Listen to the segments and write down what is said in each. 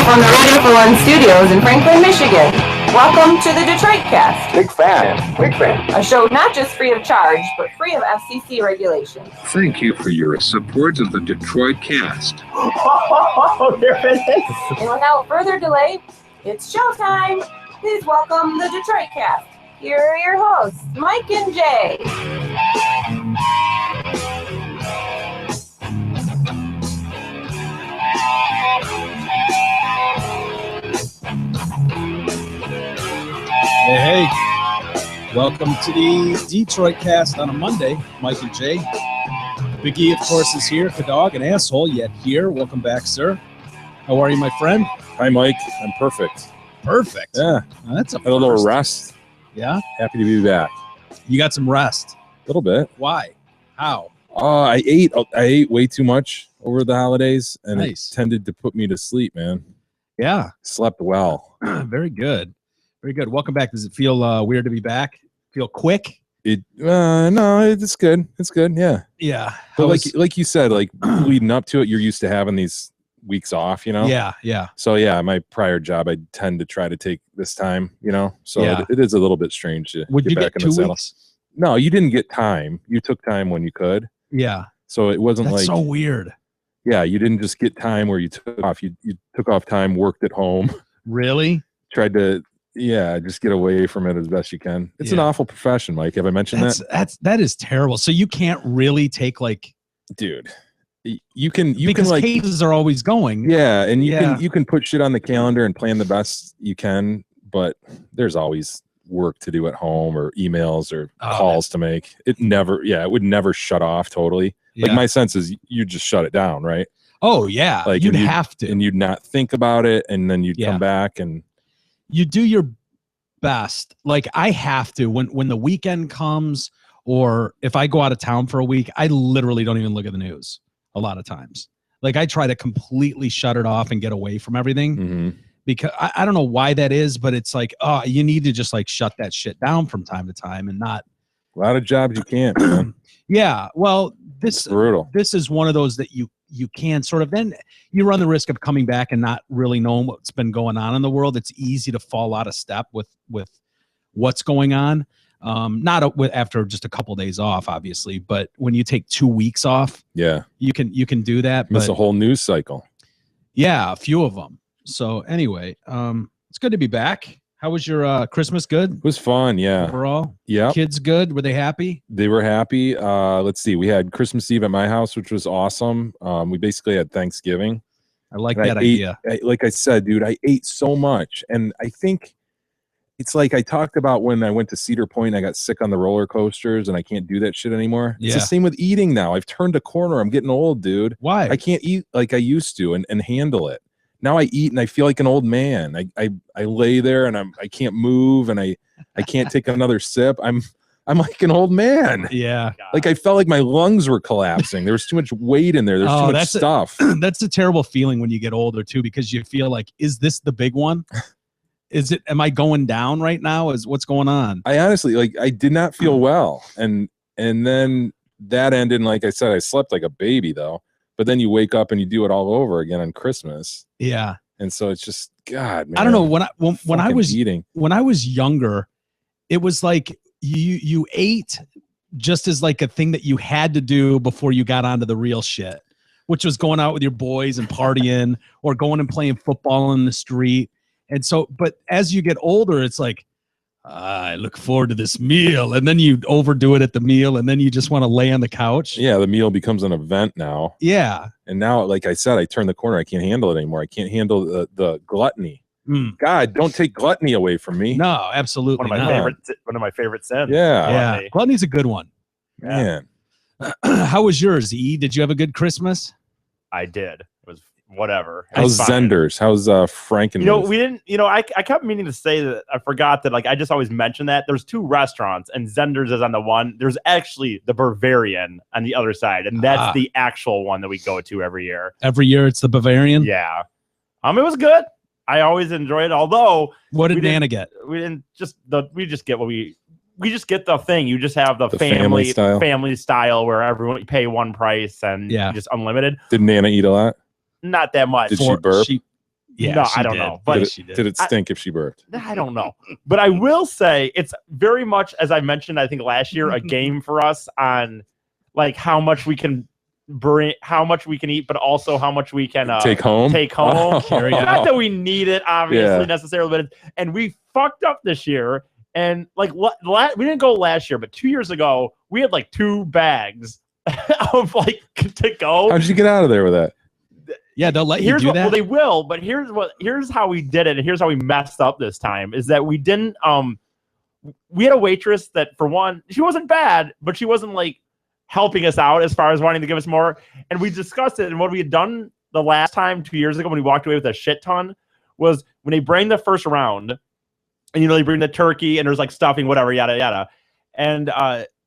from the Radio for One studios in Franklin, Michigan. Welcome to the Detroit Cast. Big fan. A show not just free of charge, but free of FCC regulations. Thank you for your support of the Detroit Cast. Oh, there it is. And without further delay, it's showtime. Please welcome the Detroit Cast. Here are your hosts, Mike and Jay. Hey, welcome to the Detroit Cast on a Monday. Mike and Jay. Big E, of course, is here. Kadog, an asshole, yet here. Welcome back, sir. How are you, my friend? Hi, Mike. I'm perfect. Perfect. Yeah. That's a A little first. rest. Yeah? Happy to be back. You got some rest. A little bit. Why? How? I ate way too much over the holidays, and Nice. it tended to put me to sleep, man. Yeah. Slept well. Very good. Very good. Welcome back. Does it feel weird to be back? Feel quick? No, it's good. It's good. Yeah. Yeah. But like you said, like leading up to it, you're used to having these weeks off, you know? Yeah. So yeah, my prior job, I tend to try to take this time, you know? So Yeah. it is a little bit strange to Would get you back get in the 2 saddle. weeks? No, you didn't get time. You took time when you could. Yeah. So it wasn't That's like so weird. yeah, you didn't just get time where you took off. You took off time, worked at home, Really? tried to just get away from it as best you can. It's an Yeah. awful profession, Mike. Have I mentioned That is terrible. So you can't really take like dude? You can because like cases are always going. yeah, and Yeah. you can put shit on the calendar and plan the best you can, but there's always work to do at home or emails or Oh, calls to make. It would never shut off totally. Like Yeah. my sense is you just shut it down, right? Oh yeah, Like you'd and have to. and you'd not think about it, and then you'd Yeah. come back and You do your best. Like I have to when the weekend comes, or if I go out of town for a week, I literally don't even look at the news a lot of times. Like I try to completely shut it off and get away from everything mhm. because I don't know why that is, but it's like, oh, you need to just like shut that shit down from time to time and not. A lot of jobs you can't, man. Yeah, well, It's brutal. this is one of those that you can sort of, then you run the risk of coming back and not really knowing what's been going on in the world. It's easy to fall out of step with what's going on. After just a couple days off, obviously, but when you take 2 weeks off, Yeah. you can do that. Miss But a whole news cycle. yeah, a few of them. So anyway, it's good to be back. How was your Christmas? Good It was fun, yeah. overall? Yeah. Kids good? Were they happy? They were happy. Let's see. We had Christmas Eve at my house, which was awesome. We basically had Thanksgiving. I like And that idea. Like I said, dude, I ate so much. And I think it's like I talked about when I went to Cedar Point and I got sick on the roller coasters and I can't do that shit anymore. It's the Yeah. same with eating now. I've turned a corner. I'm getting old, dude. Why? I can't eat like I used to and handle it. Now I eat and I feel like an old man. I lay there and I can't move and I can't take another sip. I'm like an old man. Yeah. Like I felt like my lungs were collapsing. There was too much weight in there. There's Oh, too much that's stuff. That's a terrible feeling when you get older too, because you feel like, is this the big one? Am I going down right now? Is what's going on? I honestly I did not feel well. And then that ended and like I said, I slept like a baby though. But then you wake up and you do it all over again on Christmas. Yeah. And so it's just God, man. I don't know when I fucking was eating. when I was younger, it was like you ate just as like a thing that you had to do before you got onto the real shit, which was going out with your boys and partying or going and playing football in the street. And so, but as you get older, it's like, I look forward to this meal. And then you overdo it at the meal and then you just want to lay on the couch. Yeah, the meal becomes an event now. Yeah. And now, like I said, I turned the corner. I can't handle it anymore. I can't handle the gluttony. Mm. God, don't take gluttony away from me. No, absolutely One of not. my favorite sins. Yeah. Yeah. Gluttony. Gluttony's a good one. Man. How was yours, E? Did you have a good Christmas? I did. It was whatever. It How's was fine. Zenders? How's Franken? You know, we didn't, I kept meaning to say that. I forgot that, like, I just always mention that. There's two restaurants, and Zenders is on the one. There's actually the Bavarian on the other side, and that's the actual one that we go to every year. Every year it's the Bavarian? Yeah. It was good. I always enjoy it, although What did we didn't- Nana get? we just get what we just get the thing. You just have the family style where everyone you pay one price and Yeah. just unlimited. Did Nana eat a lot? Not that much. Did she burp? Yeah, No, she I don't did. know, but Yeah, Did she it, did. did it stink if she burped? I don't know. But I will say it's very much, as I mentioned, I think last year, a game for us on like how much we can bring, how much we can eat, but also how much we can Take home? Take home. Oh. Carry out. Not that we need it, obviously, Yeah. necessarily, but and we fucked up this year. And like we didn't go last year, but 2 years ago, we had like 2 bags of like to go. How'd you get out of there with that? Yeah, they'll let you Here's do what, that. well, they will, but here's how we did it, and here's how we messed up this time is that we didn't we had a waitress that, for one, she wasn't bad, but she wasn't like helping us out as far as wanting to give us more. And we discussed it, and what we had done the last time 2 years ago when we walked away with a shit ton was when they bring the first round, and they bring the turkey and there's like stuffing, whatever, yada yada, and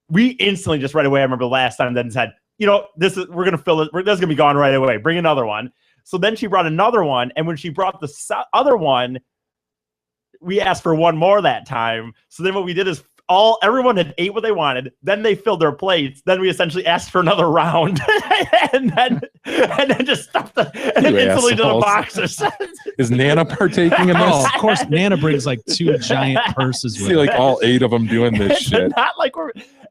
we instantly just right away, I remember the last time, then said, we're gonna fill it. That's gonna be gone right away. Bring another one. So then she brought another one, and when she brought the other one, we asked for one more that time. So then what we did is everyone had ate what they wanted. Then they filled their plates. Then we essentially asked for another round, and then just stuffed and then You instantly to the assholes. boxes. Is Nana partaking in Oh, this? of course, Nana brings like 2 giant purses with See, her. like all 8 of them doing this shit. Not like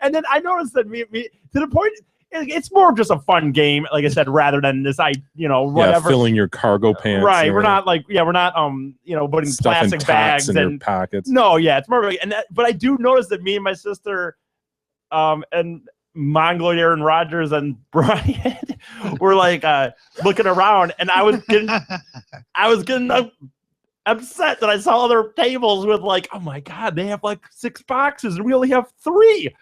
and then I noticed that me to the point. It's more of just a fun game, like I said, rather than this. Yeah, Whatever. filling your cargo pants. Right, or we're not putting stuffing plastic tots bags in your and pockets. no, yeah, it's more. But I do notice that me and my sister, and Mongoloid Aaron Rodgers and Brian were like looking around, and I was getting upset that I saw other tables with like, oh my god, they have like 6 boxes and we only have 3.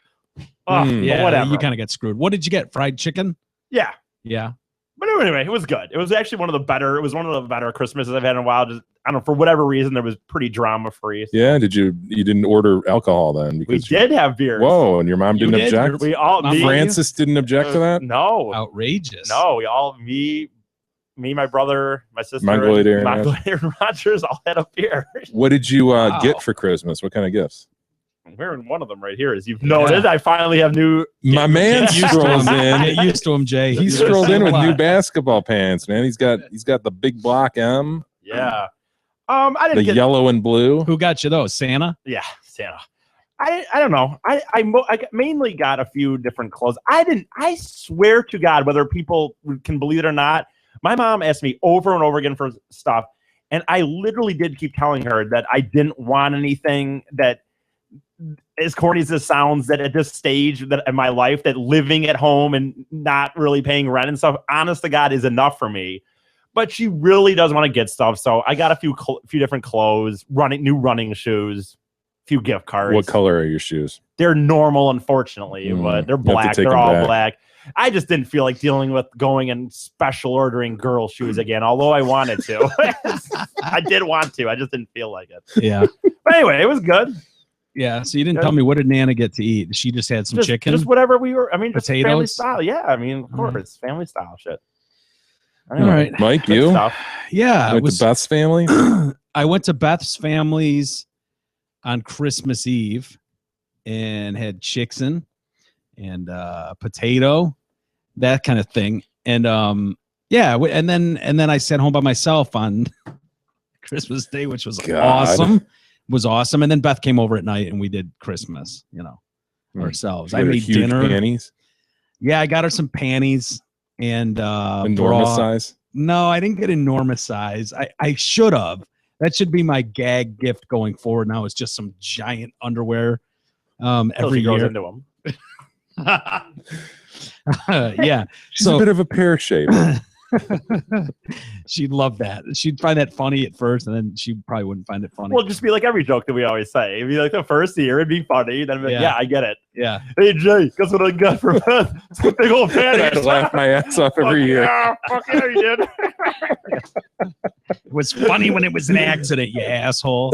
Oh, Yeah, whatever. you kind of get screwed. What did you get? Fried chicken? Yeah. Yeah. But anyway, it was good. It was actually one of the better Christmases I've had in a while. Just, I don't know, for whatever reason, there was pretty drama free. So Yeah, you didn't order alcohol then? we Because did have beers. Whoa, and your mom You didn't did? object? We all Mom me, Francis didn't object to that? No, Outrageous. no, we all me, my brother, my sister, Mongoloid Aaron Aaron Rodgers all had a beer. What did you Wow. get for Christmas? What kind of gifts? I'm wearing one of them right here, as you've noted. I finally have new. My man Get used to strolls him. in. Get used to him, Jay. He You're strolled seeing in a with new lot. basketball pants, man. He's got the big block M, Yeah. I the didn't get. yellow and blue. Who got you those? Santa? Yeah, Santa. I don't know. I mainly got a few different clothes. I swear to God, whether people can believe it or not, my mom asked me over and over again for stuff, and I literally did keep telling her that I didn't want anything that, as corny as this sounds, that at this stage that in my life, that living at home and not really paying rent and stuff, honest to God, is enough for me. But she really does want to get stuff, so I got a few different clothes, new running shoes, few gift cards. What color are your shoes? They're normal, unfortunately, but they're You have to black. take They're them all back. black. I just didn't feel like dealing with going and special ordering girl shoes again, although I wanted to. I did want to. I just didn't feel like it. Yeah. But anyway, it was good. Yeah. So you didn't Good. tell me, what did Nana get to eat? She just had some chicken. Just whatever we were. I mean, just family Potatoes? style. Yeah, I mean, of All course, family style shit. All right. Mike, Good you? stuff. Yeah. It With was, the Beth's family? I went to Beth's family's on Christmas Eve and had chicken and potato, that kind of thing. And yeah, and then I sat home by myself on Christmas Day, which was God. awesome. Was awesome. And then Beth came over at night and we did Christmas, ourselves. I You had made huge dinner. panties, Yeah, I got her some panties and enormous bra. size. No, I didn't get enormous size. I should have. That should be my gag gift going forward. Now it's just some giant underwear Till every she goes year. into them. Yeah. She's So- a bit of a pear shape. She'd love that. She'd find that funny at first, and then she probably wouldn't find it funny. Well, just be like every joke that we always say. It'd be like the first year, it'd be funny. Then, Yeah. yeah, I get it. Yeah. Hey, Jay, guess what I got for Beth? Some big old I panties. laugh my ass off every year. Yeah, fuck yeah, you did. It was funny when it was an accident, you asshole.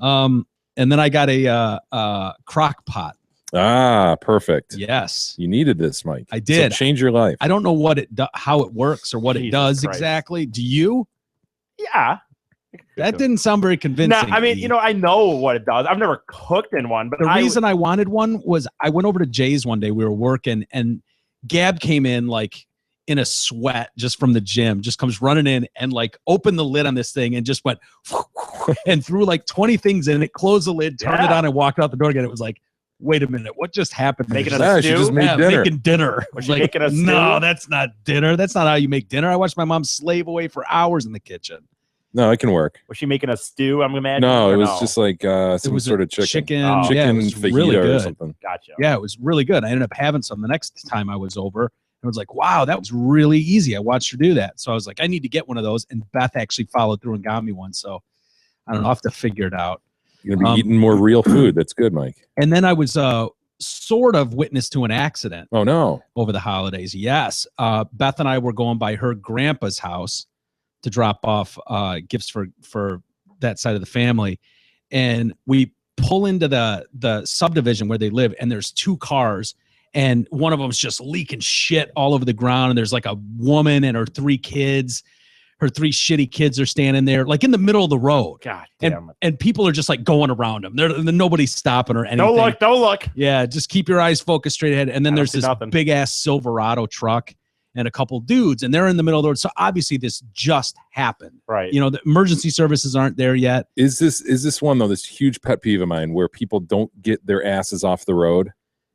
And then I got a crock pot. Ah, perfect. Yes. You needed this, Mike. I did. So change your life. I don't know how it works or what it Jesus does Christ. exactly. Do you? Yeah. That didn't sound very No, convincing. I mean, to me. I know what it does. I've never cooked in one, but The reason I wanted one was I went over to Jay's one day. We were working, and Gab came in like in a sweat just from the gym, just comes running in and like opened the lid on this thing and just went and threw like 20 things in it, closed the lid, turned it on, and walked out the door again. It was like, wait a minute, what just happened? Making a Yeah, she stew? just made Yeah, dinner. making dinner. Was she Like, making a stew? no, that's not dinner. That's not how you make dinner. I watched my mom slave away for hours in the kitchen. No, it can work. Was she making a stew? I'm imagining. No, or it was just like some was sort a of chicken. chicken. Oh. Chicken Yeah, it was fajita really or good. something. Gotcha. Yeah, it was really good. I ended up having some the next time I was over. I was like, wow, that was really easy. I watched her do that. So I was like, I need to get one of those. And Beth actually followed through and got me one. So I don't know. I'll have to figure it out. You're gonna be eating more real food. That's good, Mike. And then I was sort of witness to an accident Oh no. over the holidays. Yes. Beth and I were going by her grandpa's house to drop off gifts for that side of the family. And we pull into the subdivision where they live, and there's 2 cars. And one of them's just leaking shit all over the ground. And there's like a woman and her 3 kids. Her 3 shitty kids are standing there, like in the middle of the road. God damn it. And people are just like going around them. Nobody's stopping or anything. Don't look. Don't look. Yeah, just keep your eyes focused straight ahead. And then I don't there's see this nothing. big ass Silverado truck and a couple dudes, and they're in the middle of the road. So obviously this just happened. Right. You know, the emergency services aren't there yet. Is this one though? This huge pet peeve of mine where people don't get their asses off the road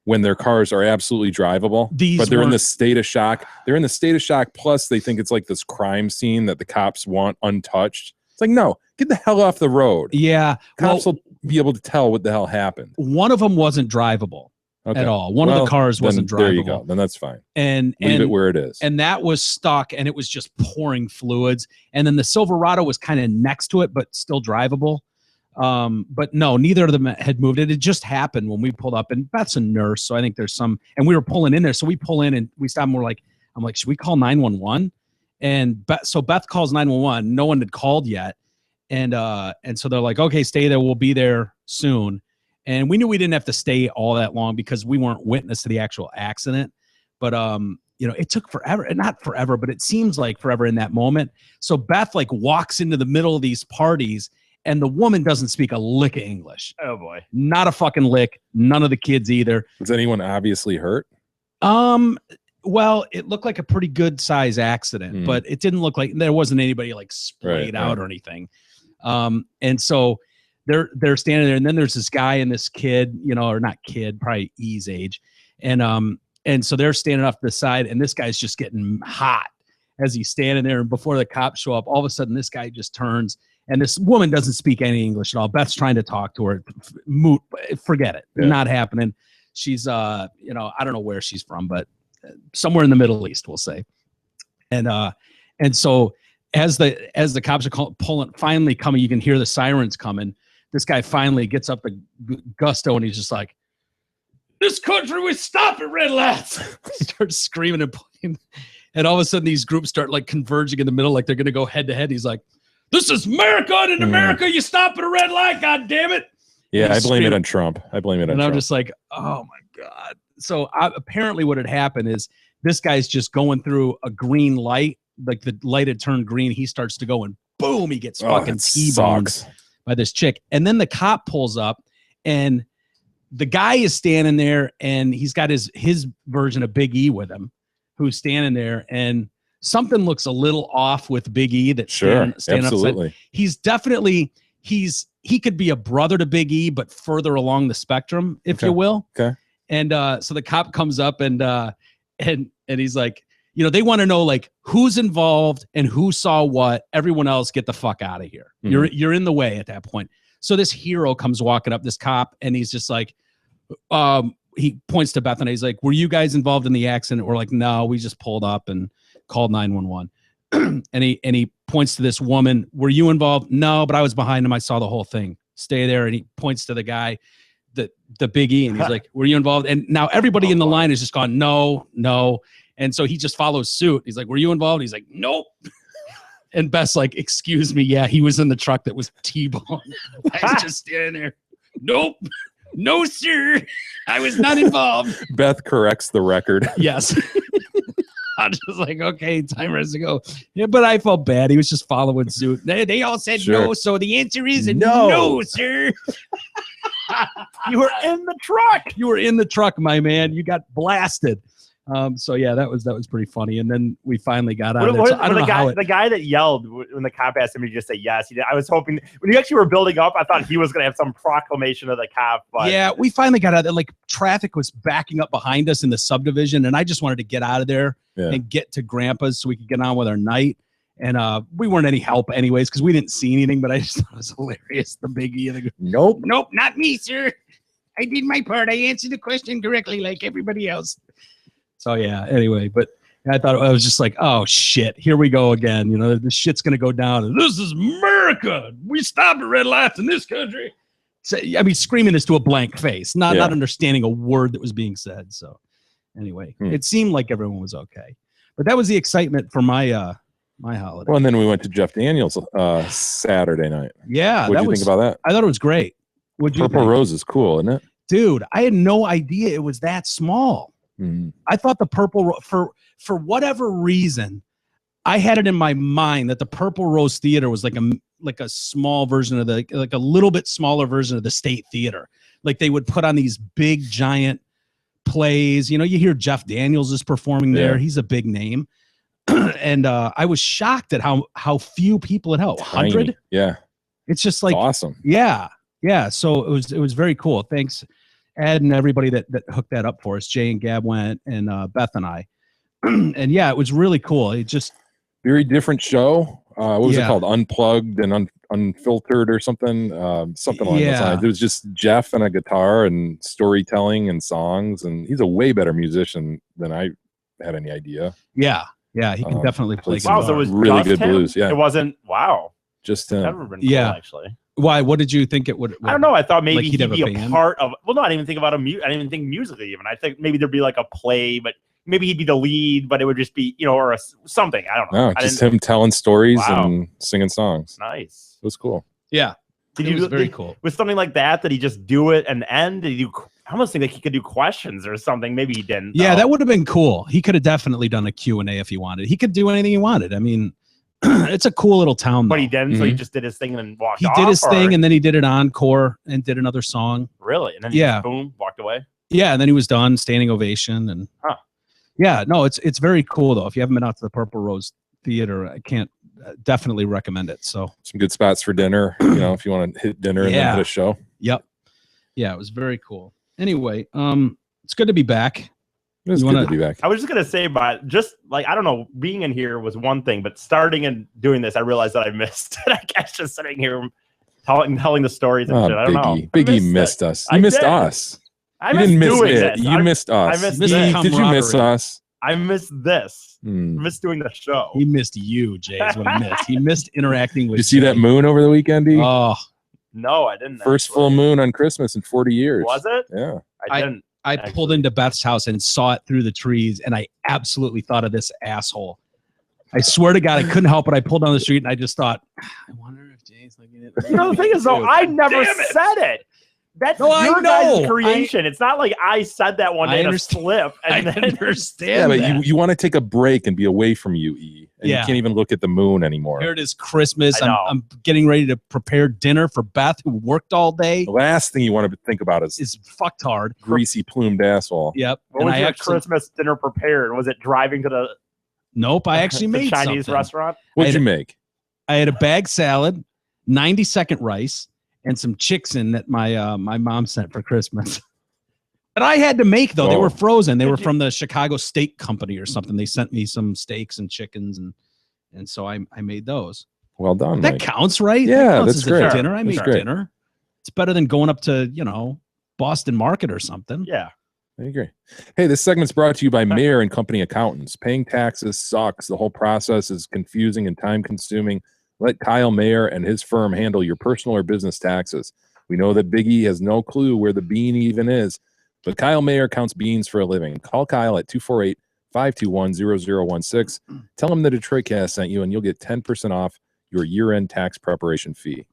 when their cars are absolutely drivable, but they're in the state of shock. They're in the state of shock. Plus, they think it's like this crime scene that the cops want untouched. It's like, no, get the hell off the road. Yeah. Cops Well, will be able to tell what the hell happened. one of them wasn't drivable Okay. at all. One of Well, the cars wasn't then drivable. there you go. Then that's fine. And Leave it where it is. and that was stuck, and it was just pouring fluids. And then the Silverado was kind of next to it, but still drivable. But no, neither of them had moved. It had just happened when we pulled up, and Beth's a nurse, so I think there's some. And we were pulling in there, so we pull in and we stop. And we're like, I'm like, should we call 911? And so Beth calls 911. No one had called yet, and so they're like, okay, stay there. We'll be there soon. And we knew we didn't have to stay all that long because we weren't witness to the actual accident. But you know, it took forever, and not forever, but it seems like forever in that moment. So Beth like walks into the middle of these parties, and the woman doesn't speak a lick of English. Oh boy. Not a fucking lick. None of the kids either. Was anyone obviously hurt? Well, it looked like a pretty good size accident, but it didn't look like there wasn't anybody like splayed out or anything. And so they're standing there, and then there's this guy and this kid, you know, or not kid, probably E's age. And so they're standing off to the side, and this guy's just getting hot as he's standing there. And before the cops show up, all of a sudden this guy just turns, and this woman doesn't speak any English at all. Beth's trying to talk to her. Moot, forget it. Yeah. Not happening. She's, you know, I don't know where she's from, but somewhere in the Middle East, we'll say. And so as the cops are pulling, finally coming, you can hear the sirens coming. This guy finally gets up the gusto, and he's just like, "This country will stop at red lights." He starts screaming and playing, and all of a sudden these groups start like converging in the middle, like they're gonna go head to head. He's like, "This is America, and in America you stop at a red light, god damn it." Yeah, I He's blame it screaming. on Trump. I blame it on And Trump. I'm just like, oh my God. So apparently what had happened is this guy's just going through a green light, like the light had turned green. He starts to go, and boom, he gets fucking that T-boned sucks. by this chick. And then the cop pulls up, and the guy is standing there, and he's got his version of Big E with him, who's standing there, and something looks a little off with Big E that's Sure, standing upside. absolutely. He's definitely he could be a brother to Big E, but further along the spectrum, if you will. Okay. And so the cop comes up, and he's like, you know, they want to know like who's involved and who saw what. Everyone else, get the fuck out of here. You're in the way at that point. So this hero comes walking up, this cop, and he's just like, he points to Beth, and he's like, "Were you guys involved in the accident?" We're like, "No, we just pulled up and called 911." and he points to this woman. "Were you involved?" "No, but I was behind him. I saw the whole thing." "Stay there." And he points to the guy, the Big E, and he's like, "Were you involved?" And now everybody in the line is just gone, "No, no." And so he just follows suit. He's like, "Were you involved?" He's like, "Nope." And Beth's like, "Excuse me, yeah, he was in the truck that was T-boned." I was just standing there. "Nope. No, sir. I was not involved." Beth corrects the record. Yes. I was just like, okay, time has to go. Yeah, but I felt bad. He was just following suit. They all said Sure. no, so the answer is No. no, sir. You were in the truck. You were in the truck, my man. You got blasted. So yeah, that was pretty funny. And then we finally got out of there. What, So I don't know how the guy that yelled when the cop asked him to just say yes. I was hoping when you actually were building up, I thought he was going to have some proclamation of the cop. But yeah, we finally got out of there. Like traffic was backing up behind us in the subdivision, and I just wanted to get out of there and get to Grandpa's so we could get on with our night. And we weren't any help anyways because we didn't see anything, but I just thought it was hilarious. The biggie. Nope, not me, sir. I did my part. I answered the question correctly like everybody else. So yeah, anyway, but I thought I was just like, oh shit, here we go again. You know, the shit's gonna go down. And this is America. We stopped at red lights in this country. So, I mean, screaming this to a blank face, not understanding a word that was being said. So anyway, it seemed like everyone was okay. But that was the excitement for my my holiday. Well, and then we went to Jeff Daniels Saturday night. Yeah, what did you think about that? I thought it was great. Purple Rose is cool, isn't it? Dude, I had no idea it was that small. I thought the Purple for whatever reason, I had it in my mind that the Purple Rose Theater was like a small version of like a little bit smaller version of the State Theater. Like they would put on these big giant plays. You know, you hear Jeff Daniels is performing there. He's a big name. And I was shocked at how few people it held. 100? Yeah. It's just like awesome. Yeah. Yeah. So it was very cool. Thanks, Ed, and everybody that hooked that up for us. Jay and Gab went, and Beth and I. And yeah, it was really cool. It just very different show. What was it called? Unplugged and unfiltered or something. Something along those lines. It was just Jeff and a guitar and storytelling and songs, and he's a way better musician than I had any idea. Yeah. Yeah, he can definitely play guitar. Wow, so it was really good him? blues. Yeah, it wasn't. Wow, just him. Never been cool, actually. Why? What did you think it would? I don't know. I thought maybe like he'd be a part of. Well, no, I didn't even think about I didn't even think musically. Even I think maybe there'd be like a play, but maybe he'd be the lead, but it would just be or something. I don't know. No, just him telling stories and singing songs. Nice. It was cool. Yeah, it was very cool. With something like that he just do it and end? Did you? I almost think like he could do questions or something. Maybe he didn't. Yeah, that would have been cool. He could have definitely done a Q&A if he wanted. He could do anything he wanted. I mean, it's a cool little town. But he didn't. So he just did his thing and then walked off. He did his thing and then he did an encore and did another song. Really? And then he just, boom, walked away. Yeah, and then he was done, standing ovation, and yeah, no, it's very cool though. If you haven't been out to the Purple Rose Theater, I can't definitely recommend it. So some good spots for dinner. If you want to hit dinner and then hit a show. Yep. Yeah, it was very cool. Anyway, it's good to be back. It's good to be back. I was just gonna say, but just like I don't know, being in here was one thing, but starting and doing this, I realized that I missed. I guess just sitting here telling the stories and shit. I don't know. Biggie missed us. You missed us. I didn't miss it. You missed us. I missed Did you miss us? I missed this. I missed doing the show. He missed you, Jay, is what he missed. He missed interacting with you. See that moon over the weekend, D? Oh. No, I didn't. First full moon on Christmas in 40 years. Was it? Yeah. I didn't. I pulled into Beth's house and saw it through the trees, and I absolutely thought of this asshole. I swear to God, I couldn't help it. I pulled down the street, and I just thought, I wonder if Jay's looking at me. The thing is, though, I never said it. That's your guys' creation. It's not like I said that one day in a slip. And I understand. Yeah, but you want to take a break and be away from you, E. And you can't even look at the moon anymore. Here it is, Christmas. I'm getting ready to prepare dinner for Beth, who worked all day. The last thing you want to think about is fucked hard. Greasy plumed asshole. Yep. What was your Christmas dinner prepared? Was it driving to the Nope, I actually made Chinese restaurant? What'd you make? I had a bag salad, 90-second rice, and some chicken that my mom sent for Christmas. But I had to make, though. They were frozen. They were from the Chicago Steak Company or something. They sent me some steaks and chickens, and so I made those. Well done. That counts, right? Yeah, that's great. Dinner. I made dinner. It's better than going up to, Boston Market or something. Yeah. I agree. Hey, this segment's brought to you by Mayer and Company Accountants. Paying taxes sucks. The whole process is confusing and time-consuming. Let Kyle Mayer and his firm handle your personal or business taxes. We know that Biggie has no clue where the bean even is, but Kyle Mayer counts beans for a living. Call Kyle at 248-521-0016. Tell him the Detroit Cast sent you, and you'll get 10% off your year-end tax preparation fee.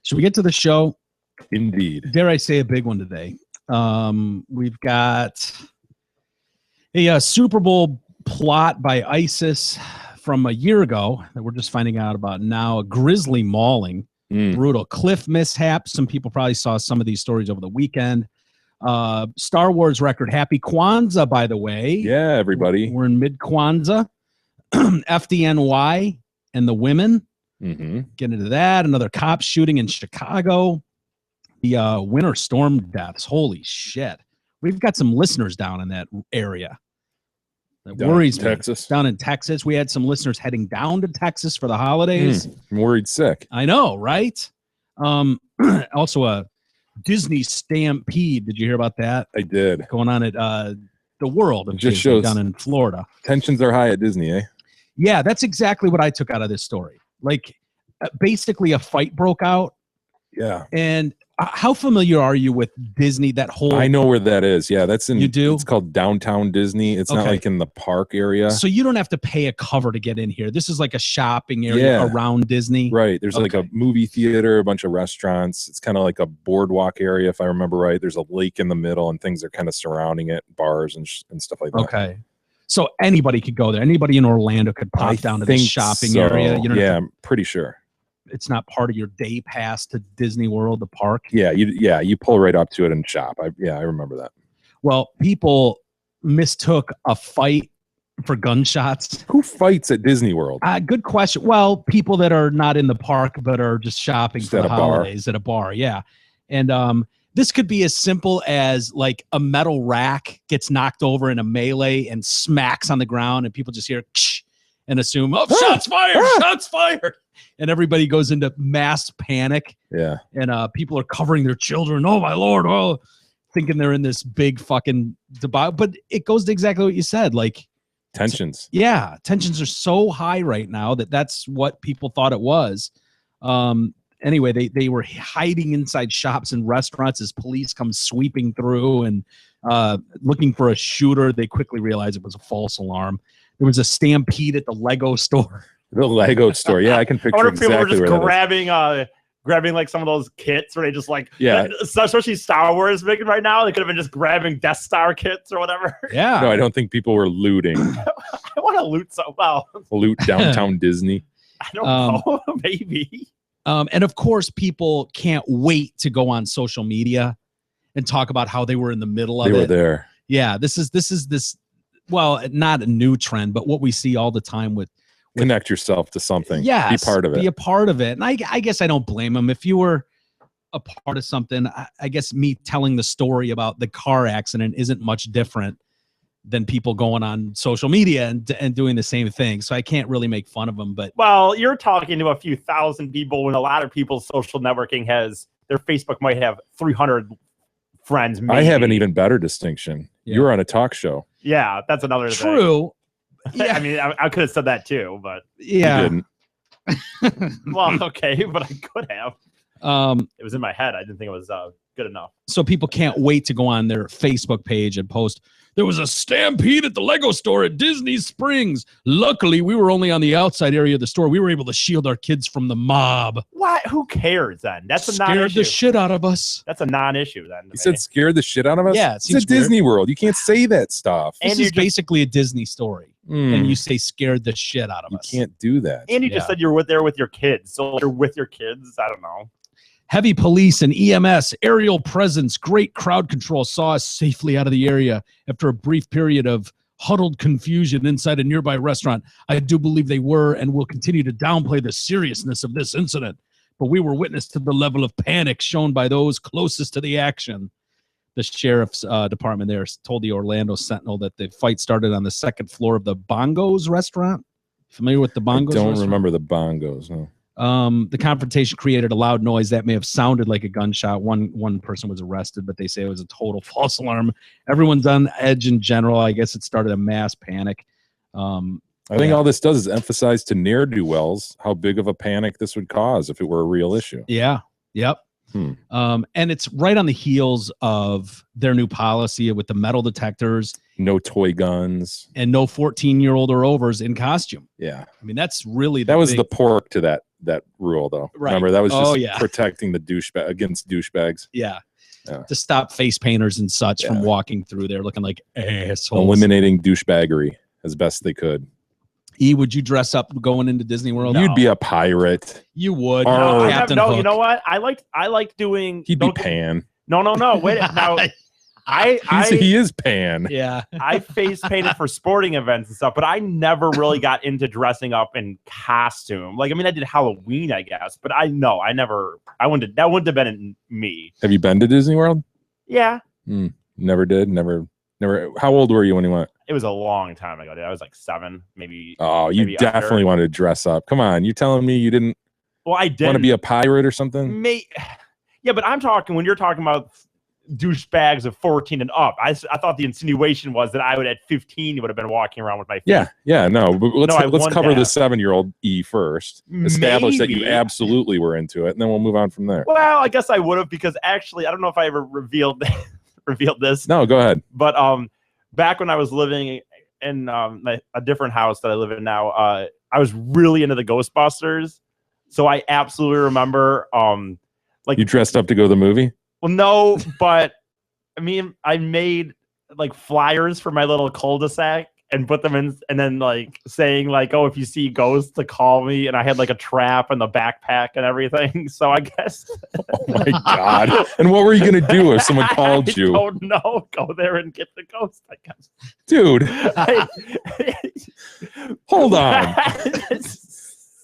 Should we get to the show? Indeed. Dare I say a big one today? We've got a Super Bowl plot by ISIS from a year ago that we're just finding out about now. A grisly mauling, brutal cliff mishap. Some people probably saw some of these stories over the weekend. Star Wars record. Happy Kwanzaa, by the way. Yeah, everybody. We're in mid Kwanzaa. FDNY and the women. Mm-hmm. Get into that. Another cop shooting in Chicago. The winter storm deaths. Holy shit. We've got some listeners down in that area. That worries me. Texas. Down in Texas. We had some listeners heading down to Texas for the holidays. I'm worried sick. I know, right? Also a Disney stampede. Did you hear about that? I did. Going on at the World of just Disney shows down in Florida. Tensions are high at Disney, eh? Yeah, that's exactly what I took out of this story. Like, basically a fight broke out. Yeah. And how familiar are you with Disney? That whole I know where that is. Yeah, that's in. You do? It's called Downtown Disney. It's not like in the park area. So you don't have to pay a cover to get in here. This is like a shopping area around Disney. Right. There's like a movie theater, a bunch of restaurants. It's kind of like a boardwalk area, if I remember right. There's a lake in the middle, and things are kind of surrounding it, bars and stuff like that. Okay. So anybody could go there. Anybody in Orlando could pop down to the shopping area. You know, I'm pretty sure. It's not part of your day pass to Disney World, the park. Yeah, you pull right up to it and shop. I remember that. Well, people mistook a fight for gunshots. Who fights at Disney World? Good question. Well, people that are not in the park but are just shopping for the holidays at a bar. Yeah, and this could be as simple as like a metal rack gets knocked over in a melee and smacks on the ground, and people just hear and assume, shots fired, shots fired. And everybody goes into mass panic. Yeah. And people are covering their children. Oh, my Lord. Oh, thinking they're in this big fucking debacle. But it goes to exactly what you said. Like tensions. Yeah. Tensions are so high right now that's what people thought it was. Anyway, they were hiding inside shops and restaurants as police come sweeping through and looking for a shooter. They quickly realized it was a false alarm. There was a stampede at the Lego store. The Lego store. Yeah, I can picture I wonder if people exactly were just grabbing like some of those kits where they just like, especially Star Wars making right now, they could have been just grabbing Death Star kits or whatever. Yeah. No, I don't think people were looting. I want to loot so well. Loot downtown Disney. I don't know. Maybe. And of course, people can't wait to go on social media and talk about how they were in the middle of it. They were there. Yeah, this is well, not a new trend, but what we see all the time with connect yourself to something. Yeah, be part of it. Be a part of it. And I guess I don't blame them. If you were a part of something, I guess me telling the story about the car accident isn't much different than people going on social media and doing the same thing. So I can't really make fun of them. But well, you're talking to a few thousand people when a lot of people's social networking their Facebook might have 300 friends. Maybe. I have an even better distinction. Yeah. You're on a talk show. Yeah, that's another True. thing. Yeah. I mean, I could have said that too, but yeah, you didn't. Well, okay, but I could have. It was in my head. I didn't think it was good enough. So people can't wait to go on their Facebook page and post, there was a stampede at the Lego store at Disney Springs. Luckily, we were only on the outside area of the store. We were able to shield our kids from the mob. What? Who cares then? That's a non-issue. Scared the shit out of us. That's a non-issue then. You said scared the shit out of us? Yeah. It's a Disney World. You can't say that stuff. This is basically a Disney story. And you say scared the shit out of us. You can't do that. And you just said you were there with your kids. So you're with your kids. I don't know. Heavy police and EMS, aerial presence, great crowd control saw us safely out of the area after a brief period of huddled confusion inside a nearby restaurant. I do believe they were and will continue to downplay the seriousness of this incident, but we were witness to the level of panic shown by those closest to the action. The sheriff's department there told the Orlando Sentinel that the fight started on the second floor of the Bongos restaurant. Familiar with the Bongos? I don't restaurant? remember the Bongos, no. The confrontation created a loud noise that may have sounded like a gunshot. One person was arrested, but they say it was a total false alarm. Everyone's on edge in general. I guess it started a mass panic. I think all this does is emphasize to ne'er-do-wells how big of a panic this would cause if it were a real issue. Yeah. Yep. And it's right on the heels of their new policy with the metal detectors. No toy guns. And no 14-year-old or overs in costume. Yeah. I mean, that's really that was the pork to that rule, though. Right. Remember, that was just protecting the douchebag against douchebags. Yeah. To stop face painters and such from walking through there looking like assholes. Eliminating douchebaggery as best they could. Would you dress up going into Disney World? You'd be a pirate. You would. No, you know what? I liked doing. He'd be Pan. No. Wait. Now, He is pan. Yeah. I face painted for sporting events and stuff, but I never really got into dressing up in costume. Like, I mean, I did Halloween, I guess, but I wouldn't. That wouldn't have been me. Have you been to Disney World? Yeah. Never did. Never. How old were you when you went? It was a long time ago, dude. I was like 7, maybe. Oh, you maybe definitely wanted to dress up. Come on, you telling me you didn't? Well, I did want to be a pirate or something. Yeah, but I'm talking when you're talking about douchebags of 14 and up. I thought the insinuation was that I would at 15 would have been walking around with my feet. Yeah, no. But let's cover the 7-year-old E first. Establish that you absolutely were into it, and then we'll move on from there. Well, I guess I would have, because actually, I don't know if I ever revealed this. No, go ahead. But back when I was living in a different house that I live in now, I was really into the Ghostbusters. So I absolutely remember like you dressed up to go to the movie. Well, no, but I made like flyers for my little cul-de-sac and put them in, and then like saying like, oh, if you see ghosts, to call me. And I had like a trap and the backpack and everything. So I guess. Oh my God! And what were you gonna do if someone called you? I don't know. Go there and get the ghost, I guess. Dude, hold on.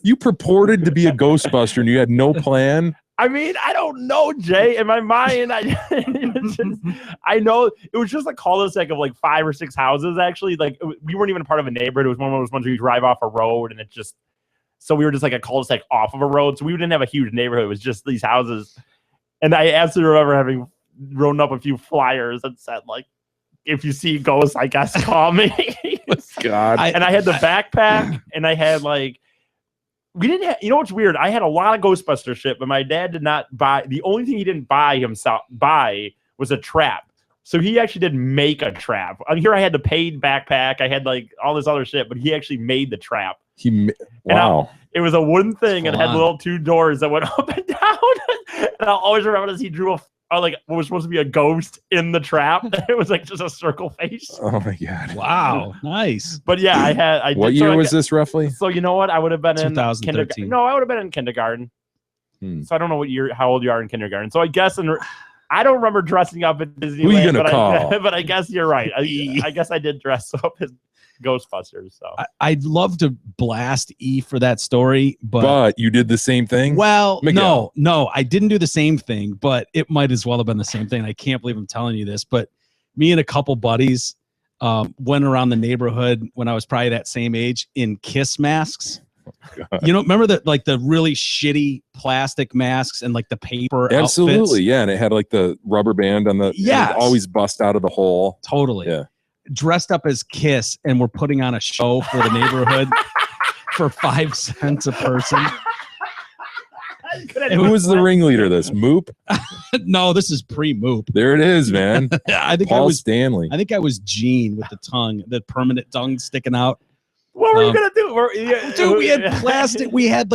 You purported to be a Ghostbuster and you had no plan. I mean, I don't know, Jay. In my mind, I know it was just a cul-de-sac of like 5 or 6 houses. Actually, like we weren't even a part of a neighborhood. It was one of those ones where you drive off a road, and so we were just like a cul-de-sac off of a road. So we didn't have a huge neighborhood. It was just these houses. And I absolutely remember having written up a few flyers that said like, if you see ghosts, I guess call me. God. And I had the backpack, and I had like. We didn't have, you know what's weird? I had a lot of Ghostbuster shit, but my dad did not buy. The only thing he didn't buy was a trap. So he actually did make a trap. Here I had the paid backpack. I had like all this other shit, but he actually made the trap. Wow. It was a wooden thing and it had little 2 doors that went up and down. And I'll always remember as he drew like what was supposed to be a ghost in the trap. It was like just a circle face. Oh my God! Wow, nice. But yeah, I. What year was this roughly? So you know what? I would have been in 2013. No, I would have been in kindergarten. So I don't know how old you are in kindergarten. So I guess I don't remember dressing up at Disneyland. Who are you gonna call? But I guess you're right. I guess I did dress up as Ghostbusters. So I'd love to blast E for that story, but you did the same thing. Well, no, I didn't do the same thing, but it might as well have been the same thing. I can't believe I'm telling you this, but me and a couple buddies went around the neighborhood when I was probably that same age in Kiss masks. Oh, you know, remember the really shitty plastic masks and like the paper Absolutely, outfits? Yeah, and it had like the rubber band on the always bust out of the hole. Totally. Yeah. Dressed up as Kiss, and we're putting on a show for the neighborhood for 5 cents a person. Who was the ringleader of this? Moop? No, this is pre-Moop. There it is, man. I think Paul Stanley. I think I was Gene with the tongue, the permanent tongue sticking out. What were you gonna do? Dude, we had plastic. We had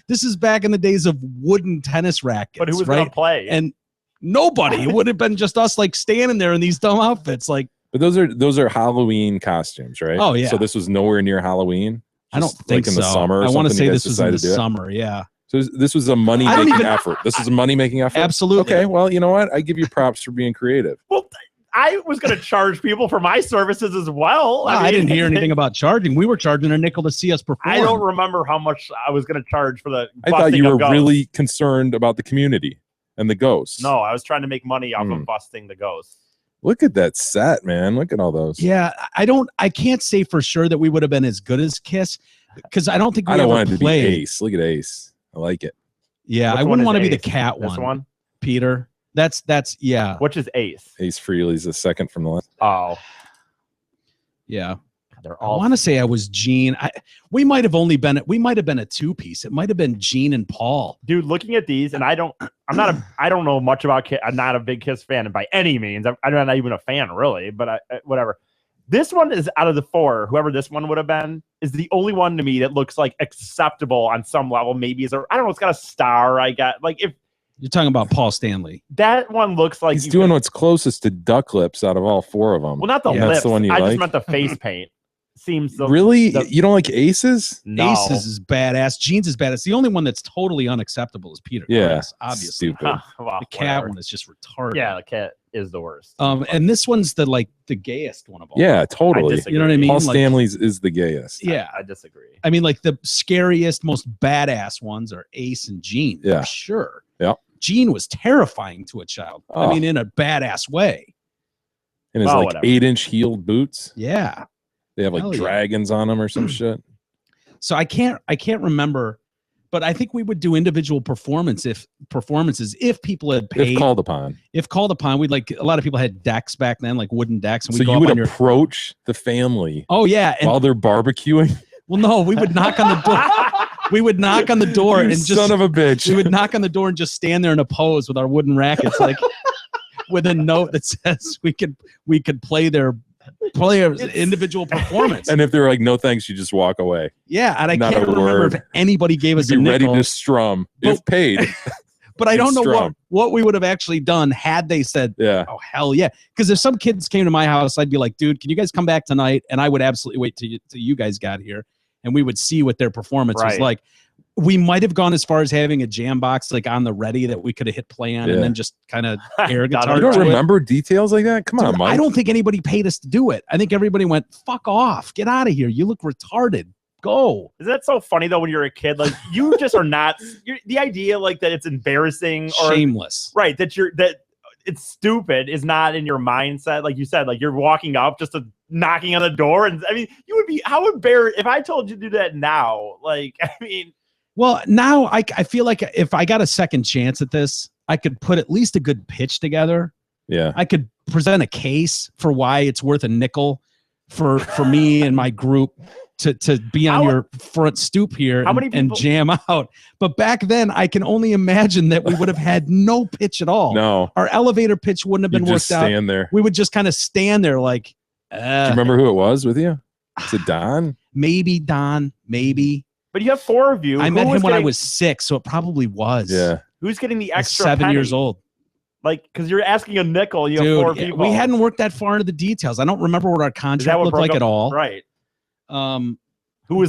this is back in the days of wooden tennis rackets. But who was gonna play? And nobody. It would have been just us like standing there in these dumb outfits, like. But those are Halloween costumes, right? Oh yeah. So this was nowhere near Halloween. I don't think like in the summer. I want to say this was in the summer. Yeah. So this was a money-making effort. This is a money-making effort. Absolutely. Okay. Well, you know what? I give you props for being creative. Well, I was going to charge people for my services as well. Well, I didn't hear anything about charging. We were charging a nickel to see us perform. I don't remember how much I was going to charge for the. I thought you were really concerned about the community and the ghosts. No, I was trying to make money off of busting the ghosts. Look at that set, man. Look at all those. Yeah, I can't say for sure that we would have been as good as Kiss because I don't think we I don't ever want it played. to be Ace. Look at Ace. I like it. Yeah, Which I wouldn't want to be the Ace? cat This one? Peter. That's yeah. Which is Ace? Ace Frehley's the second from the left. Oh, yeah. they're I all. want to say I was Gene. We might have been a 2-piece. It might have been Gene and Paul. Dude, looking at these, and I don't know much about Kiss. I'm not a big Kiss fan by any means. I'm not even a fan really, but whatever. This one is out of the 4. Whoever this one would have been is the only one to me that looks like acceptable on some level. Maybe I don't know. It's got a star. I got like if You're talking about Paul Stanley. that one looks like He's doing what's closest to duck lips out of all 4 of them. well, not the Yeah. lips. That's the one you I like? just meant the face paint. Seems Really? You don't like Aces? No. Aces is badass. Gene's is badass. The only one that's totally unacceptable is Peter. Yeah. Chris, obviously. Stupid. Well, The cat whatever. one is just retarded. Yeah, the cat. is the worst. And this one's the gayest one of all. Yeah, totally. You know what I mean? Paul Stanley's is the gayest. Yeah, I disagree. I mean, like the scariest, most badass ones are Ace and Gene. Yeah. For sure. Yeah. Gene was terrifying to a child. I mean, in a badass way. And his 8-inch heeled boots. Yeah. They have dragons on them or some shit. So I can't remember, but I think we would do individual performances if people had paid. If called upon. If called upon, we'd a lot of people had decks back then, like wooden decks. And so you would approach the family. Oh yeah. While they're barbecuing. Well, no, we would knock on the door. We would knock on the door and just son of a bitch. We would knock on the door and just stand there in a pose with our wooden rackets, with a note that says we could play their individual performance. And if they're like, no thanks, you just walk away. Yeah, and I can't remember if anybody gave us a nickel. Ready to strum if paid. But I don't know what we would have actually done had they said, oh, hell yeah. Because if some kids came to my house, I'd be like, dude, can you guys come back tonight? And I would absolutely wait till you guys got here. And we would see what their performance was like. We might have gone as far as having a jam box on the ready that we could have hit play on and then just kind of air guitar. You don't remember details like that? Come on, Mike. I don't think anybody paid us to do it. I think everybody went, fuck off. Get out of here. You look retarded. Go. Isn't that so funny though when you're a kid? Like you just are not the idea that it's embarrassing or shameless. Right. That it's stupid is not in your mindset. Like you said, you're walking up just knocking on the door. And I mean, you would be how embarrassed if I told you to do that now. Well, now I feel like if I got a second chance at this, I could put at least a good pitch together. Yeah. I could present a case for why it's worth a nickel for me and my group to be on your front stoop here and jam out. But back then, I can only imagine that we would have had no pitch at all. No. Our elevator pitch wouldn't have been worked out. Stand there. We would just kind of stand there like. Do you remember who it was with you? Is it Don? Maybe Don. Maybe. But you have 4 of you. I met him when I was 6, so it probably was. Yeah. Who's getting the extra 7 penny? years old. Because you're asking a nickel, you have 4 people. We hadn't worked that far into the details. I don't remember what our contract looked like at all. Right. Who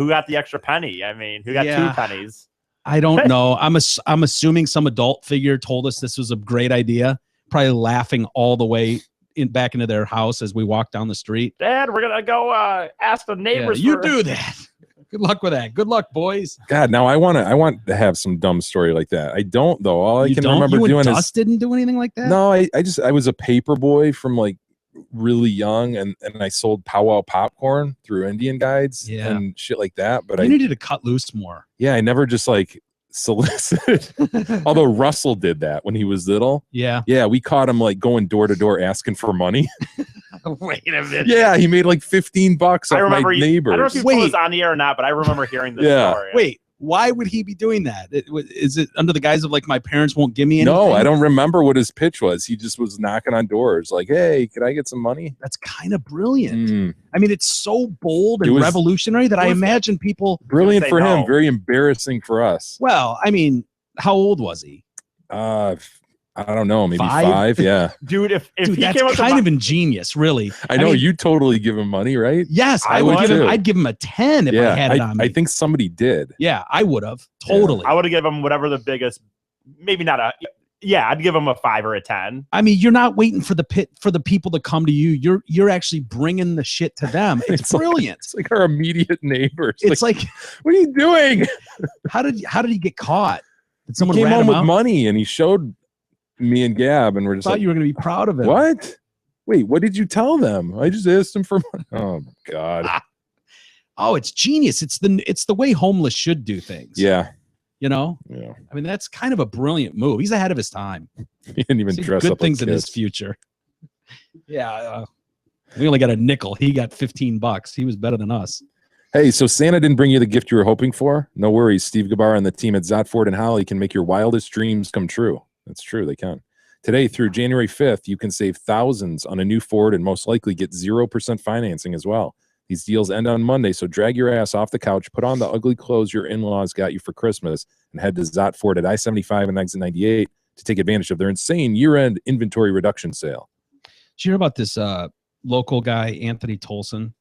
got the extra penny? I mean, who got 2 pennies? I don't know. I'm assuming some adult figure told us this was a great idea, probably laughing all the way back into their house as we walked down the street. Dad, we're gonna go ask the neighbors. You do that. Good luck with that. Good luck, boys. God, now I want to have some dumb story like that. I don't though. All I can remember doing is didn't do anything like that. No, I was a paper boy from really young, and I sold powwow popcorn through Indian guides and shit like that. But you needed to cut loose more. Yeah, I never just solicited. Although Russell did that when he was little. Yeah, we caught him going door to door asking for money. Wait a minute. Yeah, he made $15 off my neighbors. I don't know if you put this on the air or not, but I remember hearing this story. Wait, why would he be doing that? Is it under the guise of my parents won't give me anything? No, I don't remember what his pitch was. He just was knocking on doors hey, could I get some money? That's kind of brilliant. I mean, it's so bold and revolutionary that I imagine people. Brilliant for him, very embarrassing for us. Well, I mean, how old was he? I don't know, maybe 5. Yeah, dude. If he that's came up kind of ingenious, really. I know you totally give him money, right? Yes, I would give him. I'd give him a 10 if I had it on me. I think somebody did. Yeah, I would have totally. I would have given him whatever the biggest. Maybe not a. Yeah, I'd give him a 5 or a 10. I mean, you're not waiting for the people to come to you. You're actually bringing the shit to them. It's brilliant. It's like our immediate neighbors. It's like what are you doing? How did he get caught? Did someone came rat home him with out? money and he showed me and Gab, and we're just thought you were going to be proud of it. What? Wait, what did you tell them? I just asked them for money. Oh God. Oh, it's genius. It's the way homeless should do things. Yeah. You know? Yeah. I mean, that's kind of a brilliant move. He's ahead of his time. He didn't even dress good up things like in his future. Yeah. We only got a nickel. He got $15. He was better than us. Hey, so Santa didn't bring you the gift you were hoping for? No worries. Steve Gabar and the team at Zott Ford and Holly can make your wildest dreams come true. That's true. They can. Today through January 5th, you can save thousands on a new Ford and most likely get 0% financing as well. These deals end on Monday, so drag your ass off the couch, put on the ugly clothes your in-laws got you for Christmas, and head to Zott Ford at I-75 and Exit 98 to take advantage of their insane year-end inventory reduction sale. Did you hear about this local guy, Anthony Tolson?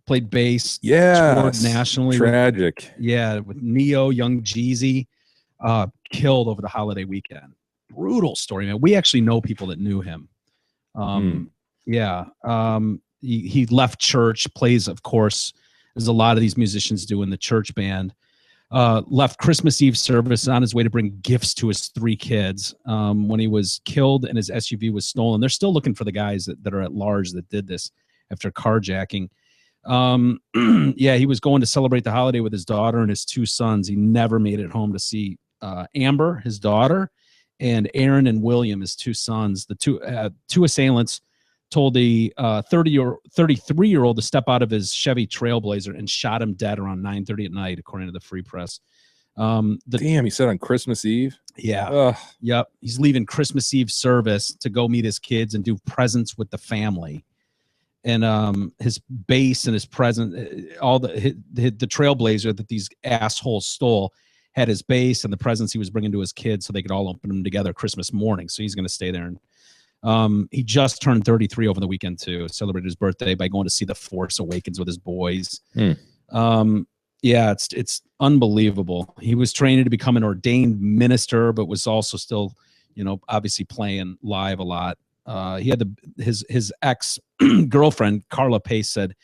Played bass. Yeah. Toured nationally. Tragic. With Neo, Young Jeezy. Killed over the holiday weekend. Brutal story, man. We actually know people that knew him. Yeah. He left church, plays, of course, as a lot of these musicians do in the church band. Left Christmas Eve service on his way to bring gifts to his 3 kids when he was killed and his SUV was stolen. They're still looking for the guys that are at large that did this after carjacking. Yeah, he was going to celebrate the holiday with his daughter and his 2 sons. He never made it home to see Amber, his daughter, and Aaron and William, his 2 sons. The two assailants told the 33-year-old to step out of his Chevy Trailblazer and shot him dead around 9:30 at night, according to the Free Press. Damn, he said on Christmas Eve? Yeah. Yep. He's leaving Christmas Eve service to go meet his kids and do presents with the family. And his base and his present, all the Trailblazer that these assholes stole had his base and the presents he was bringing to his kids so they could all open them together Christmas morning. So he's going to stay there. And he just turned 33 over the weekend to celebrate his birthday by going to see The Force Awakens with his boys. Yeah, it's unbelievable. He was training to become an ordained minister, but was also still, obviously playing live a lot. He had his ex girlfriend Carla Pace said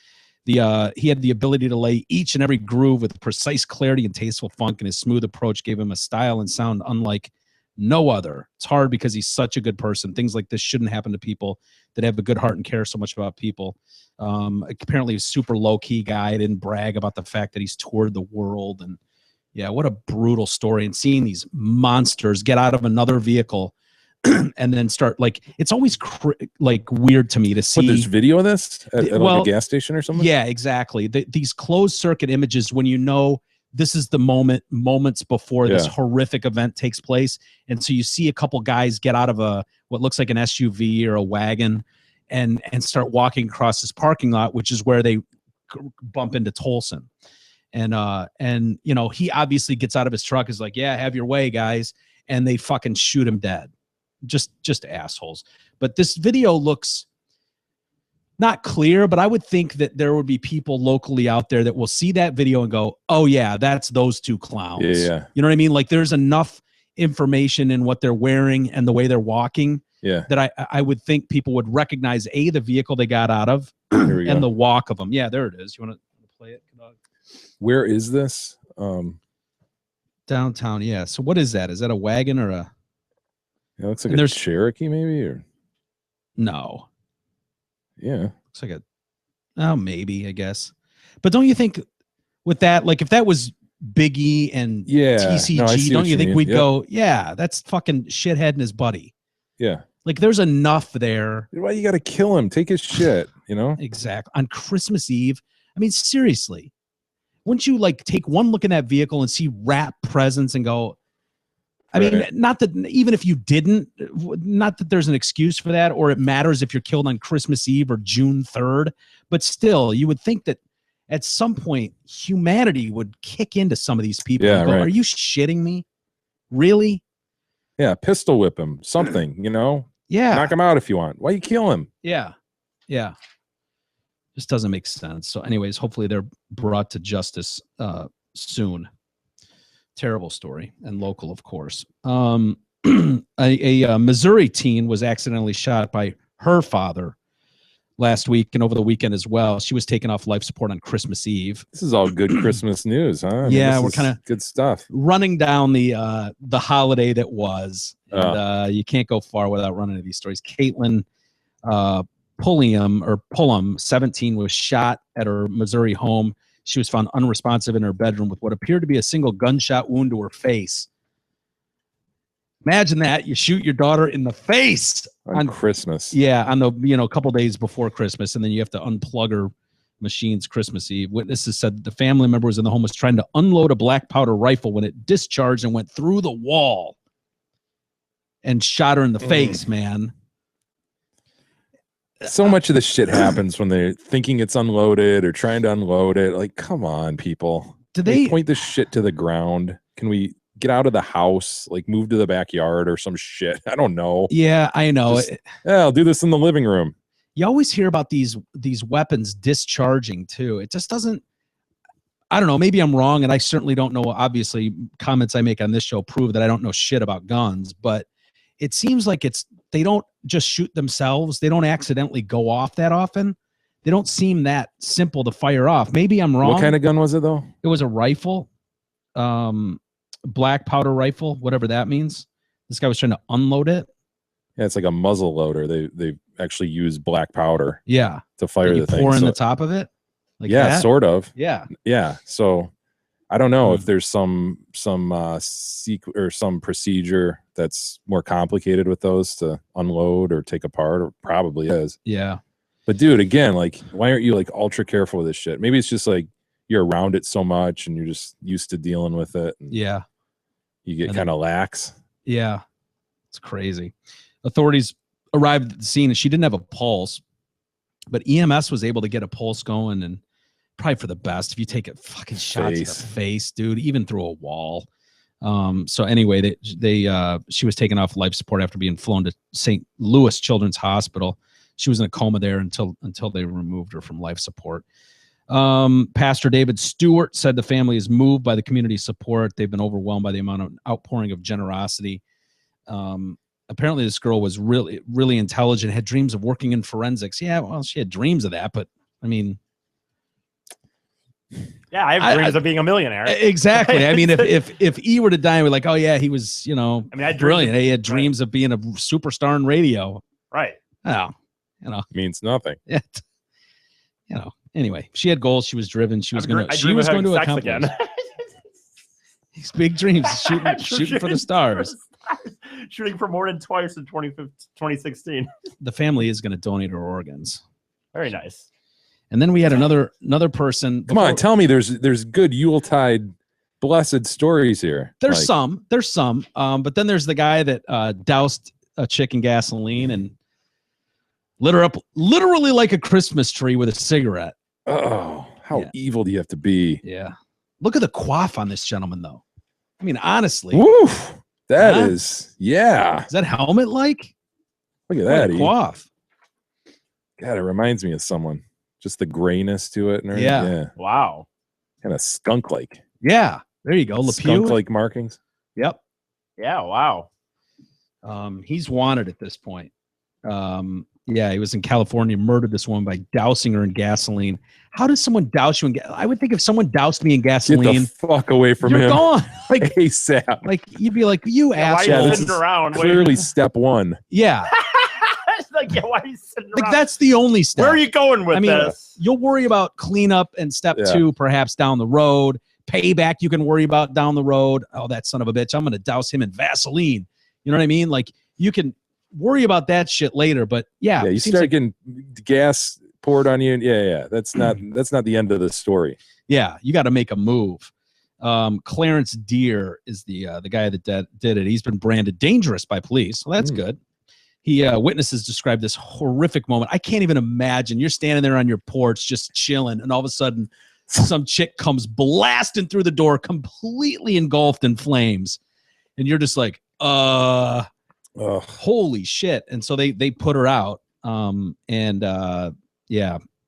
he had the ability to lay each and every groove with precise clarity and tasteful funk, and his smooth approach gave him a style and sound unlike no other. It's hard because he's such a good person. Things like this shouldn't happen to people that have a good heart and care so much about people. Apparently, he's a super low-key guy. Didn't brag about the fact that he's toured the world. And yeah, what a brutal story. And seeing these monsters get out of another vehicle and then start, it's always weird to me to see. But there's video of this at a gas station or something? Yeah, exactly. These closed circuit images, when this is the moments before this horrific event takes place. And so you see a couple guys get out of what looks like an SUV or a wagon and start walking across this parking lot, which is where they bump into Tolson. And he obviously gets out of his truck, is like, yeah, have your way, guys. And they fucking shoot him dead. Just assholes. But this video looks not clear, but I would think that there would be people locally out there that will see that video and go, oh yeah, that's those 2 clowns. Yeah. You know what I mean? Like, there's enough information in what they're wearing and the way they're walking that I would think people would recognize the vehicle they got out of and the walk of them. Yeah, there it is. You want to play it? Where is this? Downtown. Yeah. So what is that? Is that a wagon or a? Yeah, looks like a Cherokee maybe, or no. Yeah. Looks like maybe, I guess. But don't you think with that, like, if that was Biggie and TCG, don't you think we'd go, yeah, that's fucking shithead and his buddy. Yeah. Like, there's enough there. Why you got to kill him? Take his shit, Exactly. On Christmas Eve. I mean, seriously. Wouldn't you take one look in that vehicle and see wrap presents and go, I mean, not that even if you didn't, not that there's an excuse for that, or it matters if you're killed on Christmas Eve or June 3rd, but still, you would think that at some point humanity would kick into some of these people and go, are you shitting me? Really? Yeah, pistol whip him, something, Yeah. Knock him out if you want. Why you kill him? Yeah. Yeah. Just doesn't make sense. So anyways, hopefully they're brought to justice soon. Terrible story, and local, of course. A Missouri teen was accidentally shot by her father last week and over the weekend as well. She was taken off life support on Christmas Eve. This is all good Christmas news, huh? Yeah, we're kind of good stuff. Running down the holiday that was. And, you can't go far without running into these stories. Caitlin Pullum, 17, was shot at her Missouri home. She was found unresponsive in her bedroom with what appeared to be a single gunshot wound to her face. Imagine that. You shoot your daughter in the face on Christmas. Yeah, on the couple days before Christmas, and then you have to unplug her machines Christmas Eve. Witnesses said that the family member was in the home was trying to unload a black powder rifle when it discharged and went through the wall and shot her in the face, man. So much of this shit happens when they're thinking it's unloaded or trying to unload it. Like, come on, people. Do they point this shit to the ground? Can we get out of the house, move to the backyard or some shit? I don't know. Yeah, I know. I'll do this in the living room. You always hear about these weapons discharging too. It just doesn't. I don't know. Maybe I'm wrong, and I certainly don't know. Obviously, comments I make on this show prove that I don't know shit about guns. But it seems like they don't just shoot themselves. They don't accidentally go off that often. They don't seem that simple to fire off. Maybe I'm wrong. What kind of gun was it though? It was a rifle, black powder rifle, whatever that means. This guy was trying to unload it. Yeah, it's like a muzzle loader. They actually use black powder. Yeah, to fire the thing. Pour in the top of it. Like yeah, that? Sort of. Yeah, yeah. So I don't know if there's some secret or some procedure that's more complicated with those to unload or take apart, or probably is. Yeah. But dude, again, like, why aren't you like ultra careful with this shit? Maybe it's just like you're around it so much and you're just used to dealing with it. Yeah. You get kind of lax. Yeah. It's crazy. Authorities arrived at the scene and she didn't have a pulse, but EMS was able to get a pulse going, and probably for the best if you take a fucking shot to the face, dude, even through a wall. So anyway, she was taken off life support after being flown to St. Louis Children's Hospital. She was in a coma there until they removed her from life support. Pastor David Stewart said the family is moved by the community support. They've been overwhelmed by the amount of outpouring of generosity. Apparently this girl was really, really intelligent, had dreams of working in forensics. Yeah, well, she had dreams of that, but I mean, yeah, I have dreams of being a millionaire. Exactly. I mean, if E were to die, we're like, oh yeah, he was, brilliant. He had dreams of being a superstar in radio. Right. Oh, means nothing. Yeah. Anyway, she had goals. She was driven. She was going to accomplish again. These big dreams, shooting for the stars. Shooting for more than twice in 2016. The family is going to donate her organs. Very nice. And then we had another person. Come on, tell me there's good Yuletide blessed stories here. There's some. But then there's the guy that doused a chick in gasoline and lit her up literally like a Christmas tree with a cigarette. Oh, how evil do you have to be? Yeah. Look at the coif on this gentleman, though. I mean, honestly. Woof. That is, yeah. Is that helmet like? Look at that. Coif. God, it reminds me of someone. Just the grayness to it. And yeah. Wow. Kind of skunk-like. Yeah. There you go. LePew. Skunk-like markings. Yep. Yeah. Wow. He's wanted at this point. Yeah, he was in California, murdered this woman by dousing her in gasoline. How does someone douse you in gasoline? I would think if someone doused me in gasoline, get the fuck away from him. You're gone. Like ASAP. Like you'd be like, you asshole. Why are you sitting around? Clearly step one. Yeah. Like, yeah, why are you sitting around? Like that's the only step. Where are you going with this? You'll worry about cleanup and step two, perhaps down the road. Payback you can worry about down the road. Oh, that son of a bitch. I'm going to douse him in Vaseline. You know what I mean? Like you can worry about that shit later, but yeah, you start getting gas poured on you. Yeah. That's not the end of the story. Yeah, you got to make a move. Clarence Deer is the guy that did it. He's been branded dangerous by police. Well, that's good. He witnesses described this horrific moment. I can't even imagine. You're standing there on your porch just chilling, and all of a sudden, some chick comes blasting through the door, completely engulfed in flames, and you're just like, holy shit. And so they put her out.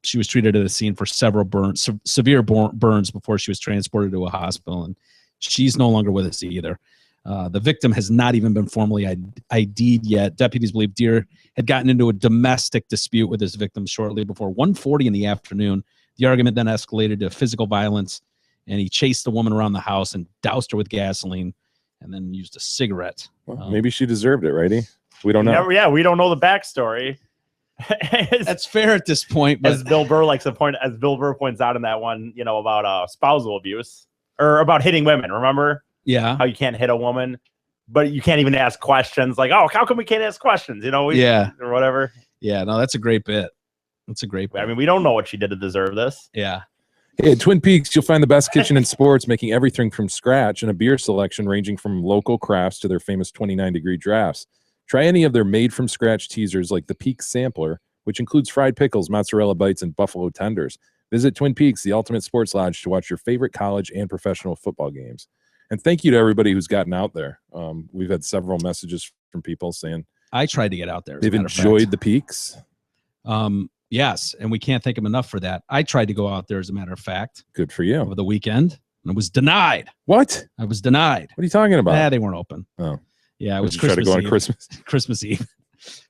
She was treated at a scene for several severe burns before she was transported to a hospital, and she's no longer with us either. The victim has not even been formally ID'd yet. Deputies believe Deer had gotten into a domestic dispute with his victim shortly before 1:40 in the afternoon. The argument then escalated to physical violence, and he chased the woman around the house and doused her with gasoline and then used a cigarette. Well, maybe she deserved it, righty? We don't know. Yeah, we don't know the backstory. That's fair at this point. But as Bill Burr points out in that one, about spousal abuse or about hitting women. Remember? Yeah. How you can't hit a woman, but you can't even ask questions. Like, oh, how come we can't ask questions? Or whatever. Yeah. No, that's a great bit. That's a great bit. I mean, we don't know what she did to deserve this. Yeah. Hey, at Twin Peaks, you'll find the best kitchen in sports, making everything from scratch and a beer selection ranging from local crafts to their famous 29-degree drafts. Try any of their made-from-scratch teasers like the Peaks Sampler, which includes fried pickles, mozzarella bites, and buffalo tenders. Visit Twin Peaks, the ultimate sports lodge, to watch your favorite college and professional football games. And thank you to everybody who's gotten out there. We've had several messages from people saying I tried to get out there. They've enjoyed the Peaks. Yes, and we can't thank them enough for that. I tried to go out there, as a matter of fact. Good for you. Over the weekend, and I was denied. What? I was denied. What are you talking about? They weren't open. Oh. Yeah, it was Christmas Eve. To go on Christmas Christmas Eve.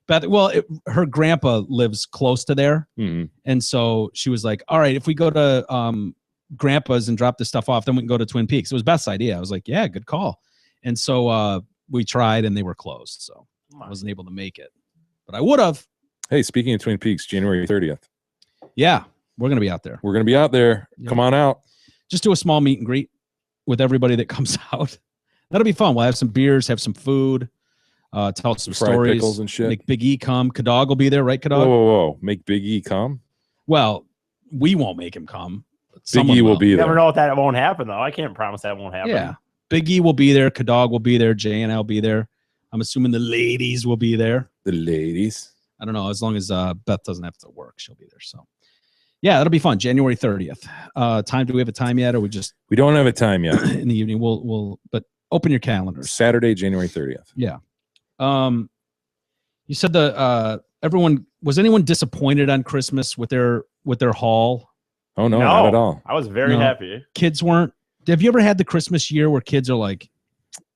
Beth, well, her grandpa lives close to there. Mhm. And so she was like, all right, if we go to grandpa's and drop this stuff off, then we can go to Twin Peaks. It was Beth's idea. I was like, yeah, good call. And so we tried and they were closed. So I wasn't able to make it, but I would have. Hey, speaking of Twin Peaks, January 30th. Yeah, we're going to be out there. We're going to be out there. Yeah. Come on out. Just do a small meet and greet with everybody that comes out. That'll be fun. We'll have some beers, have some food, tell some Fried stories. pickles and shit. Make Big E come. Kadog will be there, right, Kadog? Whoa. Make Big E come? Well, we won't make him come. But Big someone E will be You there. never know if that won't happen, though. I can't promise that won't happen. Yeah. Big E will be there. Kadog will be there. Jay and I will be there. I'm assuming the ladies will be there. The ladies. I don't know. As long as Beth doesn't have to work, she'll be there. So, yeah, that'll be fun. January 30th. Time? Do we have a time yet, or we just We don't have a time yet. in the evening? But open your calendars. Saturday, January 30th. Yeah. You said was anyone disappointed on Christmas with their haul? Oh, no, not at all. I was very No. happy. Kids weren't. Have you ever had the Christmas year where kids are like,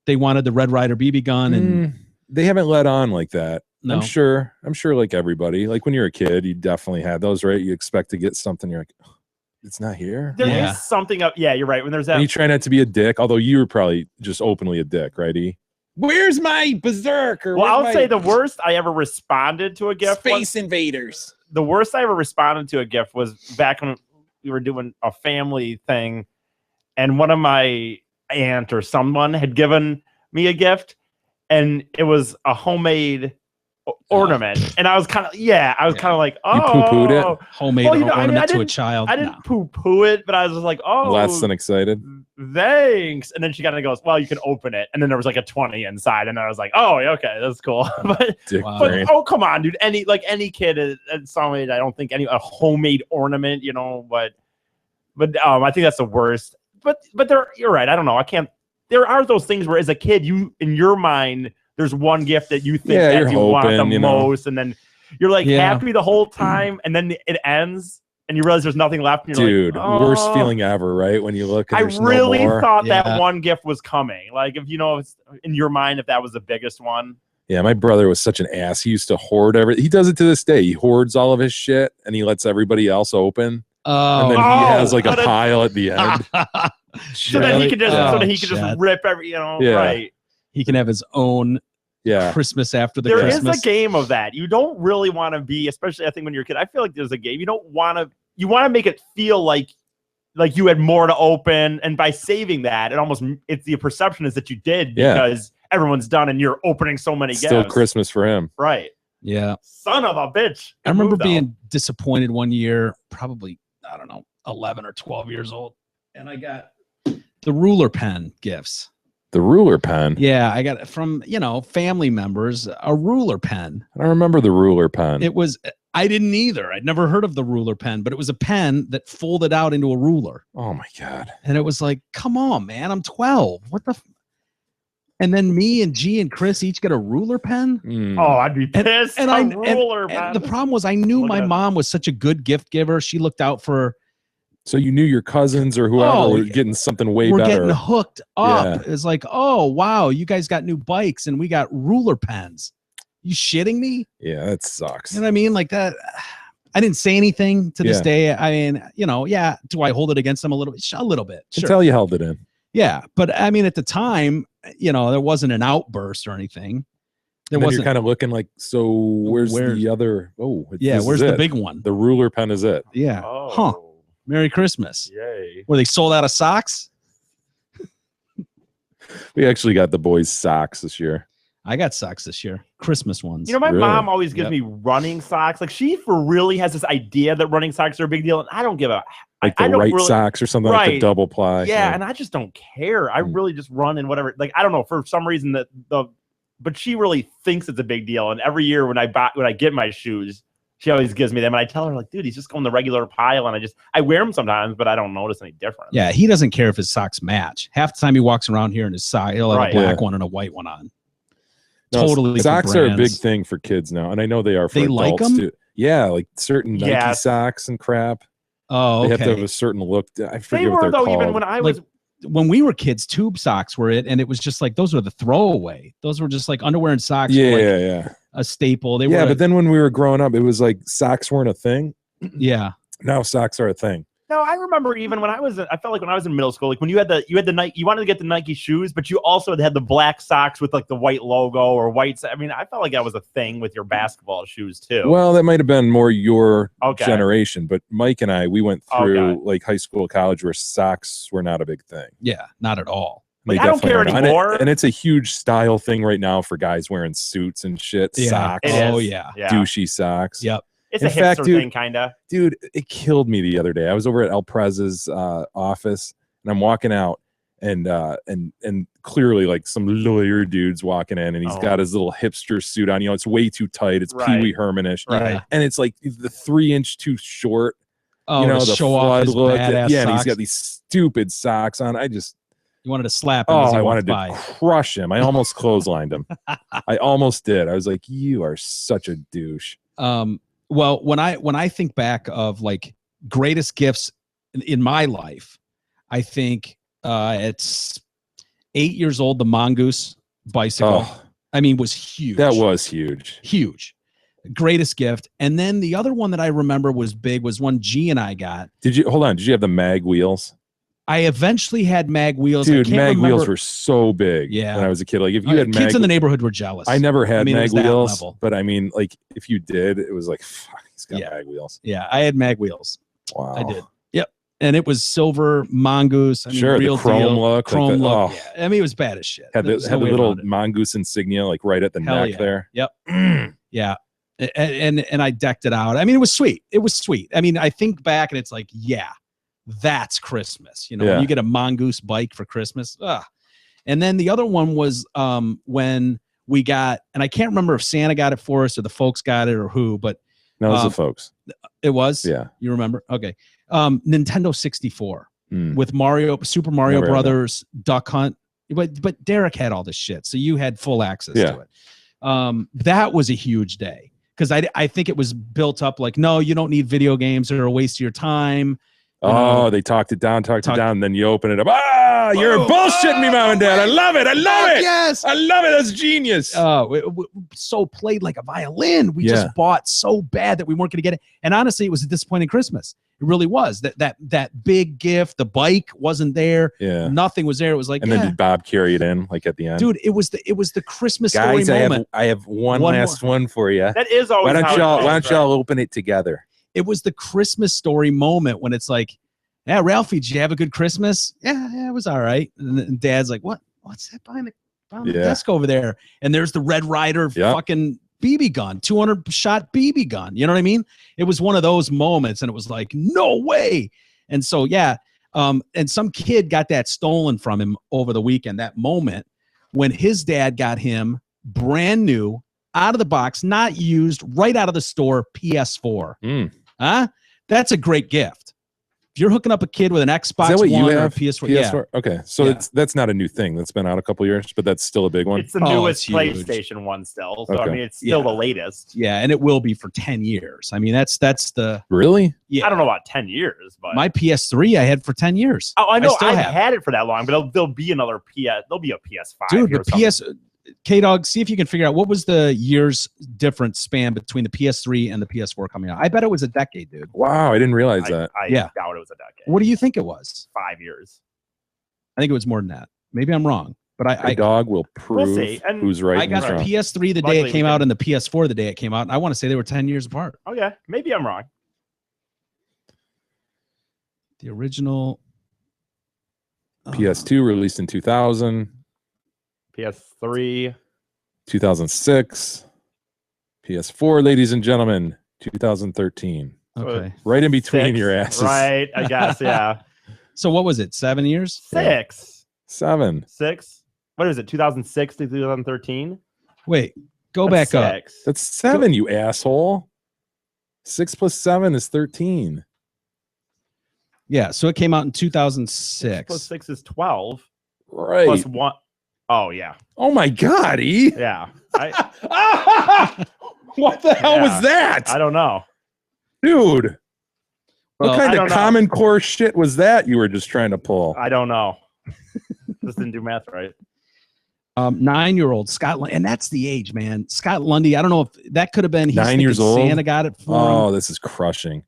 they wanted the Red Ryder BB gun and They haven't let on like that. No. I'm sure like everybody, like when you're a kid, you definitely had those, right? You expect to get something. You're like, "Oh, it's not here. There is Yeah. something up. Yeah, you're right. When there's that. And you try not to be a dick, although you were probably just openly a dick, right? E? Where's my berserker? Well, I would say the worst I ever responded to a gift. Invaders. The worst I ever responded to a gift was back when we were doing a family thing, and one of my aunt or someone had given me a gift, and it was a homemade ornament, and I was kind of like, oh, You poo-pooed it? homemade Well, you know, ornament to a didn't- child. I didn't poo-poo it, but I was just like, oh, Less than excited. thanks. And then she kind of goes, well, you can open it, and then there was like a 20 inside, and I was like, oh, okay, that's cool. but Dick Wow. But brain. oh, come on, dude! Any kid at some age, I don't think a homemade ornament, but I think that's the worst. But you're right. I don't know. I can't. There are those things where, as a kid, you in your mind, there's one gift that you think Yeah, that you're you want hoping, the most, and then you're like Yeah. happy the whole time, and then it ends, and you realize there's nothing left. And you're Dude, like, worst oh. feeling ever, right? When you look and I there's really no more. thought Yeah. that one gift was coming. Like if it's in your mind, if that was the biggest one. Yeah, my brother was such an ass. He used to hoard everything. He does it to this day. He hoards all of his shit and he lets everybody else open. And then he has like a but it- pile at the end. So that he could just Chad. rip every Yeah. right. He can have his own Yeah. Christmas after the There is Christmas. a game of that. You don't really want to be, especially I think when you're a kid. I feel like there's a game. You want to make it feel like you had more to open, and by saving that, it's the perception is that you did because everyone's done and you're opening so many Still gifts. Christmas for him. Right. Yeah. Son of a bitch. I remember Good move, being disappointed one year, probably, I don't know, 11 or 12 years old. And I got the ruler pen gifts. The ruler pen. Yeah, I got it from, family members, a ruler pen. I don't remember the ruler pen. I didn't either. I'd never heard of the ruler pen, but it was a pen that folded out into a ruler. Oh my God. And it was like, come on, man, I'm 12. What the? And then me and G and Chris each get a ruler pen. Mm. Oh, I'd be pissed. And A ruler, man. and the problem was I knew Look my at it. mom was such a good gift giver. She looked out for, So you knew your cousins or whoever Oh, were getting something way we're better. getting hooked up. Yeah. It's like, oh, wow, you guys got new bikes and we got ruler pens. You shitting me? Yeah, that sucks. You know what I mean? Like that. I didn't say anything to this Yeah. day. I mean, yeah. Do I hold it against them a little bit? A little bit. Sure. Until you held it in. Yeah. But I mean, at the time, there wasn't an outburst or anything. There And then wasn't. you're kind of looking like, so where's Where- the other? Oh, Yeah. this Where's is the it. big one? The ruler pen is it. Yeah. Oh. Huh. Merry Christmas. Yay. Were they sold out of socks? We actually got the boys socks this year. I got socks this year. Christmas ones. My Really? mom always gives Yep. me running socks. Like she really has this idea that running socks are a big deal, and I don't give a. Like I the don't right really- socks or something like the Right. double ply. Yeah, and I just don't care. I Mm. really just run in whatever. Like I don't know, for some reason but she really thinks it's a big deal. And every year when I get my shoes, she always gives me them, and I tell her like, dude, he's just going the regular pile, and I wear them sometimes, but I don't notice any difference. Yeah, he doesn't care if his socks match. Half the time he walks around here in his sock, he'll have Right. a black Yeah. one and a white one on. No, Totally. socks different are a big brands. thing for kids now, and I know they are for They like adults 'em? too. Yeah, like certain Nike Yes. socks and crap. Oh, They have to have okay. a certain look. I They forget what were they're though called. even when I was when we were kids, tube socks were it, and it was just like those were the throwaway. Those were just like underwear and socks. Yeah, were like a staple. They were but then when we were growing up, it was like socks weren't a thing. Yeah. Now socks are a thing. No, I remember even when I felt like when I was in middle school, like when you had the Nike, you wanted to get the Nike shoes, but you also had the black socks with like the white logo or white. I mean, I felt like that was a thing with your basketball shoes too. Well, that might have been more your generation, but Mike and I, we went through like high school, college where socks were not a big thing. Yeah, not at all. Like, I don't care anymore. And it's a huge style thing right now for guys wearing suits and shit. Yeah. Socks. Oh, yeah. Douchey socks. Yep. It's a hipster thing, kind of. Dude, it killed me the other day. I was over at El Prez's office, and I'm walking out, and clearly like some lawyer dude's walking in, and he's got his little hipster suit on. You know, it's way too tight. It's Pee Wee Herman-ish. Right. And it's like the 3-inch too short. Oh, you know, the the show off his look. badass Yeah, and he's socks. got these stupid socks on. You wanted to slap him as he I walked wanted by. to crush him. I almost clotheslined him. I almost did. I was like, you are such a douche. Well, when I think back of like greatest gifts in my life, I think it's 8 years old, the Mongoose bicycle. I mean, was huge. That was huge. Huge. Greatest gift. And then the other one that I remember was big was one G and I got. Did you have the mag wheels? I eventually had mag wheels. Dude, mag wheels were so big when I was a kid. Like if you had kids in the neighborhood were jealous. I never had mag wheels, but I mean, like if you did, it was like, fuck, he's got mag wheels. Yeah, I had mag wheels. Wow. I did. Yep. And it was silver Mongoose. I mean, real the chrome deal. look. Chrome like look. Yeah. I mean, it was bad as shit. Had the little Mongoose insignia like right at the neck there. Yep. Yeah. And I decked it out. I mean, it was sweet. It was sweet. I mean, I think back and it's like, yeah, that's Christmas. You know, when you get a Mongoose bike for Christmas. And then the other one was when we got, and I can't remember if Santa got it for us or the folks got it or who, but no, it was the folks. It was? Yeah. You remember? Okay. Nintendo 64 with Super Mario Brothers, Duck Hunt. But Derek had all this shit. So you had full access to it. That was a huge day. Because I think it was built up like, no, you don't need video games. They're a waste of your time. They talked it down, and then you open it up. You're bullshitting me, Mom and Dad. I love it. Yes. I love it. That's genius. So played like a violin. We just bought so bad that we weren't going to get it. And honestly, it was a disappointing Christmas. It really was. That big gift, the bike wasn't there. Yeah. Nothing was there. It was like, and then did Bob carry it in like at the end? Dude, it was the Christmas story moment. I have one last one for you. That is always why don't y'all open it together? It was the Christmas story moment when it's like, yeah, Ralphie, did you have a good Christmas? Yeah, it was all right. And Dad's like, what's that behind the desk over there? And there's the Red Ryder fucking BB gun, 200-shot BB gun. You know what I mean? It was one of those moments, and it was like, no way. And so, and some kid got that stolen from him over the weekend, that moment when his dad got him brand new, out of the box, not used, right out of the store, PS4. That's a great gift. If you're hooking up a kid with an Xbox One or a PS4, PS4? Okay, so that's not a new thing. That's been out a couple years, but that's still a big one. It's the newest PlayStation one still. So I mean, it's still the latest. Yeah, and it will be for 10 years. I mean, that's the really. Yeah, I don't know about 10 years, but my PS3 I had for 10 years. Oh, I know. I've had it for that long, but there'll be another There'll be a PS5. Dude, the K-Dog, see if you can figure out what was the years difference span between the PS3 and the PS4 coming out. I bet it was a decade, dude. Wow, I didn't realize that. I doubt it was a decade. What do you think it was? 5 years. I think it was more than that. Maybe I'm wrong, but K-Dog will prove who's right. I got the PS3 the day it came out and the PS4 the day it came out, and I want to say they were 10 years apart. Oh yeah, maybe I'm wrong. The original PS2 released in 2000. PS3 2006. PS4, ladies and gentlemen, 2013. Okay. Right in between your asses. Right, I guess, yeah. So what was it? 7 years? 6. 7. 6. What is it? 2006 to 2013? Wait, go back up. That's 7, you asshole. 6 plus 7 is 13. Yeah, so it came out in 2006. 6 plus 6 is 12. Right. Plus 1. Oh, yeah. Oh, my God, E. Yeah. What the hell was that? I don't know. Dude. Well, what kind of Common Core shit was that you were just trying to pull? I don't know. Just didn't do math right. 9-year-old Scott, and that's the age, man. Scott Lundy. I don't know if that could have been 9 years old. Santa got it for him. Oh, this is crushing.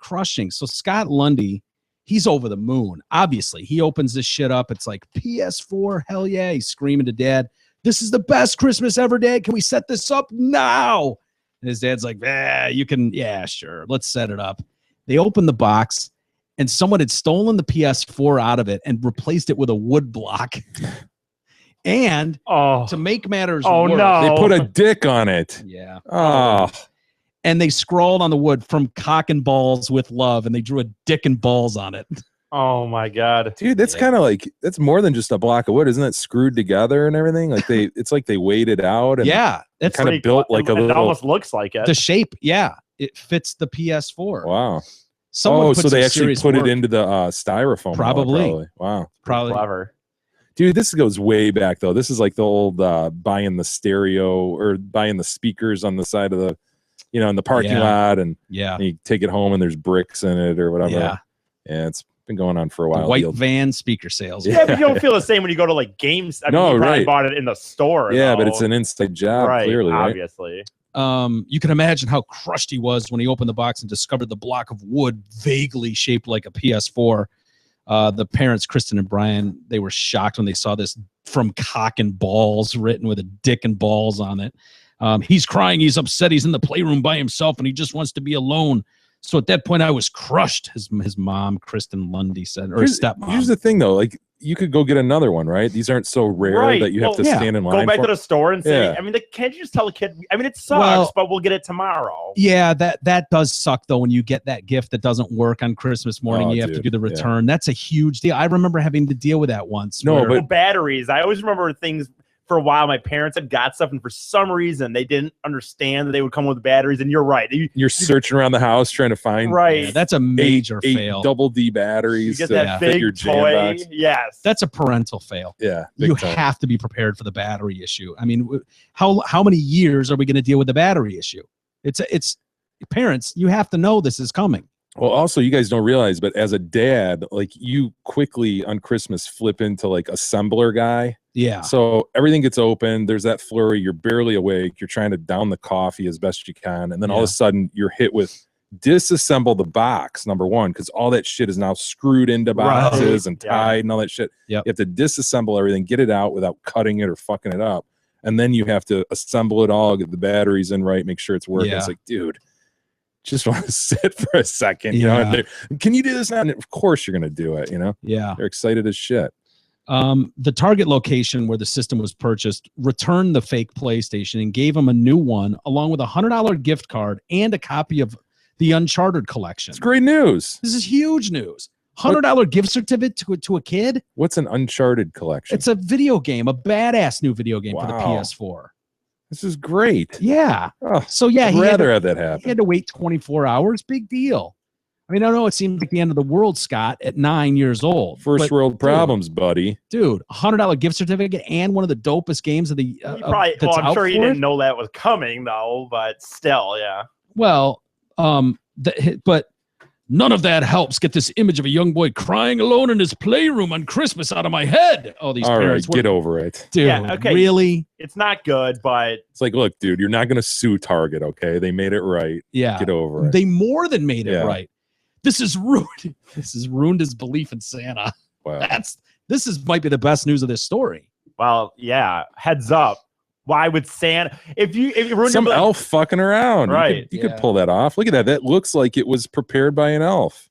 So Scott Lundy, he's over the moon. Obviously, he opens this shit up. It's like PS4, hell yeah! He's screaming to Dad, "This is the best Christmas ever, Dad. Can we set this up now?" And his dad's like, you can, yeah, sure. Let's set it up. They open the box, and someone had stolen the PS4 out of it and replaced it with a wood block. And to make matters worse, they put a dick on it. Yeah. Oh. And they scrawled on the wood, "From cock and balls with love," and they drew a dick and balls on it. Oh my God, dude, that's kind of like, that's more than just a block of wood, isn't it? Screwed together and everything. Like it's like they weighed it out. And yeah, it's kind of built like a little. It almost looks like it. The shape, yeah, it fits the PS4. Wow. Someone so they actually put it into the styrofoam. Probably. Wow. Probably clever. Dude, this goes way back though. This is like the old buying the stereo or buying the speakers on the side of the, in the parking lot, and you take it home and there's bricks in it or whatever. Yeah, it's been going on for a while. The white van speaker sales. Yeah, but you don't feel the same when you go to like games. I mean, you probably bought it in the store. Yeah, but it's an inside job, clearly, obviously. You can imagine how crushed he was when he opened the box and discovered the block of wood vaguely shaped like a PS4. The parents, Kristen and Brian, they were shocked when they saw this "From cock and balls" written with a dick and balls on it. He's crying. He's upset. He's in the playroom by himself, and he just wants to be alone. So at that point, I was crushed. His mom, Kristen Lundy, said, or his stepmom. Here's the thing, though. Like, you could go get another one, right? These aren't so rare that you have to stand in line. Go back to the store and say, I mean, can't you just tell a kid? I mean, it sucks, but we'll get it tomorrow. Yeah, that does suck, though, when you get that gift that doesn't work on Christmas morning. You have to do the return. That's a huge deal. I remember having to deal with that once. But batteries. I always remember things. For a while, my parents had got stuff, and for some reason, they didn't understand that they would come with batteries. And you're right. You're searching around the house trying to find that's a major fail. Double D batteries. You get that big your toy. Yes, that's a parental fail. Yeah, you have to be prepared for the battery issue. I mean, how many years are we going to deal with the battery issue? It's parents. You have to know this is coming. Well, also, you guys don't realize, but as a dad, like, you quickly on Christmas flip into like assembler guy. Yeah. So everything gets open. There's that flurry. You're barely awake. You're trying to down the coffee as best you can. And then all of a sudden you're hit with disassemble the box, number one, because all that shit is now screwed into boxes and tied and all that shit. Yep. You have to disassemble everything, get it out without cutting it or fucking it up. And then you have to assemble it all, get the batteries in right, make sure it's working. It's like, dude, just want to sit for a second. You know, can you do this now? And of course you're going to do it, Yeah. They're excited as shit. The Target location where the system was purchased returned the fake PlayStation and gave him a new one, along with a $100 gift card and a copy of the Uncharted collection. It's great news. This is huge news. $100 gift certificate to a kid. What's an Uncharted collection? It's a video game, a badass new video game for the PS4. This is great. Yeah. Oh, so yeah, I'd rather have that happen. He had to wait 24 hours. Big deal. I mean, I know it seemed like the end of the world, Scott, at 9 years old. First world problems, buddy. Dude, $100 gift certificate and one of the dopest games of the. I'm sure he didn't know that was coming, though. But still, yeah. Well, but none of that helps get this image of a young boy crying alone in his playroom on Christmas out of my head. Oh, these parents. All right, get over it, dude. Really? It's not good, but it's like, look, dude, you're not going to sue Target, okay? They made it right. Yeah, get over it. They more than made it right. This is ruined. This has ruined his belief in Santa. Wow. This might be the best news of this story. Well, yeah. Heads up. Why would Santa? If you ruined some elf fucking around, right? You could pull that off. Look at that. That looks like it was prepared by an elf.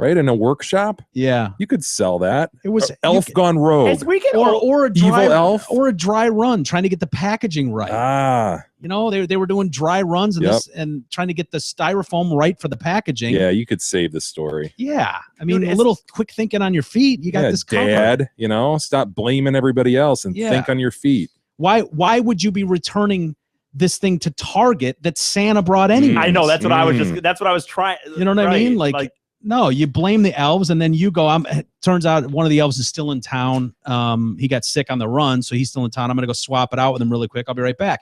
Right, in a workshop. Yeah, you could sell that. It was elf gone rogue, or a dry, evil elf, or a dry run, trying to get the packaging right. They were doing dry runs and trying to get the styrofoam right for the packaging. Yeah, you could save the story. Yeah, I mean, a little quick thinking on your feet. You got this covered. Dad, stop blaming everybody else and think on your feet. Why would you be returning this thing to Target that Santa brought anyway? I know that's what I was that's what I was trying. You know what I mean? Like no, you blame the elves, and then you go. Turns out one of the elves is still in town. He got sick on the run, so he's still in town. I'm gonna go swap it out with him really quick. I'll be right back.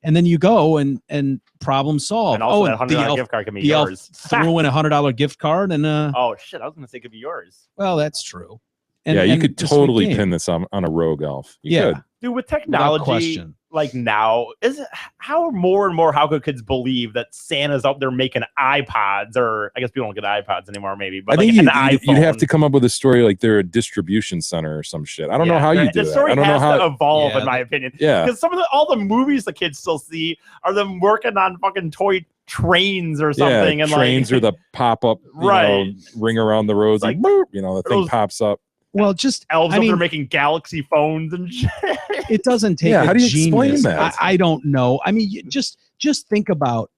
And then you go and problem solved. And also that $100 gift card can be yours. Threw in a $100 gift card and oh shit, I was gonna say it could be yours. Well, that's true. And, yeah, you and could this totally game. pin this on a Rogue Elf. You Yeah. could. Dude, with technology, question. like now, is it how more and more how could kids believe that Santa's out there making iPods, or I guess people don't get iPods anymore, maybe. But I think like you'd have to come up with a story like they're a distribution center or some shit. I don't know how you do the that. story I don't know has how. to evolve, Yeah, in my opinion. Yeah. Because some of all the movies the kids still see are them working on fucking toy trains or something, and trains like or the pop up, Right. ring around the roads, Like, like boop, the thing those- pops up. Well, just elves I up there mean, making Galaxy phones and shit. it doesn't take Yeah, a how do you genius. explain that? I don't know. I mean, just think about,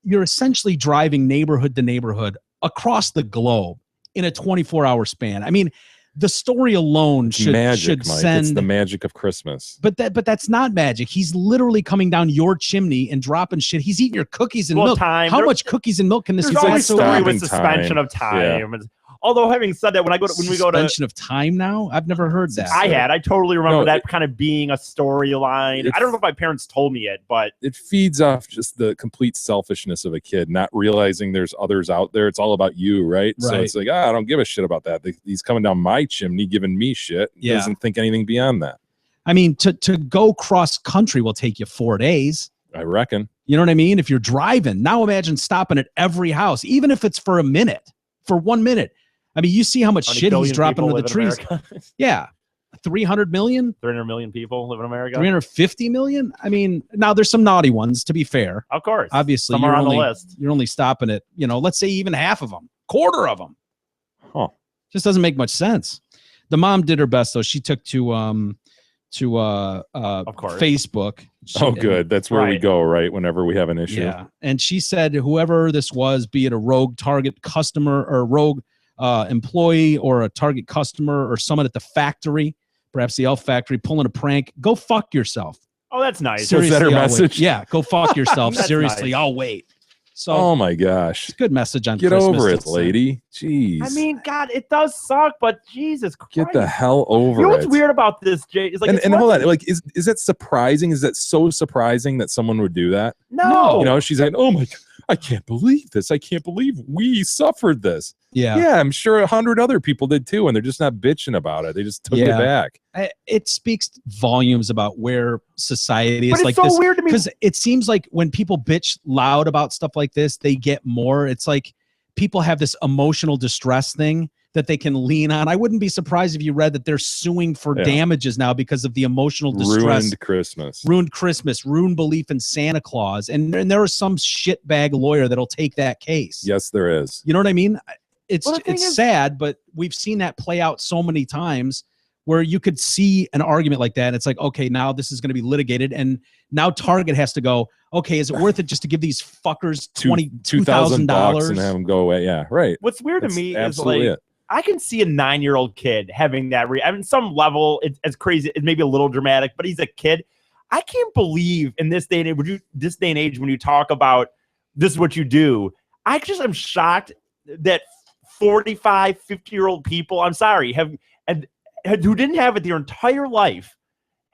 you're essentially driving neighborhood to neighborhood across the globe in a 24-hour span. I mean, the story alone It's should magic, Mike. send. It's the magic of Christmas. But that's not magic. He's literally coming down your chimney and dropping shit. He's eating your cookies and milk. Time. How much cookies and milk can this There's guy always so story stopping with suspension time. of time. Although having said that, when we go to suspension of time now? I've never heard that. I totally remember No, that kind of being a storyline. I don't know if my parents told me it, but It feeds off just the complete selfishness of a kid, not realizing there's others out there. It's all about you, right? So Right. it's like, I don't give a shit about that. He's coming down my chimney giving me shit. He Yeah. doesn't think anything beyond that. I mean, to go cross country will take you 4 days. I reckon. You know what I mean? If you're driving, now imagine stopping at every house, even if it's for a minute, for 1 minute. I mean, you see how much 20 shit he's billion dropping people into the live in trees. America. Yeah. 300 million, 300 million people live in America. 350 million. I mean, now there's some naughty ones, to be fair. Of course. Obviously, Some are on the list. you're only stopping at, let's say even half of them, quarter of them. Huh. Just doesn't make much sense. The mom did her best though. She took to Of course. Facebook. Oh, good. That's where we Right. go, right? Whenever we have an issue. Yeah. And she said whoever this was, be it a rogue Target customer or rogue employee or a Target customer or someone at the factory, perhaps the Elf factory, pulling a prank, go fuck yourself. Oh, that's nice. So is that her I'll wait. message? Yeah, go fuck yourself. That's Seriously, nice. I'll wait. So Oh my gosh. it's a good message on Get Christmas over to it, send. lady. Jeez. I mean, God, it does suck, but Jesus Christ. get the hell over You know it. what's weird about this, Jay? It's like, and it's hold one- on, like, is that surprising? Is that so surprising that someone would do that? No. She's like, oh my God, I can't believe this. I can't believe we suffered this. Yeah. Yeah, I'm sure 100 other people did too, and they're just not bitching about it. They just took it Yeah. back. It speaks volumes about where society is But it's like so this. weird to me. Because it seems like when people bitch loud about stuff like this, they get more. It's like people have this emotional distress thing that they can lean on. I wouldn't be surprised if you read that they're suing for Yeah. damages now because of the emotional distress. Ruined Christmas, ruined belief in Santa Claus. And there is some shitbag lawyer that'll take that case. Yes, there is. You know what I mean? It's Well, the thing it's is- sad, but we've seen that play out so many times where you could see an argument like that. And it's like, okay, now this is going to be litigated. And now Target has to go, okay, is it worth it just to give these fuckers $2,000 and have them go away? Yeah, right. What's weird That's to me is absolutely like, it. I can see a 9-year-old kid having that. I mean, some level, it's as crazy. It's maybe a little dramatic, but he's a kid. I can't believe in this day and age, when you talk about this is what you do, I just am shocked that 45, 50-year-old people, I'm sorry, who didn't have it their entire life,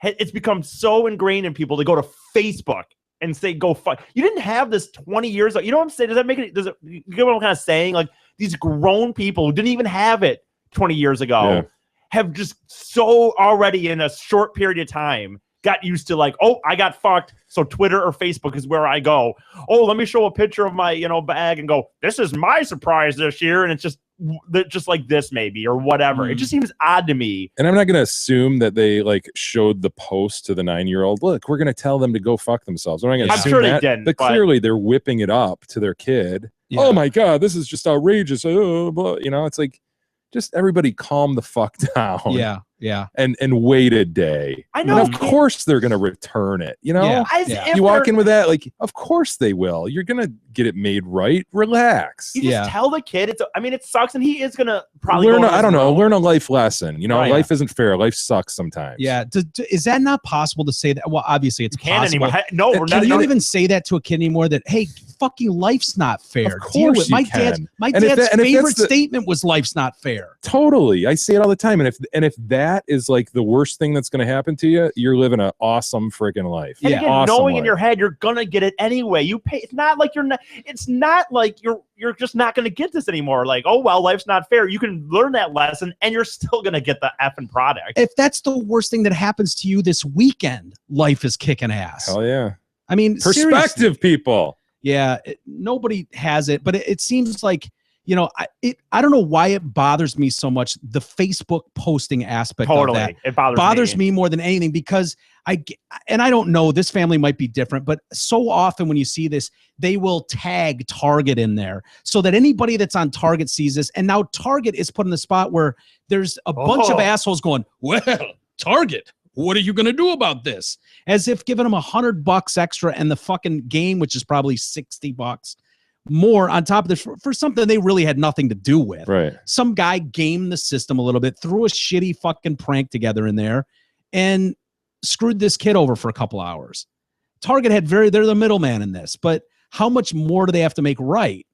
it's become so ingrained in people to go to Facebook and say, go fuck. You didn't have this 20 years ago. You know what I'm saying? Does that make it, you get what I'm kind of saying? Like, these grown people who didn't even have it 20 years ago have just so already in a short period of time got used to like, oh, I got fucked, so Twitter or Facebook is where I go. Oh, let me show a picture of my bag and go, this is my surprise this year, and it's just like this maybe or whatever. It just seems odd to me. And I'm not going to assume that they like showed the post to the 9-year-old. Look, we're going to tell them to go fuck themselves. I'm not going to I'm assume sure they that, didn't, but but- clearly they're whipping it up to their kid. Yeah. Oh my God, this is just outrageous. Blah. It's like, just everybody calm the fuck down. Yeah. And wait a day. I know. And of course they're going to return it. Yeah. As Yeah. if You walk they're- in with that, like, of course they will. You're going to get it made right. Relax. You just Yeah. tell the kid it sucks, and he is gonna probably Learn go to his room. learn a life lesson. Right. Life isn't fair. Life sucks sometimes. Yeah. Is that not possible to say that? Well, obviously it's Can't possible. anymore. No, we're Can not. you even say that to a kid anymore? That, hey, fucking life's not fair. Of Deal course with you my can. dad's And if dad's that- and if that's favorite the- statement was life's not fair. Totally. I say it all the time. And if that is like the worst thing that's going to happen to you, you're living an awesome freaking life. And again, awesome knowing life. in your head you're gonna get it anyway. You pay. It's not like you're just not gonna get this anymore. Like, oh well, life's not fair. You can learn that lesson, and you're still gonna get the effing product. If that's the worst thing that happens to you this weekend, life is kicking ass. Hell yeah. I mean, perspective, seriously. people. Yeah, nobody has it, but it seems like, you know, I don't know why it bothers me so much, the Facebook posting aspect of that. It bothers me more than anything, because I don't know, this family might be different, but so often when you see this, they will tag Target in there so that anybody that's on Target sees this. And now Target is put in the spot where there's a bunch of assholes going, well, Target, what are you going to do about this? As if giving them $100 extra and the fucking game, which is probably $60 more on top of this for something they really had nothing to do with. Right. Some guy gamed the system a little bit, threw a shitty fucking prank together in there, and screwed this kid over for a couple hours. Target had they're the middleman in this, but how much more do they have to make right?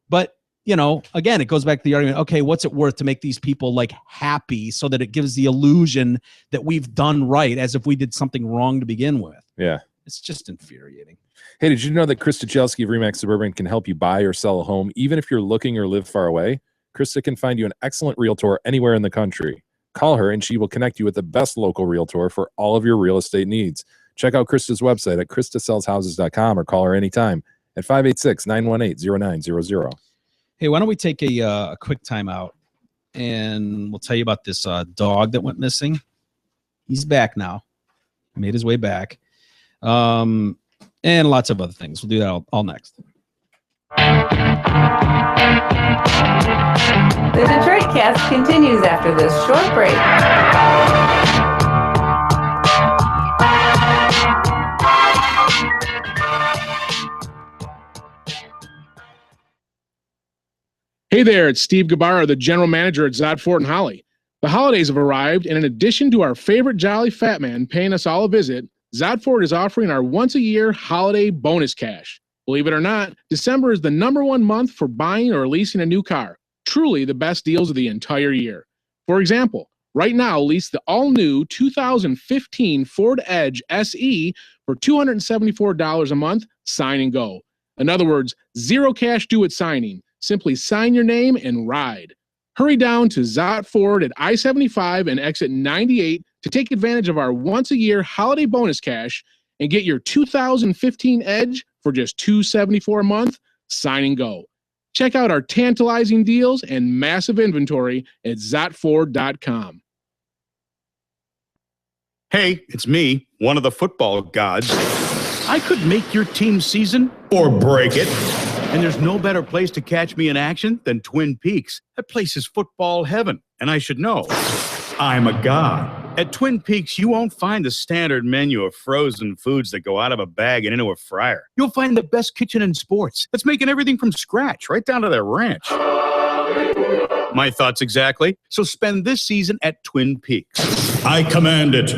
But, you know, again, it goes back to the argument, okay, what's it worth to make these people like happy so that it gives the illusion that we've done right, as if we did something wrong to begin with? Yeah. It's just infuriating. Hey, did you know that Krista Chelsky of Remax Suburban can help you buy or sell a home, even if you're looking or live far away? Krista can find you an excellent realtor anywhere in the country. Call her and she will connect you with the best local realtor for all of your real estate needs. Check out Krista's website at kristasellshouses.com or call her anytime at 586-918-0900. Hey, why don't we take a quick time out, and we'll tell you about this dog that went missing. He's back now. Made his way back. And lots of other things. We'll do that all next. The Detroit Cast continues after this short break. Hey there, it's Steve Gabarra, the general manager at Zod Fort and Holly. The holidays have arrived, and in addition to our favorite jolly fat man paying us all a visit, Zod Fort is offering our once-a-year holiday bonus cash. Believe it or not, December is the #1 month for buying or leasing a new car. Truly the best deals of the entire year. For example, right now, lease the all-new 2015 Ford Edge SE for $274 a month, sign and go. In other words, zero cash due at signing. Simply sign your name and ride. Hurry down to Zot Ford at I-75 and exit 98 to take advantage of our once-a-year holiday bonus cash and get your 2015 Edge for just $274 a month, sign and go. Check out our tantalizing deals and massive inventory at zotford.com. Hey, it's me, one of the football gods. I could make your team's season or break it. And there's no better place to catch me in action than Twin Peaks. That place is football heaven, and I should know. I'm a god. At Twin Peaks, you won't find the standard menu of frozen foods that go out of a bag and into a fryer. You'll find the best kitchen in sports that's making everything from scratch, right down to their ranch. My thoughts exactly. So spend this season at Twin Peaks. I command it.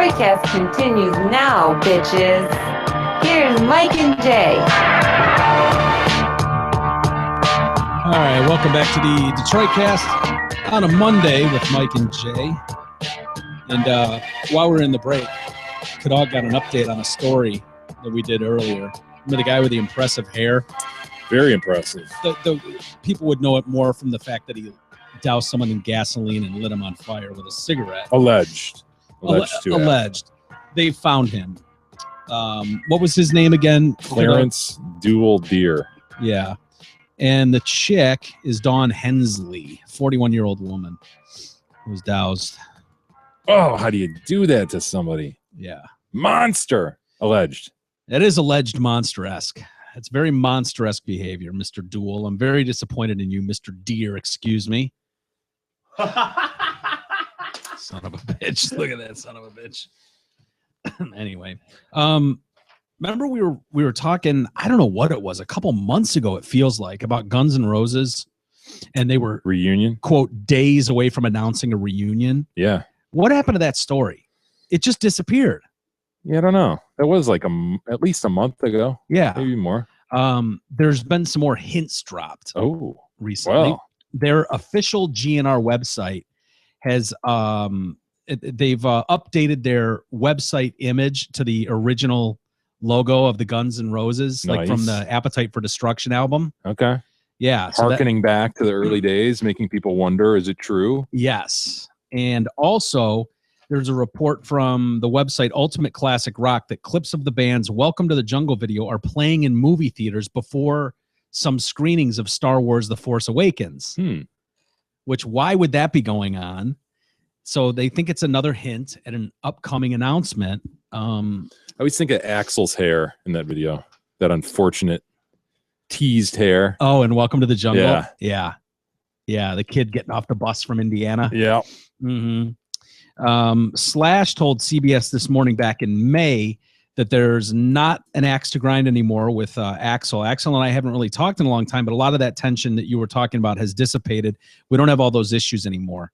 Detroitcast continues now, bitches. Here's Mike and Jay. All right, welcome back to the Detroitcast on a Monday with Mike and Jay. And while we're in the break, Kadog got an update on a story that we did earlier. Remember the guy with the impressive hair? Very impressive. The people would know it more from the fact that he doused someone in gasoline and lit him on fire with a cigarette. Alleged. Alleged. They found him. What was his name again? Clarence Dual Deer. Yeah. And the chick is Dawn Hensley, 41-year-old woman who was doused. Oh, how do you do that to somebody? Yeah. Monster. Alleged. It is alleged monster-esque. It's very monster-esque behavior, Mr. Dual. I'm very disappointed in you, Mr. Deer. Excuse me. Son of a bitch. Look at that son of a bitch. Anyway, remember we were talking, I don't know what it was, a couple months ago, it feels like, about Guns N' Roses, and they were reunion, quote, days away from announcing a reunion. Yeah. What happened to that story? It just disappeared. Yeah, I don't know. That was like at least a month ago. Yeah. Maybe more. There's been some more hints dropped. Oh, recently. Well. Their official GNR website has they've updated their website image to the original logo of the Guns N' Roses, nice. like from the Appetite for Destruction album. Okay. Yeah. Harkening back to the early days, making people wonder, is it true? Yes. And also, there's a report from the website Ultimate Classic Rock that clips of the band's Welcome to the Jungle video are playing in movie theaters before some screenings of Star Wars The Force Awakens. Which, why would that be going on? So they think it's another hint at an upcoming announcement. I always think of Axl's hair in that video. That unfortunate teased hair. Oh, and Welcome to the Jungle. Yeah. Yeah. Yeah. The kid getting off the bus from Indiana. Yeah. Mm-hmm. Slash told CBS This Morning back in May that there's not an axe to grind anymore with Axl. Axl and I haven't really talked in a long time, but a lot of that tension that you were talking about has dissipated. We don't have all those issues anymore.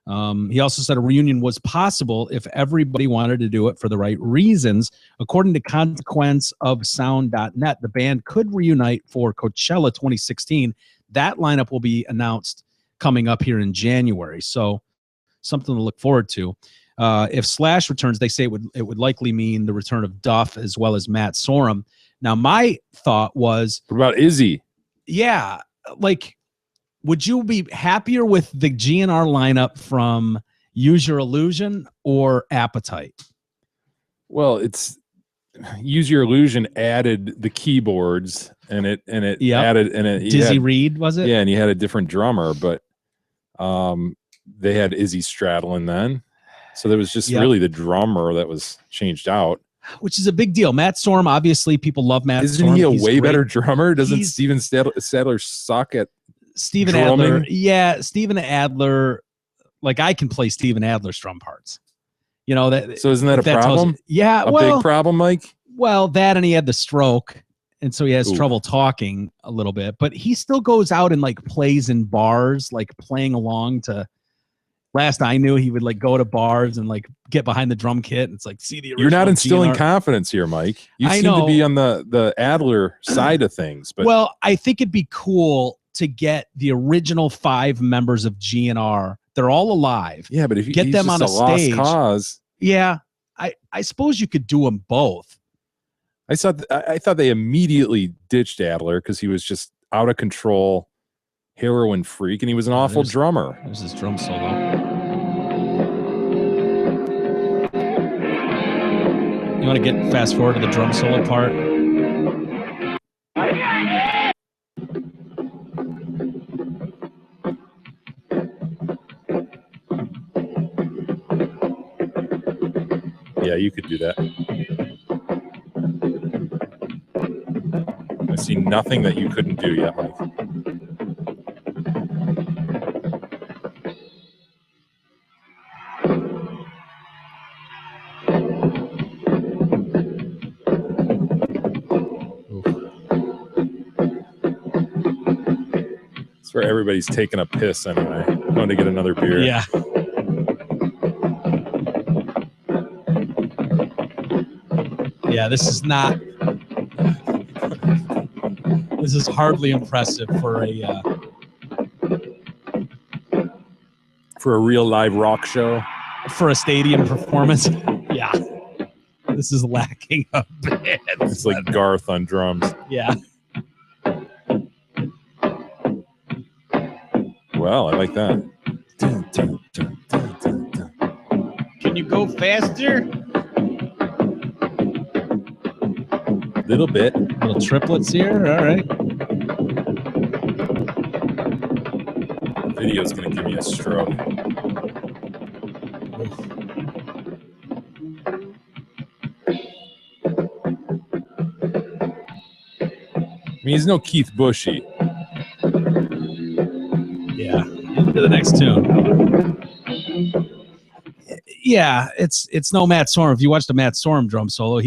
He also said a reunion was possible if everybody wanted to do it for the right reasons. According to consequenceofsound.net, the band could reunite for Coachella 2016. That lineup will be announced coming up here in January. So something to look forward to. If Slash returns, they say it would likely mean the return of Duff as well as Matt Sorum. Now, my thought was, what about Izzy? Yeah, like, would you be happier with the GNR lineup from Use Your Illusion or Appetite? Well, it's Use Your Illusion added the keyboards and it added and it Dizzy Reed, was it? Yeah, and you had a different drummer, but they had Izzy Stradlin then. So there was just really the drummer that was changed out. Which is a big deal. Matt Sorum, obviously, people love Matt Isn't Sorum. he a He's way great. better drummer? Doesn't Steven Sadler suck at Steven drumming? Adler? Yeah, Steven Adler. Like, I can play Steven Adler's drum parts. You know that. So isn't that a problem? Yeah, a big problem, Mike. Well, that and he had the stroke, and so he has trouble talking a little bit. But he still goes out and like plays in bars, like playing along to. Last I knew, he would like go to bars and like get behind the drum kit and it's like see the original. You're not instilling GNR. Confidence here, Mike. You I seem know. to be on the Adler side of things. But well, I think it'd be cool to get the original 5 members of GNR. They're all alive. Yeah, but if you get them on a stage, lost cause. Yeah, I suppose you could do them both. I thought they immediately ditched Adler because he was just out of control, heroin freak, and he was an awful drummer. There's his drum solo. You want to get fast forward to the drum solo part? Yeah, you could do that. I see nothing that you couldn't do yet, Mike. It's where everybody's taking a piss anyway. I'm going to get another beer. Yeah. Yeah, this is not. This is hardly impressive for a real live rock show. For a stadium performance. Yeah. This is lacking a bit. It's like Garth on drums. Yeah. Well, I like that. Can you go faster? Little bit. Little triplets here. All right. Video's gonna give me a stroke. I mean, he's no Keith Bushy. Yeah. Into the next tune. Yeah, it's no Matt Sorum. If you watch the Matt Sorum drum solo,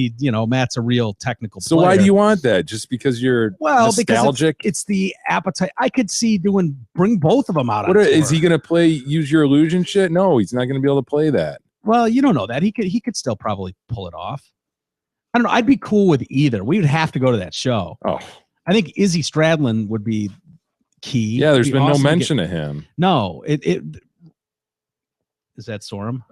Matt's a real technical player. So why do you want that? Just because you're nostalgic? Because it's the appetite. I could see bring both of them out. Is he going to play Use Your Illusion shit? No, he's not going to be able to play that. Well, you don't know that. He could still probably pull it off. I don't know. I'd be cool with either. We would have to go to that show. Oh, I think Izzy Stradlin would be key. Yeah, there's been no mention of him. No, it is that Sorum?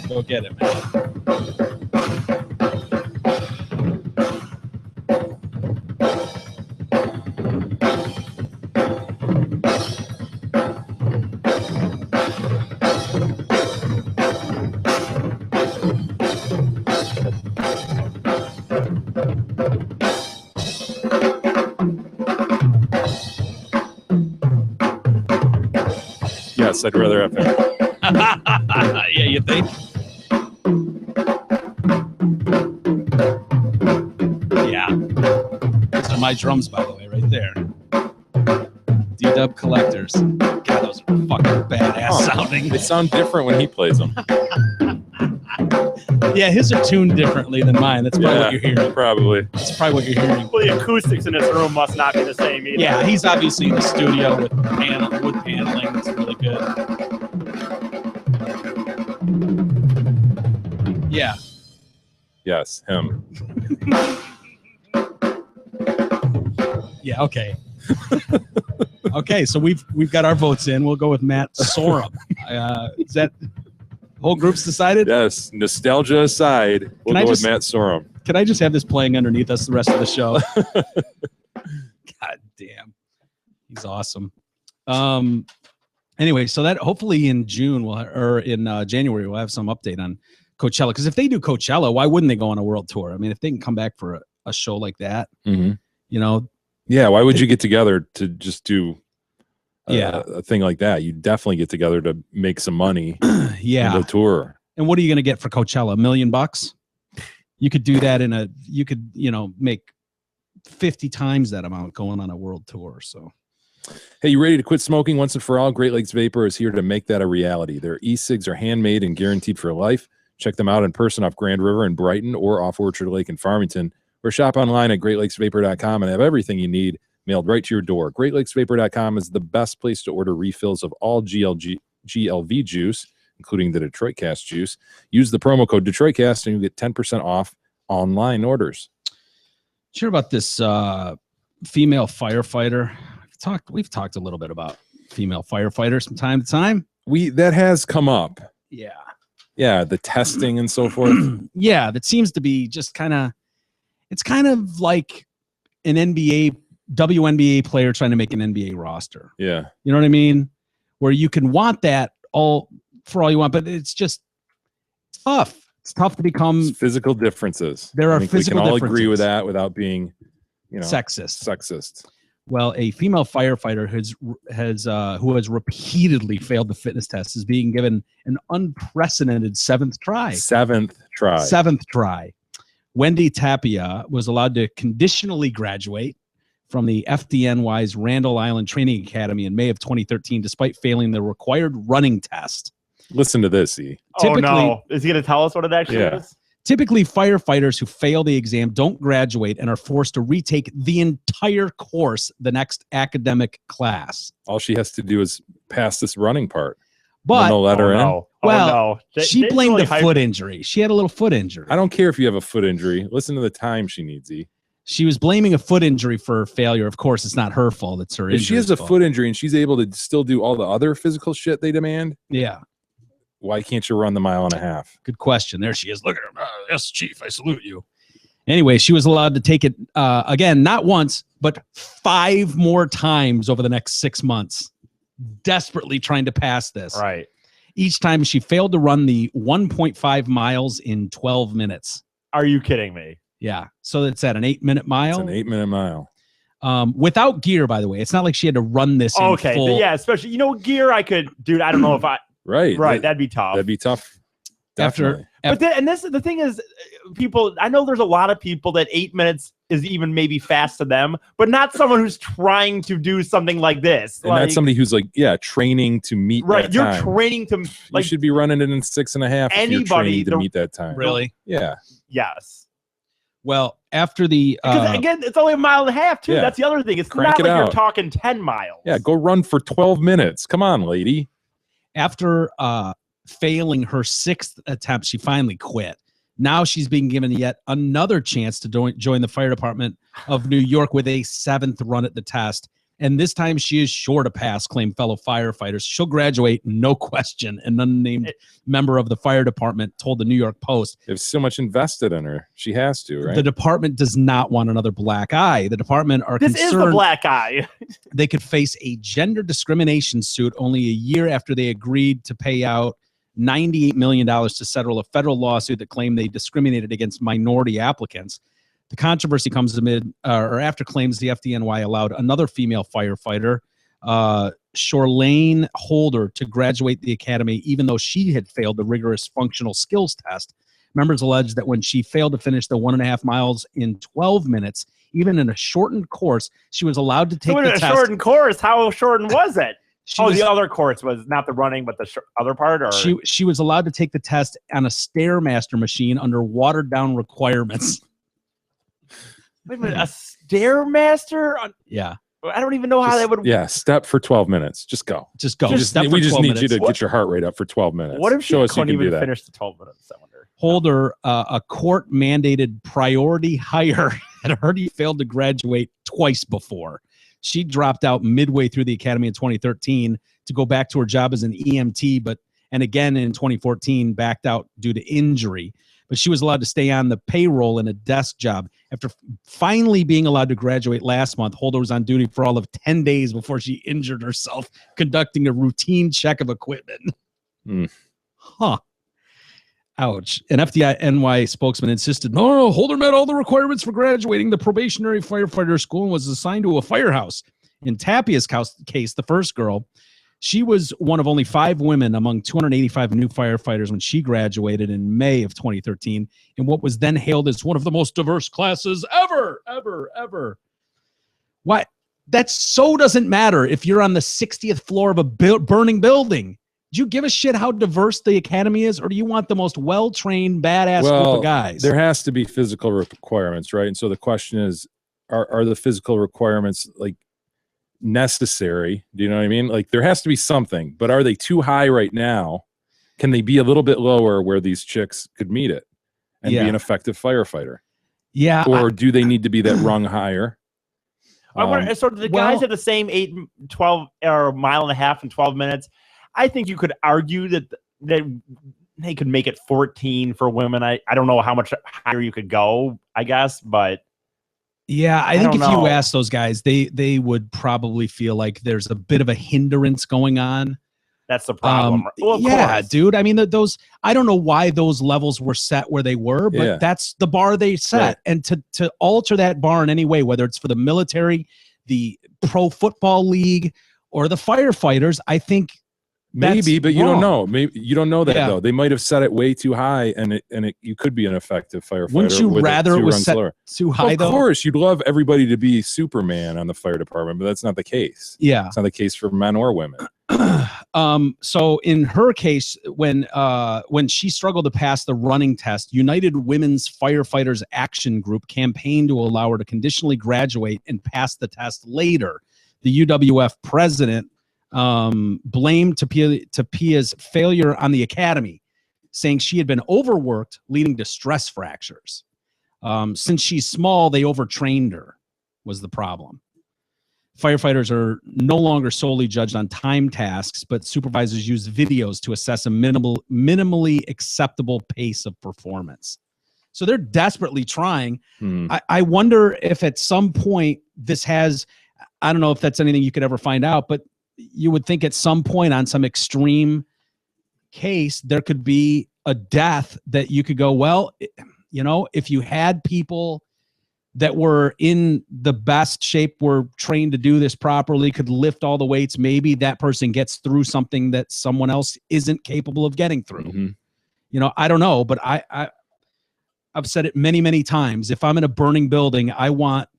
Go get it, man. Yes, I'd rather have him. Yeah, you think? Yeah. Those are my drums, by the way, right there. D-Dub Collectors. God, those are fucking badass sounding. They sound different when he plays them. Yeah, his are tuned differently than mine. That's probably what you're hearing. Probably. That's probably what you're hearing. Well, the acoustics in this room must not be the same either. Yeah, he's obviously in the studio with wood paneling. That's really good. Yeah. Yes, him. Yeah, okay. Okay, so we've got our votes in. We'll go with Matt Sorum. Is that whole group's decided? Yes, nostalgia aside, we'll go with Matt Sorum. Can I just have this playing underneath us the rest of the show? God damn. He's awesome. Anyway, so that hopefully in June or in January we'll have some update on Coachella. Because if they do Coachella, why wouldn't they go on a world tour? I mean, if they can come back for a show like that, Yeah, why would you get together to just do a thing like that? You definitely get together to make some money. Yeah, and go tour. And what are you going to get for Coachella? $1 million? You could do that make 50 times that amount going on a world tour. So, hey, you ready to quit smoking once and for all? Great Lakes Vapor is here to make that a reality. Their e-cigs are handmade and guaranteed for life. Check them out in person off Grand River in Brighton or off Orchard Lake in Farmington, or shop online at greatlakesvapor.com and have everything you need mailed right to your door. Greatlakesvapor.com is the best place to order refills of all GLV juice, including the Detroit Cast juice. Use the promo code DetroitCast and you get 10% off online orders. Sure about this female firefighter. We've talked a little bit about female firefighters from time to time. That has come up. Yeah. Yeah, the testing and so forth. Yeah, that seems to be just it's kind of like an WNBA player trying to make an NBA roster. Yeah. You know what I mean? Where you can want that all you want, but it's just tough. It's tough to become. It's physical differences. There are physical differences. We can all agree with that without being, sexist. Well, a female firefighter who has repeatedly failed the fitness test is being given an unprecedented seventh try. Seventh try. Wendy Tapia was allowed to conditionally graduate from the FDNY's Randall Island Training Academy in May of 2013, despite failing the required running test. Listen to this, E. Oh, no. Is he going to tell us what it actually is? Typically, firefighters who fail the exam don't graduate and are forced to retake the entire course the next academic class. All she has to do is pass this running part. But they'll let her in. Well, she blamed a foot injury. She had a little foot injury. I don't care if you have a foot injury. Listen to the time she needs, E. She was blaming a foot injury for failure. Of course, it's not her fault. It's her injury. If she has a foot injury and she's able to still do all the other physical shit they demand, why can't you run the 1.5 miles? Good question. There she is. Look at her. Yes, Chief, I salute you. Anyway, she was allowed to take it again, not once, but 5 more times over the next 6 months, desperately trying to pass this. Right. Each time she failed to run the 1.5 miles in 12 minutes. Are you kidding me? Yeah. So it's at an 8-minute mile. It's an 8-minute mile. Without gear, by the way. It's not like she had to run this in full. Yeah, especially, gear I could, dude, I don't know if I. Right. That'd be tough. That'd be tough. Definitely. The thing is, people, I know there's a lot of people that 8 minutes is even maybe fast to them, but not someone who's trying to do something like this. And that's somebody who's training to meet that you're time. training to, you should be running it in 6.5 if you're training to meet that time. Really? Yeah. Yes. Well, after the because again, it's only 1.5 miles too. Yeah. That's the other thing. It's not like you're talking 10 miles. Yeah, go run for 12 minutes. Come on, lady. After failing her 6th attempt, she finally quit. Now she's being given yet another chance to join the fire department of New York with a 7th run at the test. And this time she is sure to pass, claim fellow firefighters. She'll graduate, no question. An unnamed member of the fire department told the New York Post. There's so much invested in her. She has to, right? The department does not want another black eye. The department are concerned. This is the black eye. They could face a gender discrimination suit only a year after they agreed to pay out $98 million to settle a federal lawsuit that claimed they discriminated against minority applicants. The controversy comes amid or after claims the FDNY allowed another female firefighter, Shorlane Holder, to graduate the academy, even though she had failed the rigorous functional skills test. Members allege that when she failed to finish the 1.5 miles in 12 minutes, even in a shortened course, she was allowed to take the test. Shortened course? How shortened was it? The other course was not the running, but the other part? Or she was allowed to take the test on a Stairmaster machine under watered-down requirements. Wait a minute, a Stairmaster? Yeah. I don't even know how that would. Yeah, step for 12 minutes. Just go. Just go. We just need you to get your heart rate up for 12 minutes. What if she couldn't even finish the 12 minutes? I wonder. Holder, a court-mandated priority hire, had already failed to graduate twice before. She dropped out midway through the academy in 2013 to go back to her job as an EMT, and again in 2014 backed out due to injury. But she was allowed to stay on the payroll in a desk job. After finally being allowed to graduate last month, Holder was on duty for all of 10 days before she injured herself conducting a routine check of equipment. Huh. Ouch. An FDNY spokesman insisted, no, Holder met all the requirements for graduating the probationary firefighter school and was assigned to a firehouse. In Tapia's case, the first girl, she was one of only 5 women among 285 new firefighters when she graduated in May of 2013 in what was then hailed as one of the most diverse classes ever. Why? That so doesn't matter if you're on the 60th floor of a burning building. Do you give a shit how diverse the academy is, or do you want the most well-trained, badass group of guys? There has to be physical requirements, right? And so the question is, are the physical requirements necessary? Do you know what I mean? There has to be something, but are they too high right now? Can they be a little bit lower where these chicks could meet it and be an effective firefighter? Yeah. Or do they need to be that rung higher? I wonder, so the guys at the same 8, 12 or 1.5 miles in 12 minutes. I think you could argue that they could make it 14 for women. I don't know how much higher you could go, I guess, but yeah, I think if you ask those guys, they would probably feel like there's a bit of a hindrance going on. That's the problem. Well, yeah, dude. I mean, I don't know why those levels were set where they were, but that's the bar they set. Right. And to alter that bar in any way, whether it's for the military, the pro football league, or the firefighters, I think Maybe, but you don't know. Maybe you don't know that though. They might have set it way too high, and you could be an effective firefighter. Wouldn't you rather it was set too high? Of course, you'd love everybody to be Superman on the fire department, but that's not the case. Yeah, it's not the case for men or women. So in her case, when she struggled to pass the running test, United Women's Firefighters Action Group campaigned to allow her to conditionally graduate and pass the test later. The UWF president blamed Tapia's failure on the academy, saying she had been overworked, leading to stress fractures. Since she's small, they overtrained her, was the problem. Firefighters are no longer solely judged on time tasks, but supervisors use videos to assess a minimally acceptable pace of performance. So they're desperately trying. I wonder if at some point this has, I don't know if that's anything you could ever find out, but you would think at some point on some extreme case, there could be a death that you could go, well, you know, if you had people that were in the best shape, were trained to do this properly, could lift all the weights, maybe that person gets through something that someone else isn't capable of getting through. You know, I don't know, but I've said it many, many times. If I'm in a burning building, I want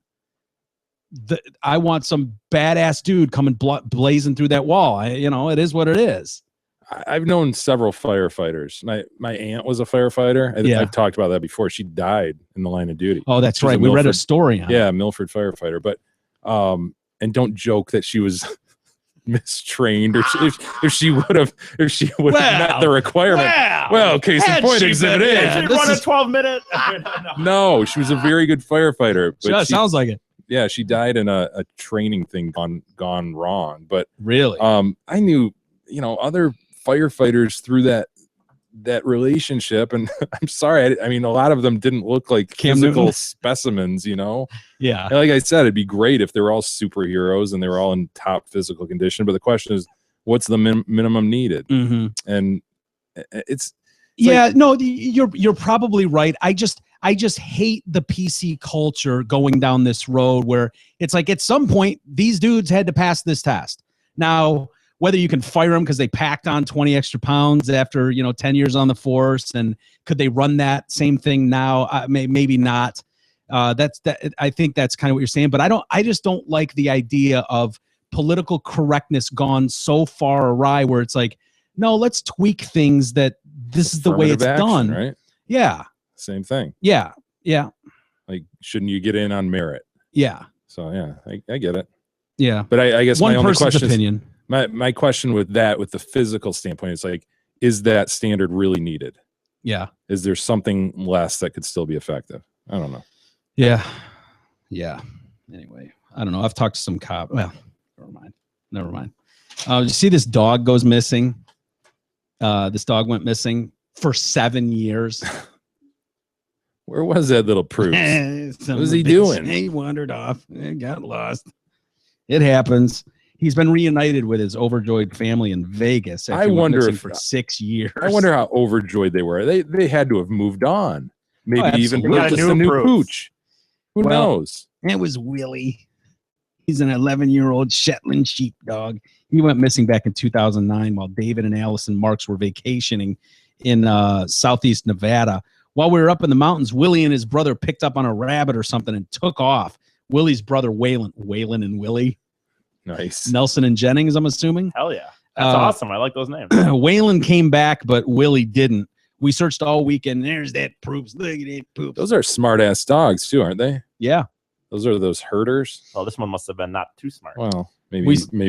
some badass dude coming blazing through that wall. You know, it is what it is. I've known several firefighters. My aunt was a firefighter. I've talked about that before. She died in the line of duty. Oh, that's right. We read a story on it. Milford firefighter. But and don't joke that she was mistrained, or if she would have met the requirement. Well, case in point, exhibit A. She run a 12-minute. No, she was a very good firefighter. But sounds like it. Yeah, she died in a training thing gone wrong. But really, I knew, you know, other firefighters through that relationship, and I'm sorry, I mean, a lot of them didn't look like physical specimens, you know. Yeah, and like I said, it'd be great if they were all superheroes and they were all in top physical condition, but the question is, what's the minimum needed? And it's no, you're probably right. I just hate the PC culture going down this road where it's like at some point these dudes had to pass this test. Now, whether you can fire them because they packed on 20 extra pounds after, 10 years on the force, and could they run that same thing now? Maybe not. I think that's kind of what you're saying, but I just don't like the idea of political correctness gone so far awry where it's like, no, let's tweak things that this is the way it's done. Right? Yeah. Same thing. Yeah. Yeah. Like, shouldn't you get in on merit? Yeah. So yeah, I get it. Yeah. But I guess one my only person's question opinion. My question with the physical standpoint is like, is that standard really needed? Yeah. Is there something less that could still be effective? I don't know. Yeah. Yeah. Anyway, I don't know. I've talked to some cop. Well, never mind. You see this dog goes missing. This dog went missing for 7 years. Where was that little Proust? What was he doing? He wandered off and got lost. It happens. He's been reunited with his overjoyed family in Vegas. I wonder if for 6 years. I wonder how overjoyed they were. They had to have moved on. Maybe even got just a new pooch. Who knows? It was Willie. He's an 11-year-old Shetland sheepdog. He went missing back in 2009 while David and Allison Marks were vacationing in southeast Nevada. While we were up in the mountains, Willie and his brother picked up on a rabbit or something and took off. Willie's brother, Waylon and Willie. Nice. Nelson and Jennings, I'm assuming. Hell yeah. That's awesome. I like those names. Waylon came back, but Willie didn't. We searched all weekend. There's that Poops. Look at that Poops. Those are smart-ass dogs, too, aren't they? Yeah. Those are those herders. Well, this one must have been not too smart. Well, maybe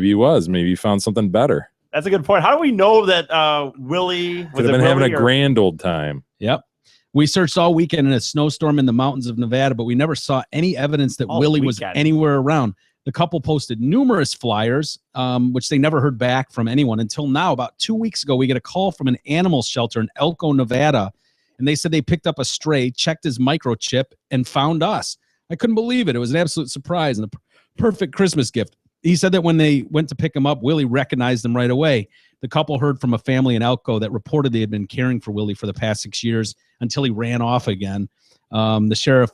he was. Maybe he found something better. That's a good point. How do we know that Willie could have been having a grand old time? Yep. We searched all weekend in a snowstorm in the mountains of Nevada, but we never saw any evidence that Willie was anywhere around. The couple posted numerous flyers, which they never heard back from anyone until now. About 2 weeks ago, we get a call from an animal shelter in Elko, Nevada, and they said they picked up a stray, checked his microchip, and found us. I couldn't believe it. It was an absolute surprise and a perfect Christmas gift. He said that when they went to pick him up, Willie recognized them right away. The couple heard from a family in Elko that reported they had been caring for Willie for the past 6 years until he ran off again. The sheriff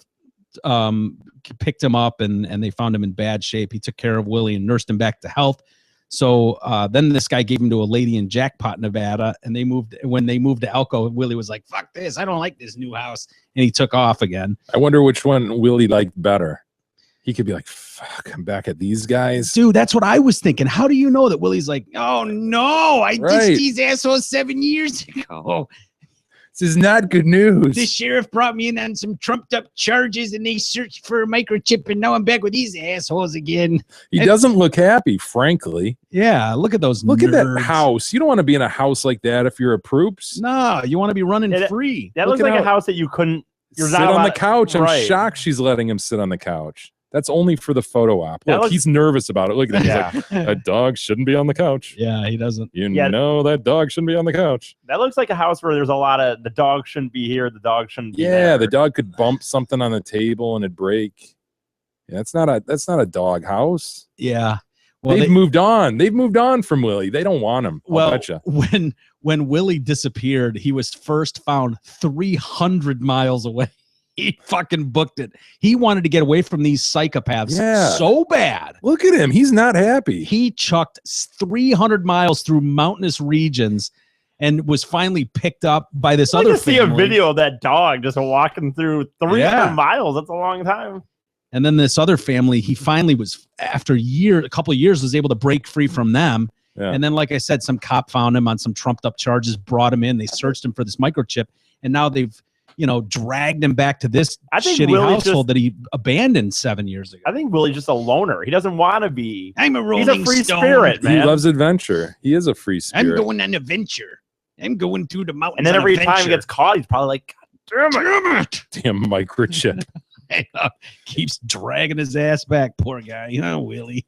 picked him up and they found him in bad shape. He took care of Willie and nursed him back to health. So then this guy gave him to a lady in Jackpot, Nevada, and when they moved to Elko, Willie was like, fuck this, I don't like this new house. And he took off again. I wonder which one Willie liked better. He could be like, fuck, I'm back at these guys. Dude, that's what I was thinking. How do you know that Willie's like, oh no, I ditched these assholes 7 years ago. This is not good news. The sheriff brought me in on some trumped up charges and they searched for a microchip and now I'm back with these assholes again. He doesn't look happy, frankly. Yeah, look at those Look nerds. at that house. You don't want to be in a house like that if you're a Proops. No, you want to be running free. That looks like a house that you couldn't sit on the couch. I'm shocked she's letting him sit on the couch. That's only for the photo op. Look, he's nervous about it. Look at him. He's like, that dog shouldn't be on the couch. Yeah, he doesn't. You know that dog shouldn't be on the couch. That looks like a house where there's a lot of the dog shouldn't be here. The dog shouldn't be there. The dog could bump something on the table and it'd break. Yeah, that's not a dog house. Yeah. Well, they've moved on. They've moved on from Willie. They don't want him. Well, betcha. when Willie disappeared, he was first found 300 miles away. He fucking booked it. He wanted to get away from these psychopaths so bad. Look at him. He's not happy. He chucked 300 miles through mountainous regions and was finally picked up by this other family. See a video of that dog just walking through 300 miles. That's a long time. And then this other family, he finally was, after a couple of years, was able to break free from them. Yeah. And then, like I said, some cop found him on some trumped up charges, brought him in. They searched him for this microchip. And now they've dragged him back to this shitty household that he abandoned 7 years ago. I think Willie's just a loner. He doesn't want to be. I'm a rolling He's a free stone. spirit, man. He loves adventure. He is a free spirit. I'm going on adventure. I'm going through the mountains. And then every time he gets caught, he's probably like, God damn it. Damn microchip. Keeps dragging his ass back. Poor guy. Willie.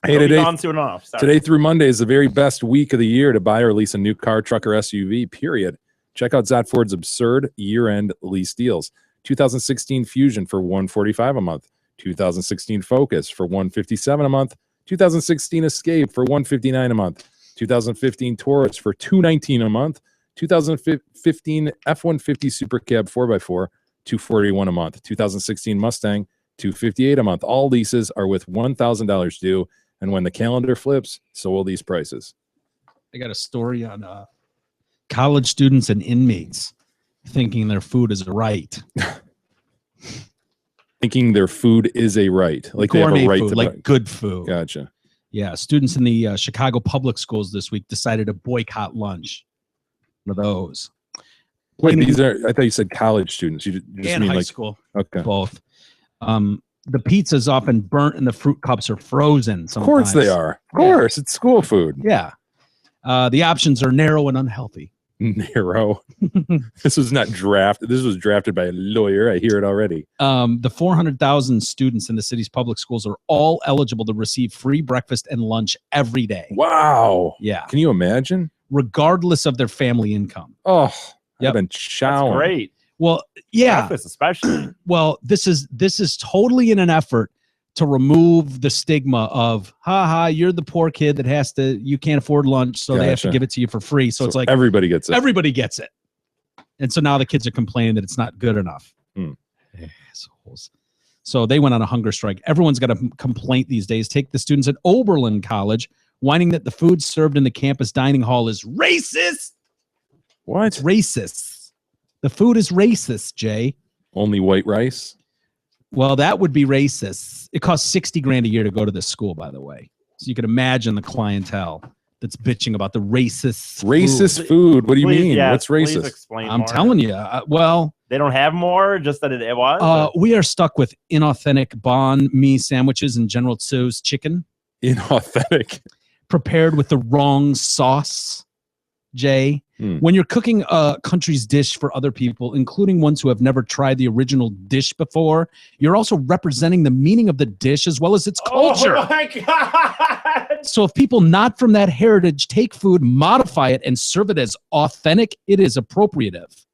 Hey, today through Monday is the very best week of the year to buy or lease a new car, truck, or SUV, period. Check out Zot Ford's absurd year-end lease deals. 2016 Fusion for $145 a month. 2016 Focus for $157 a month. 2016 Escape for $159 a month. 2015 Taurus for $219 a month. 2015 F-150 Super Cab 4x4, $241 a month. 2016 Mustang, $258 a month. All leases are with $1,000 due, and when the calendar flips, so will these prices. I got a story on college students and inmates thinking their food is a right. Thinking their food is a right. Like gourmet they have a right food, to like good food. Gotcha. Yeah, students in the Chicago public schools this week decided to boycott lunch. One of those. Wait, I thought you said college students. You just and mean high like school. Okay. Both. The pizza's often burnt and the fruit cups are frozen sometimes. Of course they are. Of course. It's school food. Yeah. The options are narrow and unhealthy. Narrow. This was not drafted. This was drafted by a lawyer. I hear it already. The 400,000 students in the city's public schools are all eligible to receive free breakfast and lunch every day. Wow. Yeah. Can you imagine? Regardless of their family income. Oh, I've been chowing. That's great. Well, yeah. Breakfast especially. Well, this is totally in an effort to remove the stigma of, you're the poor kid that you can't afford lunch, so they have to give it to you for free. So it's like everybody gets it. Everybody gets it. And so now the kids are complaining that it's not good enough. Assholes. So they went on a hunger strike. Everyone's got a complaint these days. Take the students at Oberlin College, whining that the food served in the campus dining hall is racist. What? It's racist. The food is racist, Jay. Only white rice? Well, that would be racist. It costs $60,000 a year to go to this school, by the way. So you can imagine the clientele that's bitching about the racist food. What do you mean? Yeah, what's racist? Explain I'm more. telling you. They don't have more, just that it was? We are stuck with inauthentic banh mi sandwiches and General Tso's chicken. Inauthentic. Prepared with the wrong sauce, Jay. When you're cooking a country's dish for other people, including ones who have never tried the original dish before, you're also representing the meaning of the dish as well as its culture. Oh my God. So if people not from that heritage take food, modify it, and serve it as authentic, it is appropriative.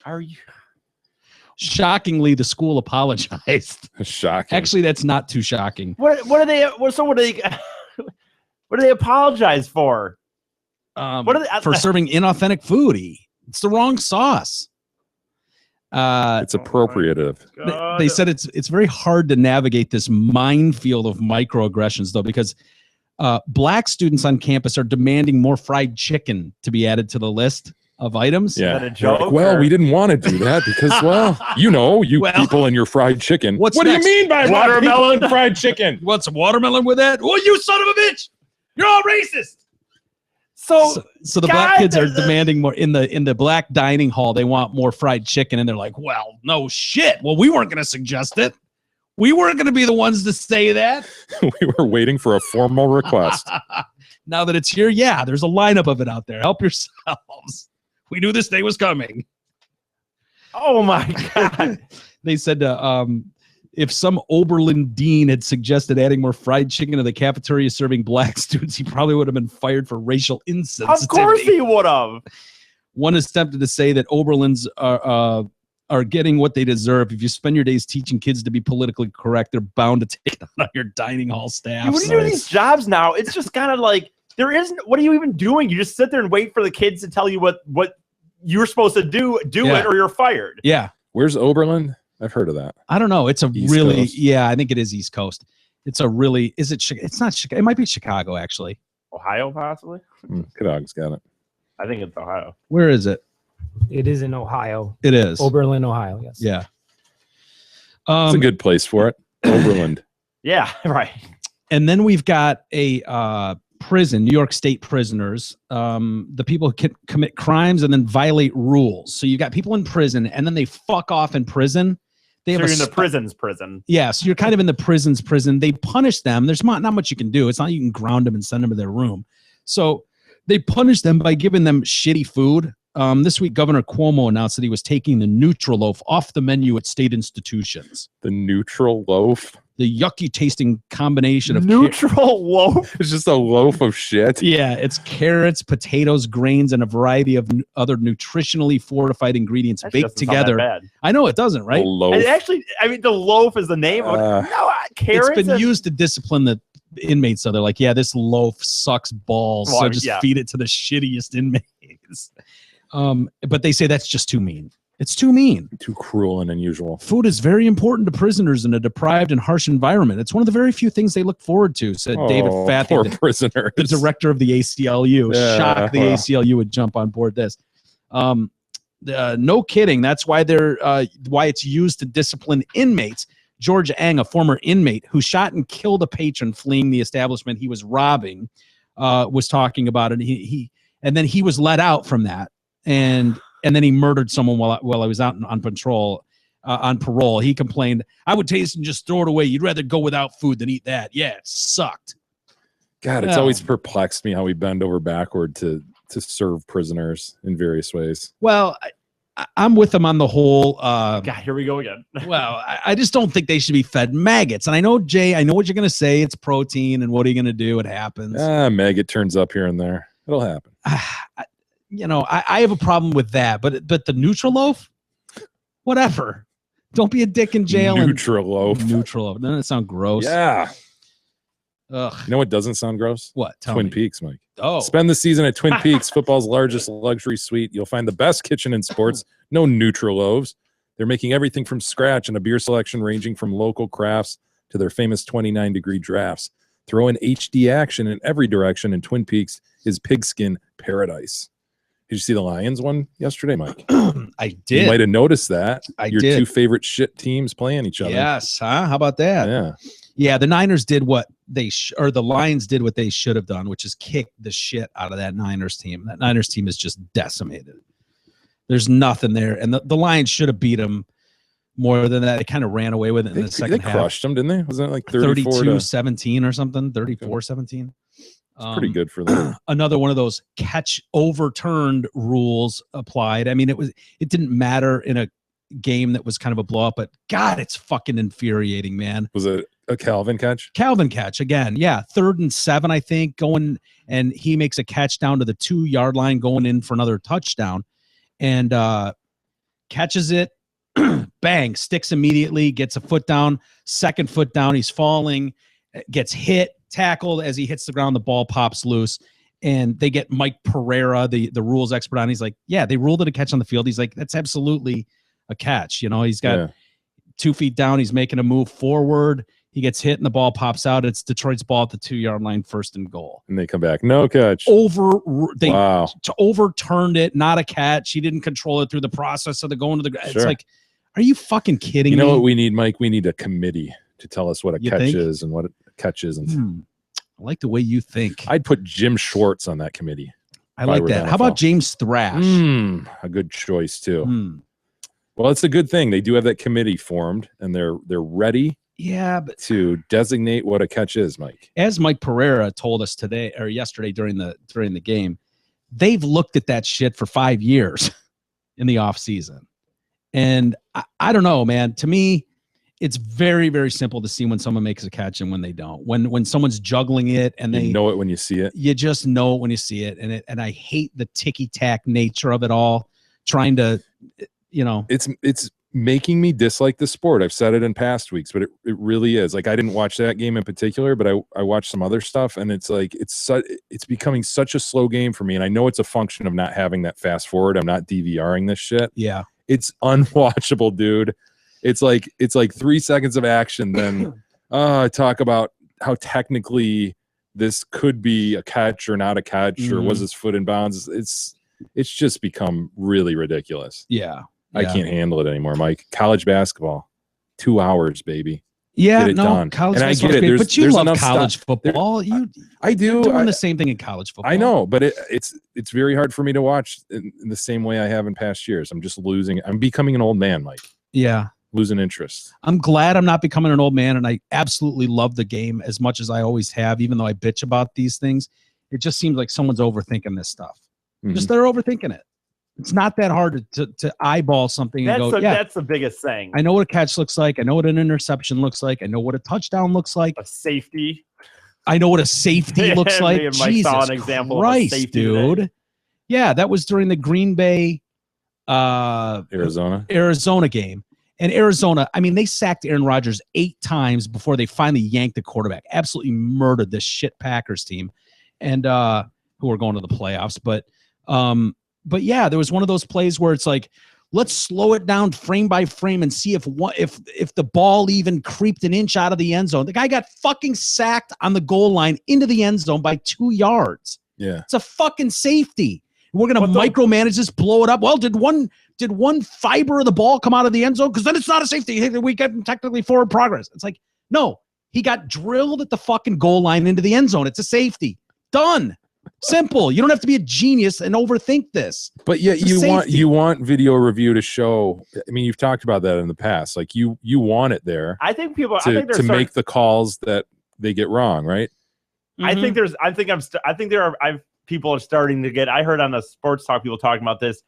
Are you? Shockingly, the school apologized. Shocking. Actually, that's not too shocking. What do they apologize for? For serving inauthentic food. It's the wrong sauce. It's appropriative. They said it's very hard to navigate this minefield of microaggressions, though, because black students on campus are demanding more fried chicken to be added to the list of items. Yeah. Is that a joke, Like, well, or- we didn't want to do that because, well, people and your fried chicken. What's what next? do you mean by watermelon fried chicken? You want some watermelon with that? Oh, you son of a bitch! You're all racist. So the black kids are demanding more in the black dining hall. They want more fried chicken, and they're like, "Well, no shit. Well, we weren't going to suggest it. We weren't going to be the ones to say that." We were waiting for a formal request. Now that it's here, yeah, there's a lineup of it out there. Help yourselves. We knew this day was coming. Oh my God. They said if some Oberlin dean had suggested adding more fried chicken to the cafeteria serving black students, he probably would have been fired for racial insensitivity. Of course he would have. One is tempted to say that Oberlins are getting what they deserve. If you spend your days teaching kids to be politically correct, they're bound to take it on your dining hall staff. When you do these jobs now, it's just kind of like there isn't. What are you even doing? You just sit there and wait for the kids to tell you what you're supposed to do it, or you're fired. Yeah. Where's Oberlin? I've heard of that. I don't know. It's a East really, Coast. yeah, I think it is East Coast. It's a really, is it, it's not Chicago. It might be Chicago, actually. Ohio, possibly. Cadogg's got it. I think it's Ohio. Where is it? It is in Ohio. It is. Oberlin, Ohio. Yes. Yeah. It's a good place for it. Oberlin. Yeah, right. And then we've got a prison, New York State prisoners, the people who can commit crimes and then violate rules. So you got people in prison and then they fuck off in prison. They So have you're in the prison's prison. Yeah, so you're kind of in the prison's prison. They punish them. There's not much you can do. It's not like you can ground them and send them to their room. So they punish them by giving them shitty food. This week, Governor Cuomo announced that he was taking the Nutriloaf off the menu at state institutions. The neutral loaf. The yucky tasting combination of Neutral loaf. It's just a loaf of shit. Yeah, it's carrots, potatoes, grains, and a variety of other nutritionally fortified ingredients Actually baked doesn't sound that together. bad. I know it doesn't, A right? loaf. And actually, I mean, the loaf is the name. Carrots. It's been and- used to discipline the inmates. So they're like, yeah, this loaf sucks balls. Well, so just yeah. feed it to the shittiest inmates. But they say that's just too mean. It's too mean. Too cruel and unusual. Food is very important to prisoners in a deprived and harsh environment. It's one of the very few things they look forward to, said David Fathy, Poor the prisoners. director of the ACLU. Yeah, Shocked the well. ACLU would jump on board this. No kidding. That's why why it's used to discipline inmates. George Ang, a former inmate who shot and killed a patron fleeing the establishment he was robbing, was talking about it. And then he was let out from that, and then he murdered someone while I was out on patrol. On parole, he complained, "I would taste and just throw it away. You'd rather go without food than eat that." Yeah, it sucked. God, it's Oh. always perplexed me how we bend over backward to serve prisoners in various ways. Well, I'm with them on the whole. God, here we go again. Well, I just don't think they should be fed maggots. And I know, Jay, I know what you're going to say. It's protein, and what are you going to do? It happens. Maggot turns up here and there. It'll happen. I have a problem with that. But the Nutriloaf, whatever. Don't be a dick in jail. Neutral loaf. Nutriloaf. Doesn't it sound gross? Yeah. Ugh. You know what doesn't sound gross? What? Tell Twin me. Peaks, Mike. Oh. Spend the season at Twin Peaks, football's largest luxury suite. You'll find the best kitchen in sports. No neutral loaves. They're making everything from scratch and a beer selection ranging from local crafts to their famous 29-degree drafts. Throw in HD action in every direction, and Twin Peaks is pigskin paradise. Did you see the Lions one yesterday, Mike? I did. You might have noticed that. I Your did. two favorite shit teams playing each other. Yes. Huh? How about that? Yeah. Yeah, the Niners did what or the Lions did what they should have done, which is kick the shit out of that Niners team. That Niners team is just decimated. There's nothing there. And the Lions should have beat them more than that. They kind of ran away with it in the second They half. crushed them, didn't they? Wasn't it like 34-17 or something? 34-17. It's pretty good for them. Another one of those catch overturned rules applied. I mean, it didn't matter in a game that was kind of a blowout, but God, it's fucking infuriating, man. Was it a Calvin catch? Calvin catch again. Yeah. 3rd and 7, I think, going, and he makes a catch down to the 2-yard line going in for another touchdown and catches it. Bang, sticks immediately, gets a foot down, second foot down. He's falling, gets hit, tackled. As he hits the ground, the ball pops loose. And they get Mike Pereira, the rules expert on. He's like, yeah, they ruled it a catch on the field. He's like, that's absolutely a catch. You know, he's got 2 feet down. He's making a move forward. He gets hit and the ball pops out. It's Detroit's ball at the 2-yard line, 1st and goal. And they come back. No catch. They overturned it. Not a catch. He didn't control it through the process of the going to the. It's like, are you fucking kidding me? You know what we need, Mike? We need a committee to tell us what a catch is and what a catch isn't. I like the way you think. I'd put Jim Schwartz on that committee. I like that. How about James Thrash? A good choice too. Well, it's a good thing. They do have that committee formed, and they're ready. Yeah, but to designate what a catch is, Mike. As Mike Pereira told us today or yesterday during the game, they've looked at that shit for 5 years in the off season. And I don't know, man. To me, it's very, very simple to see when someone makes a catch and when they don't. When someone's juggling it and you know it when you see it. You just know it when you see it. And I hate the ticky-tack nature of it all. Trying to, you know, it's making me dislike the sport. I've said it in past weeks, but it really is. Like, I didn't watch that game in particular, but I watched some other stuff, and it's like it's becoming such a slow game for me. And I know it's a function of not having that fast forward. I'm not DVRing this shit. Yeah, it's unwatchable, dude. It's like 3 seconds of action, then talk about how technically this could be a catch or not a catch, or was his foot in bounds. It's just become really ridiculous. Yeah. I can't handle it anymore, Mike. College basketball, 2 hours, baby. Yeah, get it done. College and I get it. But you love college football. I do. You're doing the same thing in college football. I know, but it's very hard for me to watch in the same way I have in past years. I'm just losing. I'm becoming an old man, Mike. Yeah. Losing interest. I'm glad I'm not becoming an old man, and I absolutely love the game as much as I always have, even though I bitch about these things. It just seems like someone's overthinking this stuff. Just they're overthinking it. It's not that hard to eyeball something and go, that's the biggest thing. I know what a catch looks like. I know what an interception looks like. I know what a touchdown looks like. A safety. I know what a safety looks like. Jesus saw an example Christ, of a safety dude. today. Yeah, that was during the Green Bay Arizona game. And Arizona, I mean, they sacked Aaron Rodgers 8 times before they finally yanked the quarterback. Absolutely murdered this shit Packers team, and who were going to the playoffs. But yeah, there was one of those plays where it's like, let's slow it down frame by frame and see if the ball even creeped an inch out of the end zone. The guy got fucking sacked on the goal line into the end zone by 2 yards. Yeah, it's a fucking safety. We're gonna micromanage this, blow it up. Well, did one fiber of the ball come out of the end zone? Because then it's not a safety. We get technically forward progress. It's like, no, he got drilled at the fucking goal line into the end zone. It's a safety. Done. Simple. You don't have to be a genius and overthink this. But yeah, you want video review to show. I mean, you've talked about that in the past. Like you want it there. I think people to make the calls that they get wrong, right? I think people are starting to get. I heard on the sports talk people talking about this.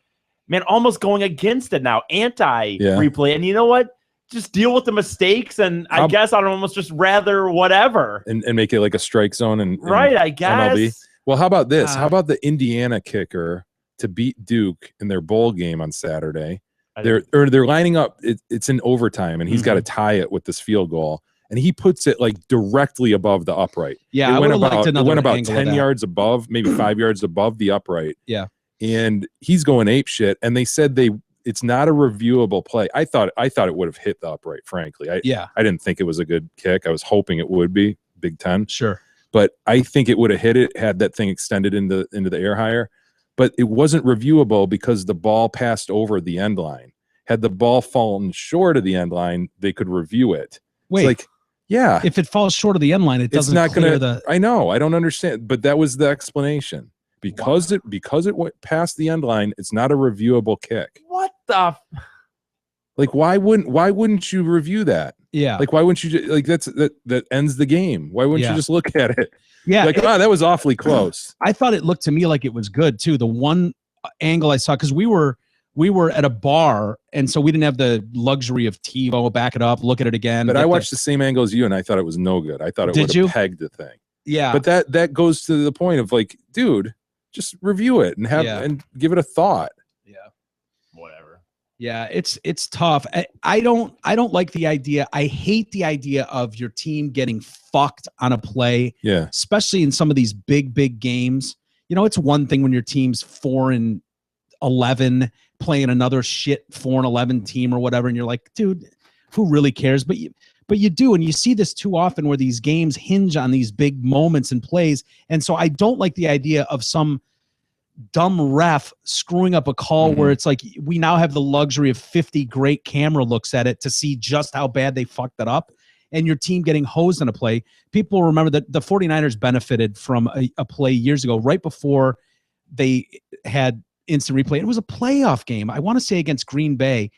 Man, almost going against it now, anti-replay. And you know what? Just deal with the mistakes, and I guess I'd almost just rather whatever and make it like a strike zone and right. I guess. MLB. Well, how about this? How about the Indiana kicker to beat Duke in their bowl game on Saturday? They're lining up. It's in overtime, and he's got to tie it with this field goal, and he puts it like directly above the upright. Yeah, it went about 10 yards above, maybe 5 yards above the upright. Yeah, and he's going ape shit. And they said it's not a reviewable play. I thought it would have hit the upright. Frankly, I didn't think it was a good kick. I was hoping it would be Big Ten. Sure. But I think it would have hit it had that thing extended into the air higher. But it wasn't reviewable because the ball passed over the end line. Had the ball fallen short of the end line, they could review it. Wait, it's like, yeah. If it falls short of the end line, it doesn't clear the. I know. I don't understand. But that was the explanation. Because it went past the end line, it's not a reviewable kick. What the? Like, why wouldn't you review that? Yeah. Like, why wouldn't you like that ends the game? Why wouldn't you just look at it? Yeah. Like, that was awfully close. I thought it looked to me like it was good too. The one angle I saw, because we were at a bar, and so we didn't have the luxury of TiVo, back it up, look at it again. But I watched the same angle as you, and I thought it was no good. I thought it would have pegged the thing. Yeah. But that goes to the point of like, dude, just review it and and give it a thought. Yeah. Whatever. Yeah, it's tough. I don't like the idea. I hate the idea of your team getting fucked on a play. Yeah. Especially in some of these big games. You know, it's one thing when your team's 4-11 playing another shit 4-11 team or whatever, and you're like, dude, who really cares? But you do, and you see this too often where these games hinge on these big moments and plays. And so I don't like the idea of some dumb ref screwing up a call where it's like we now have the luxury of 50 great camera looks at it to see just how bad they fucked it up, and your team getting hosed in a play. People remember that the 49ers benefited from a play years ago, right before they had instant replay. It was a playoff game, I want to say against Green Bay,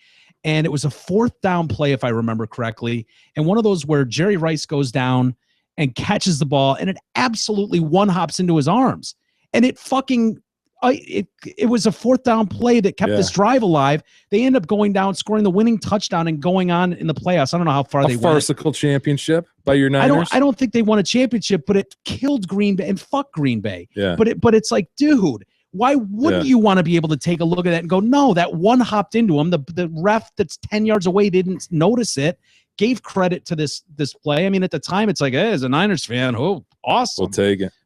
and it was a 4th down play, if I remember correctly, and one of those where Jerry Rice goes down and catches the ball, and it absolutely one-hops into his arms, and it fucking it was a 4th down play that kept this drive alive. They end up going down, scoring the winning touchdown, and going on in the playoffs. I don't know how far they went. A farcical championship by your Niners? I don't think they won a championship, but it killed Green Bay, and fuck Green Bay. Yeah. But it's like, dude, why wouldn't you want to be able to take a look at that and go, no, that one hopped into him. The ref that's 10 yards away didn't notice it, gave credit to this play. I mean, at the time, it's like, hey, as a Niners fan, oh, awesome.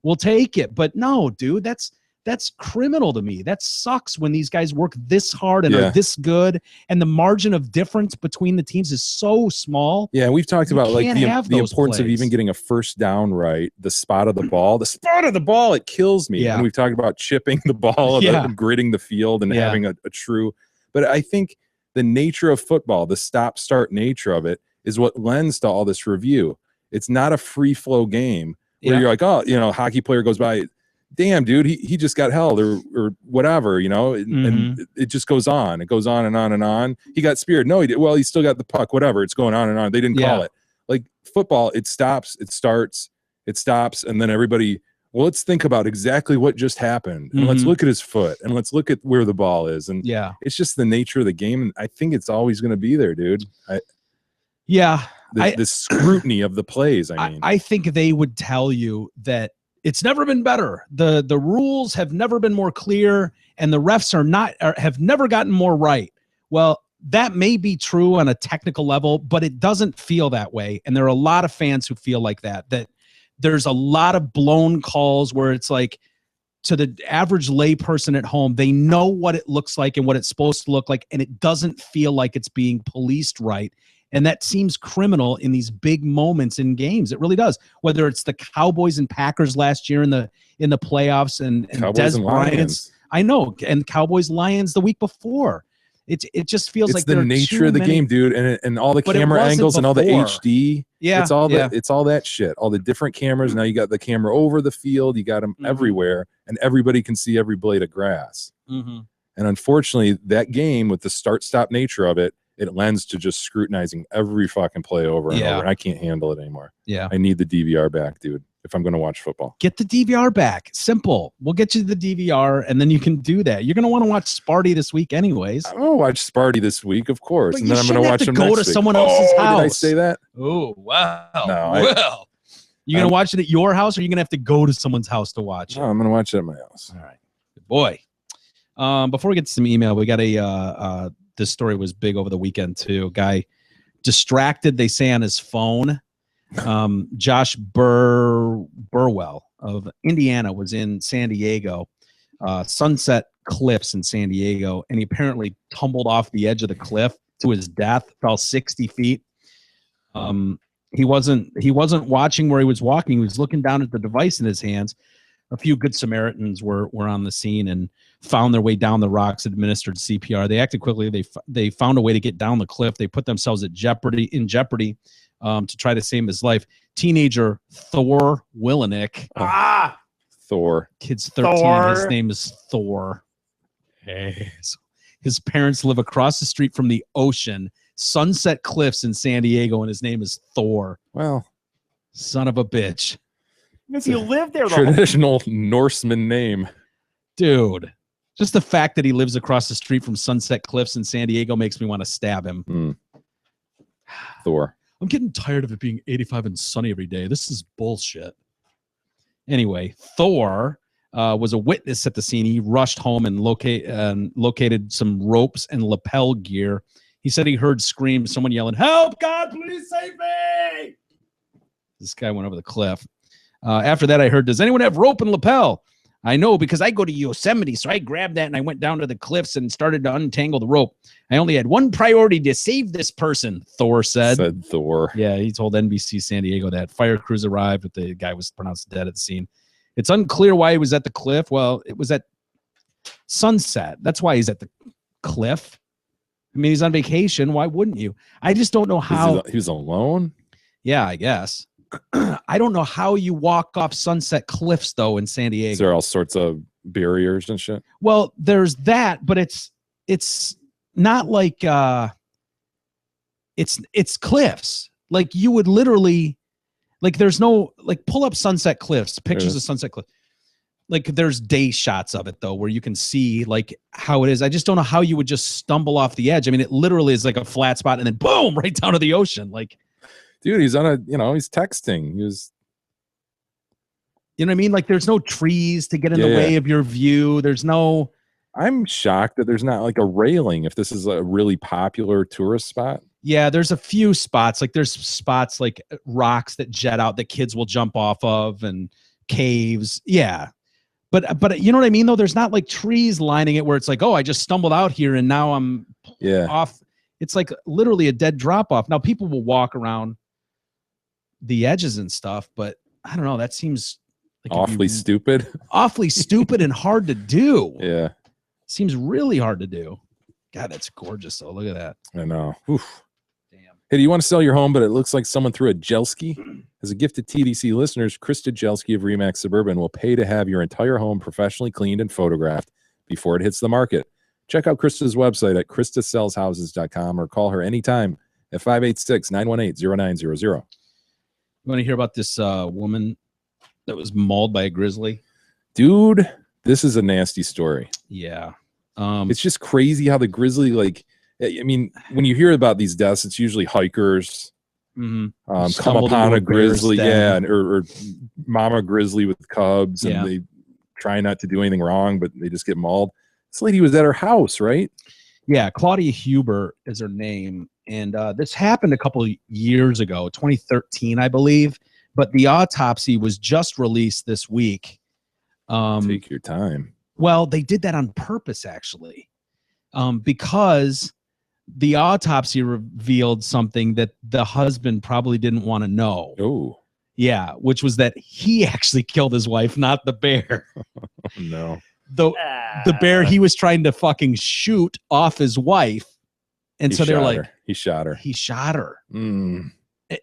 We'll take it. But no, dude, that's criminal to me. That sucks when these guys work this hard and are this good, and the margin of difference between the teams is so small. Yeah, we've talked about like the importance of even getting a first down right, the spot of the ball. The spot of the ball, it kills me. Yeah. And we've talked about chipping the ball and gridding the field and having a true. But I think the nature of football, the stop-start nature of it, is what lends to all this review. It's not a free-flow game where you're like, oh, hockey player goes by, damn, dude, he just got held or whatever, and it just goes on. It goes on and on and on. He got speared. No, he did. Well, he still got the puck, whatever. It's going on and on. They didn't call it. Like football, it stops, it starts, it stops, and then everybody, well, let's think about exactly what just happened. And let's look at his foot, and let's look at where the ball is. And it's just the nature of the game. And I think it's always going to be there, dude. The scrutiny of the plays, I think they would tell you that it's never been better. The rules have never been more clear, and the refs have never gotten more right. Well, that may be true on a technical level, but it doesn't feel that way. And there are a lot of fans who feel like that there's a lot of blown calls where it's like, to the average lay person at home, they know what it looks like and what it's supposed to look like, and it doesn't feel like it's being policed right. And that seems criminal in these big moments in games. It really does. Whether it's the Cowboys and Packers last year in the playoffs and Dez Bryant, I know, and Cowboys Lions the week before. It just feels like the nature of the game, dude, and all the camera angles and all the HD. Yeah, it's all it's all that shit. All the different cameras. Now you got the camera over the field. You got them everywhere, and everybody can see every blade of grass. And unfortunately, that game with the start-stop nature of it, it lends to just scrutinizing every fucking play over and over. And I can't handle it anymore. Yeah. I need the DVR back, dude, if I'm going to watch football. Get the DVR back. Simple. We'll get you the DVR, and then you can do that. You're going to want to watch Sparty this week anyways. I'm going to watch Sparty this week, of course. But and then I'm going to watch them next week. Go to someone else's house. Did I say that? Oh, wow. No, you going to watch it at your house, or are you going to have to go to someone's house to watch it? No, I'm going to watch it at my house. All right. Good boy. Before we get to some email, we got this story was big over the weekend too. Guy distracted, they say, on his phone. Josh Burwell of Indiana was in San Diego, Sunset Cliffs in San Diego, and he apparently tumbled off the edge of the cliff to his death, fell 60 feet. He wasn't watching where he was walking. He was looking down at the device in his hands. A few good Samaritans were on the scene and found their way down the rocks, administered CPR. They acted quickly. They found a way to get down the cliff. They put themselves in jeopardy to try to save his life. Teenager Thor Willenick. Thor. Kid's 13. His name is Thor. Hey. So his parents live across the street from the ocean, Sunset Cliffs in San Diego, and his name is Thor. Well, son of a bitch. If you live there, traditional Norseman name, dude. Just the fact that he lives across the street from Sunset Cliffs in San Diego makes me want to stab him. Thor. I'm getting tired of it being 85 and sunny every day. This is bullshit. Anyway, Thor was a witness at the scene. He rushed home and located some ropes and lapel gear. He said he heard screams, someone yelling, "Help! God, please save me!" This guy went over the cliff. After that, I heard, "Does anyone have rope and lapel?" I know because I go to Yosemite, so I grabbed that and I went down to the cliffs and started to untangle the rope. I only had one priority to save this person, Thor said. Said Thor. Yeah, he told NBC San Diego that fire crews arrived, but the guy was pronounced dead at the scene. It's unclear why he was at the cliff. Well, it was at sunset. That's why he's at the cliff. I mean, he's on vacation. Why wouldn't you? I just don't know how. He was alone? Yeah, I guess. I don't know how you walk off Sunset Cliffs, though, in San Diego. Is there all sorts of barriers and shit? Well, there's that, but it's not like it's cliffs. Like you would literally, like there's no, like pull up Sunset Cliffs, pictures of Sunset Cliffs. Like there's day shots of it though, where you can see like how it is. I just don't know how you would just stumble off the edge. I mean, it literally is like a flat spot and then boom, right down to the ocean. Like, dude, he's on he's texting. He was, you know what I mean? Like there's no trees to get in the way of your view. There's no. I'm shocked that there's not like a railing if this is a really popular tourist spot. Yeah, there's a few spots. Like there's spots like rocks that jet out that kids will jump off of and caves. Yeah. But you know what I mean though? There's not like trees lining it where it's like, oh, I just stumbled out here and now I'm off. It's like literally a dead drop off. Now people will walk around the edges and stuff, but I don't know. That seems like awfully stupid. Awfully stupid and hard to do. Yeah. Seems really hard to do. God, that's gorgeous though. Look at that. I know. Oof. Damn. Hey, do you want to sell your home, but it looks like someone threw a Jelski? As a gift to TDC listeners, Krista Jelski of Remax Suburban will pay to have your entire home professionally cleaned and photographed before it hits the market. Check out Krista's website at kristasellshouses.com or call her anytime at 586-918-0900. You want to hear about this woman that was mauled by a grizzly? Dude, this is a nasty story. Yeah. It's just crazy how the grizzly, like, I mean, when you hear about these deaths, it's usually hikers come upon a grizzly, or mama grizzly with cubs, and they try not to do anything wrong, but they just get mauled. This lady was at her house, right? Yeah, Claudia Huber is her name, and this happened a couple of years ago, 2013, I believe, but the autopsy was just released this week. Take your time. Well, they did that on purpose, actually, because the autopsy revealed something that the husband probably didn't want to know. Oh, yeah, which was that he actually killed his wife, not the bear. No, the bear he was trying to fucking shoot off his wife, and so they're like, he shot her. He shot her. Mm.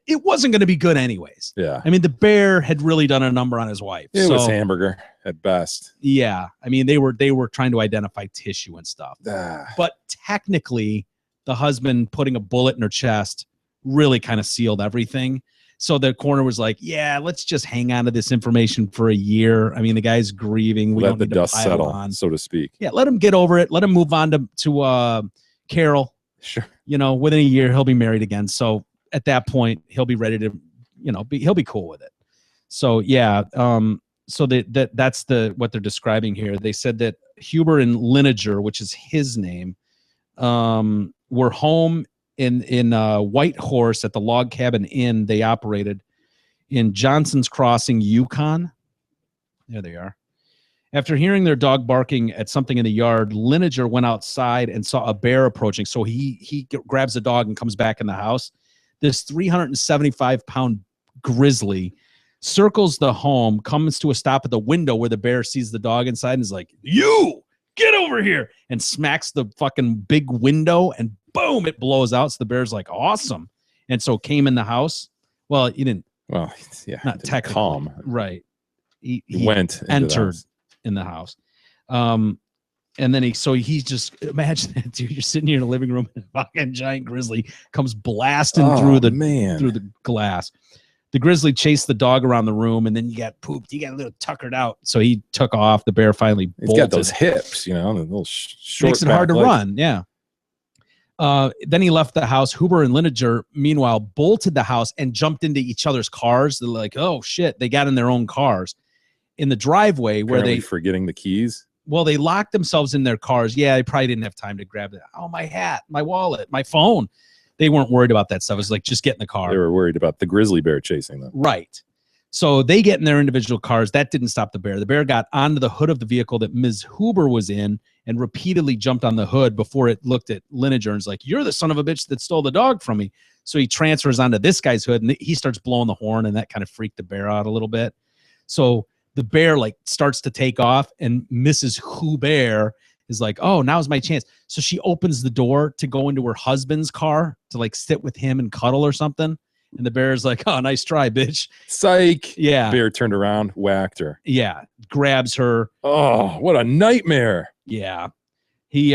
It wasn't going to be good anyways. Yeah. I mean, the bear had really done a number on his wife. It was hamburger at best. Yeah. I mean, they were trying to identify tissue and stuff. But technically, the husband putting a bullet in her chest really kind of sealed everything. So the coroner was like, yeah, let's just hang on to this information for a year. I mean, the guy's grieving. We let don't the need dust to settle, on. so to speak. Yeah, let him get over it. Let him move on to Carol. Sure. You know, within a year, he'll be married again. So at that point, he'll be ready to, you know, he'll be cool with it. So yeah, so that's what they're describing here. They said that Huber and Lineger, which is his name, were home in White Horse at the Log Cabin Inn they operated in Johnson's Crossing, Yukon. There they are. After hearing their dog barking at something in the yard, Lineger went outside and saw a bear approaching. So he grabs the dog and comes back in the house. This 375-pound grizzly circles the home, comes to a stop at the window where the bear sees the dog inside and is like, "You get over here," and smacks the fucking big window, and boom, it blows out. So the bear's like, awesome. And so came in the house. Well, he didn't. Well, yeah, not technically. Calm. Right. He entered in the house. And then he just, imagine that, dude. You're sitting here in the living room and a fucking giant grizzly comes blasting through the glass. The grizzly chased the dog around the room, and then you got pooped. You got a little tuckered out. So he took off. The bear finally bolted. He's got those hips, you know, the little short. Makes it hard to run. Yeah. Then he left the house. Huber and Lineger, meanwhile, bolted the house and jumped into each other's cars. They're like, oh shit. They got in their own cars in the driveway where they forgetting the keys. Well, they locked themselves in their cars. Yeah, they probably didn't have time to grab it. Oh, my hat, my wallet, my phone. They weren't worried about that stuff. It was like, just get in the car. They were worried about the grizzly bear chasing them. Right. So they get in their individual cars. That didn't stop the bear. The bear got onto the hood of the vehicle that Ms. Huber was in and repeatedly jumped on the hood before it looked at Lineker and's like, you're the son of a bitch that stole the dog from me. So he transfers onto this guy's hood and he starts blowing the horn, and that kind of freaked the bear out a little bit. So the bear like starts to take off, and Mrs. Huber is like, oh, now's my chance. So she opens the door to go into her husband's car to like sit with him and cuddle or something. And the bear's like, oh, nice try, bitch. Psych. Yeah. Bear turned around, whacked her. Yeah. Grabs her. Oh, what a nightmare. Yeah. The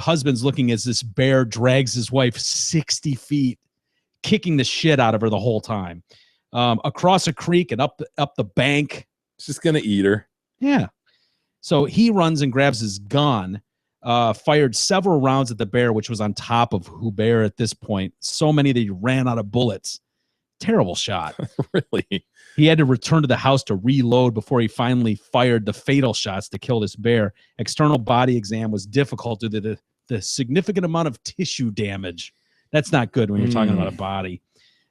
husband's looking as this bear drags his wife 60 feet, kicking the shit out of her the whole time. Across a creek and up the bank. It's just going to eat her. Yeah. So he runs and grabs his gun, fired several rounds at the bear, which was on top of Huber at this point. So many that he ran out of bullets. Terrible shot. Really? He had to return to the house to reload before he finally fired the fatal shots to kill this bear. External body exam was difficult due to the significant amount of tissue damage. That's not good when you're talking about a body.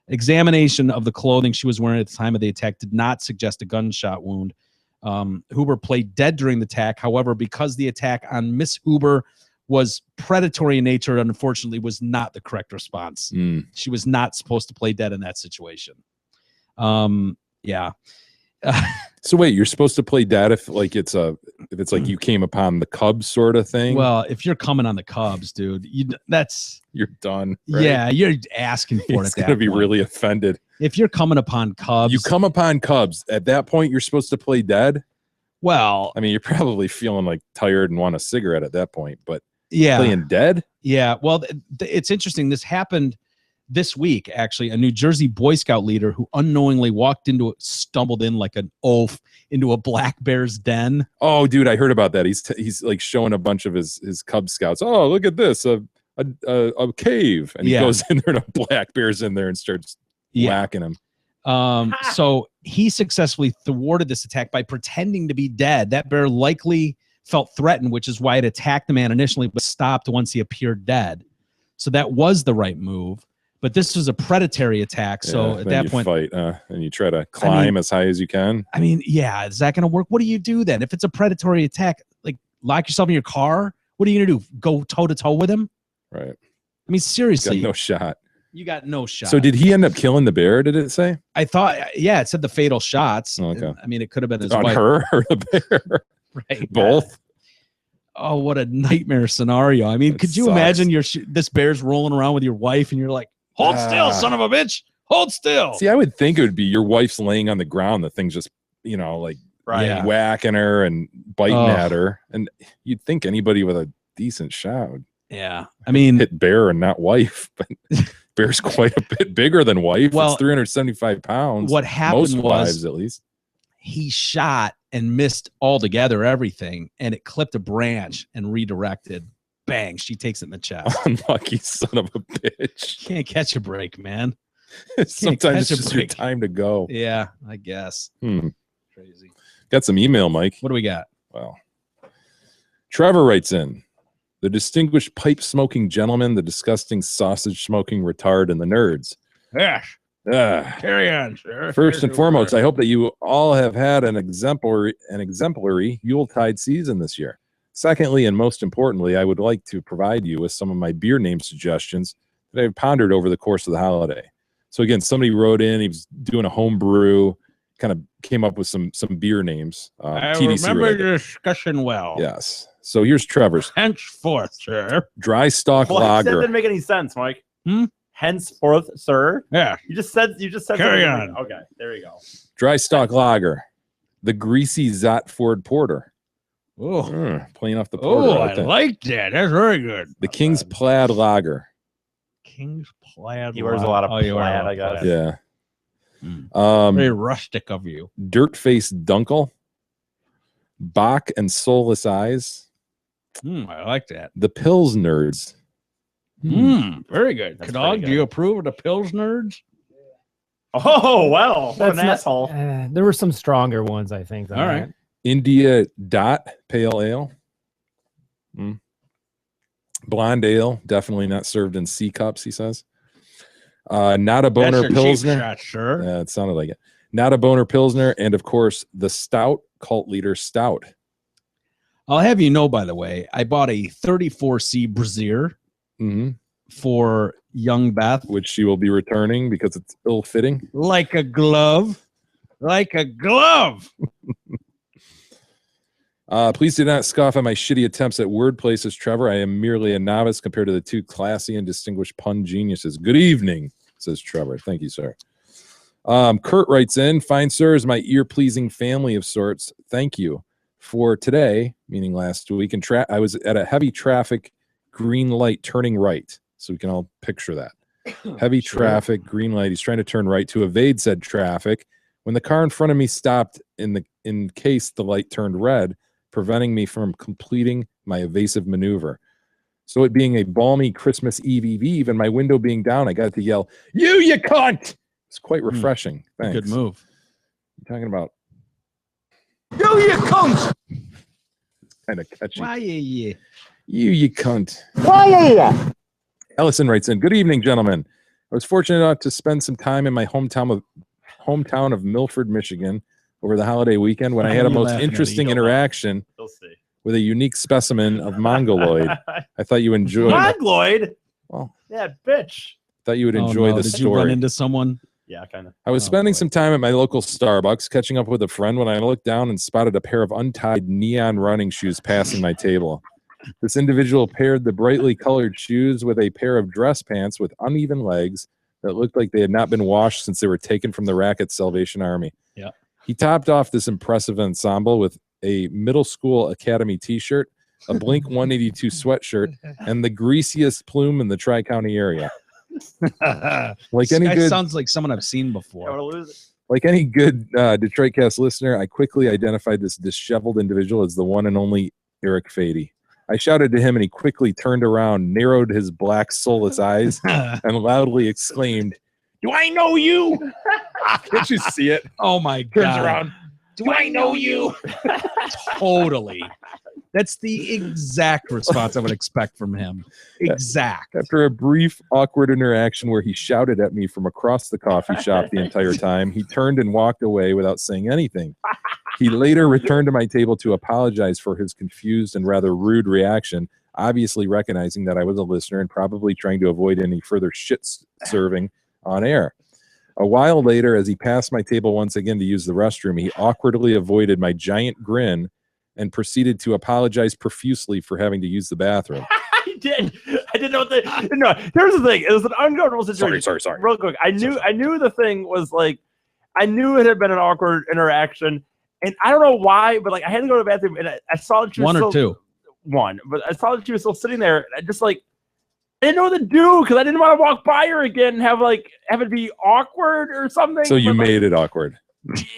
Examination of the clothing she was wearing at the time of the attack did not suggest a gunshot wound. Huber played dead during the attack. However, because the attack on Miss Huber was predatory in nature, unfortunately was not the correct response. She was not supposed to play dead in that situation. Yeah. So wait, you're supposed to play dead if it's like you came upon the Cubs sort of thing? Well, if you're coming on the Cubs, dude, you're done. Right? Yeah, you're asking for it. He's gonna be really offended. If you're coming upon Cubs, you come upon Cubs at that point, you're supposed to play dead. Well, I mean, you're probably feeling like tired and want a cigarette at that point, but yeah, playing dead. Yeah. Well, it's interesting. This happened this week, actually. A New Jersey Boy Scout leader who unknowingly stumbled in like an oaf into a black bear's den. Oh, dude, I heard about that. He's like showing a bunch of his Cub Scouts. Oh, look at this, a cave, and he goes in there and a black bear's in there and starts whacking him. So he successfully thwarted this attack by pretending to be dead. That bear likely felt threatened, which is why it attacked the man initially, but stopped once he appeared dead. So that was the right move. But this was a predatory attack. So at that point, fight, and you try to climb as high as you can. I mean, yeah, is that going to work? What do you do then? If it's a predatory attack, like lock yourself in your car, what are you going to do? Go toe to toe with him? Right. I mean, seriously. You got no shot. You got no shot. So did he end up killing the bear? Did it say? I thought, yeah, it said the fatal shots. Okay. I mean, it could have been his on wife. her or the bear. Right. Both. Oh, what a nightmare scenario. I mean, could you imagine this bear's rolling around with your wife and you're like, hold still, son of a bitch. Hold still. See, I would think it would be your wife's laying on the ground. The thing's just, whacking her and biting at her. And you'd think anybody with a decent shot would I mean, hit bear and not wife. But bear's quite a bit bigger than wife. Well, it's 375 pounds. What happened Most was wives, at least. He shot and missed altogether everything, and it clipped a branch and redirected. Bang, she takes it in the chest. Unlucky son of a bitch. Can't catch a break, man. Sometimes it's just your time to go. Yeah, I guess. Crazy. Got some email, Mike. What do we got? Well, Trevor writes in, the distinguished pipe smoking gentleman, the disgusting sausage smoking retard, and the nerds. Yes. Carry on, sir. First and foremost, I hope that you all have had an exemplary Yuletide season this year. Secondly, and most importantly, I would like to provide you with some of my beer name suggestions that I've pondered over the course of the holiday. So again, somebody wrote in, he was doing a home brew, kind of came up with some beer names. I TDC remember related. your discussion well. Yes. So here's Trevor's. Henceforth, sir. Dry stock That lager. didn't make any sense, Mike. Henceforth, sir. Yeah. You just said. Carry something. on. Okay, there you go. Dry stock lager. The greasy Zatford Porter. Oh, playing off the porter. I like that. That's very good. The King's Plaid Lager. King's Plaid. He wears a lot of plaid, I guess. Yeah. Very rustic of you. Dirt Face Dunkel. Bach and Soulless Eyes. I like that. The Pills Nerds. Very good. That's Dog, pretty do you approve of the Pills Nerds? Oh, well, what an That's asshole. There were some stronger ones, I think. All right. India Dot Pale Ale. Blonde Ale, definitely not served in C cups, he says. Not a Boner That's your cheap Pilsner. shot, sure. Yeah, it sounded like it. Not a Boner Pilsner, and of course the Stout Cult Leader Stout. I'll have you know, by the way, I bought a 34C Brazier for young Beth, which she will be returning because it's ill-fitting. Like a glove. Like a glove. Please do not scoff at my shitty attempts at word places, Trevor. I am merely a novice compared to the two classy and distinguished pun geniuses. Good evening, says Trevor. Thank you, sir. Kurt writes in, fine, sir, is my ear-pleasing family of sorts. Thank you. For today, meaning last week, and I was at a heavy traffic green light turning right. So we can all picture that. Heavy traffic, green light. He's trying to turn right to evade said traffic. When the car in front of me stopped in case the light turned red, preventing me from completing my evasive maneuver. So it being a balmy Christmas Eve and my window being down, I got to yell, you cunt! It's quite refreshing. Thanks. Good move. You're talking about You cunt! kind of catchy. Why you cunt. Why Ellison writes in, good evening, gentlemen. I was fortunate enough to spend some time in my hometown of Milford, Michigan over the holiday weekend when I had a most interesting interaction with a unique specimen of mongoloid. I thought you enjoyed Mongoloid? Well, yeah, bitch. Thought you would enjoy the Did story. You run into someone? Yeah, kind of. I was spending some time at my local Starbucks, catching up with a friend when I looked down and spotted a pair of untied neon running shoes passing my table. This individual paired the brightly colored shoes with a pair of dress pants with uneven legs that looked like they had not been washed since they were taken from the rack at Salvation Army. Yeah. He topped off this impressive ensemble with a middle school academy t-shirt, a Blink 182 sweatshirt, and the greasiest plume in the Tri-County area. Like any good, sounds like someone I've seen before. Like any good Detroit Cast listener, I quickly identified this disheveled individual as the one and only Eric Fady. I shouted to him and he quickly turned around, narrowed his black soulless eyes, and loudly exclaimed, "Do I know you?" Can't you see it? Oh my God. Turns around. Do I know you? Totally. That's the exact response I would expect from him. Exact. After a brief, awkward interaction where he shouted at me from across the coffee shop the entire time, he turned and walked away without saying anything. He later returned to my table to apologize for his confused and rather rude reaction, obviously recognizing that I was a listener and probably trying to avoid any further shit serving on air. A while later, as he passed my table once again to use the restroom, he awkwardly avoided my giant grin and proceeded to apologize profusely for having to use the bathroom. I did. I didn't know what the. No, here's the thing. It was an uncomfortable situation. Sorry. Real quick. I knew the thing was like, I knew it had been an awkward interaction, and I don't know why, but like I had to go to the bathroom, and I saw that she was but I saw that she was still sitting there. And I just like, I didn't know what to do because I didn't want to walk by her again and have it be awkward or something. So you made it awkward.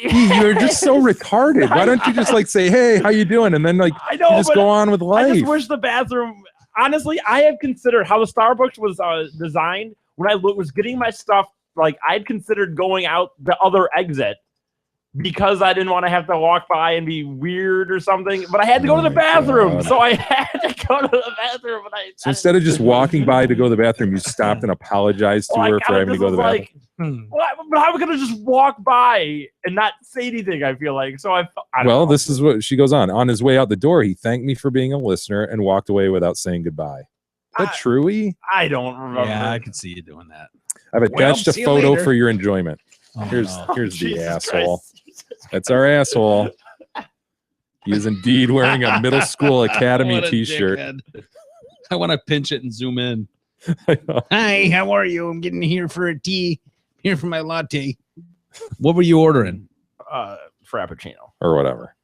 You're just so retarded. Why don't you just like say, "Hey, how you doing?" and then like I know, you just go on with life. I just wish the bathroom. Honestly, I have considered how the Starbucks was designed when I was getting my stuff. Like I'd considered going out the other exit because I didn't want to have to walk by and be weird or something. But I had to go to the bathroom, so I had to go to the bathroom. So instead of just walking by to go to the bathroom, you stopped and apologized to her for having to go to the bathroom. Well, but how am I going to just walk by and not say anything? I feel like so. I don't know. This is what she goes on. On his way out the door, he thanked me for being a listener and walked away without saying goodbye. Is that true? I don't remember. Yeah, I could see you doing that. I've attached a photo for your enjoyment. Oh, here's the Jesus asshole. Christ. That's our asshole. He is indeed wearing a middle school academy t-shirt. I want to pinch it and zoom in. Hi, how are you? I'm getting here for a tea. Here for my latte. What were you ordering? Frappuccino or whatever.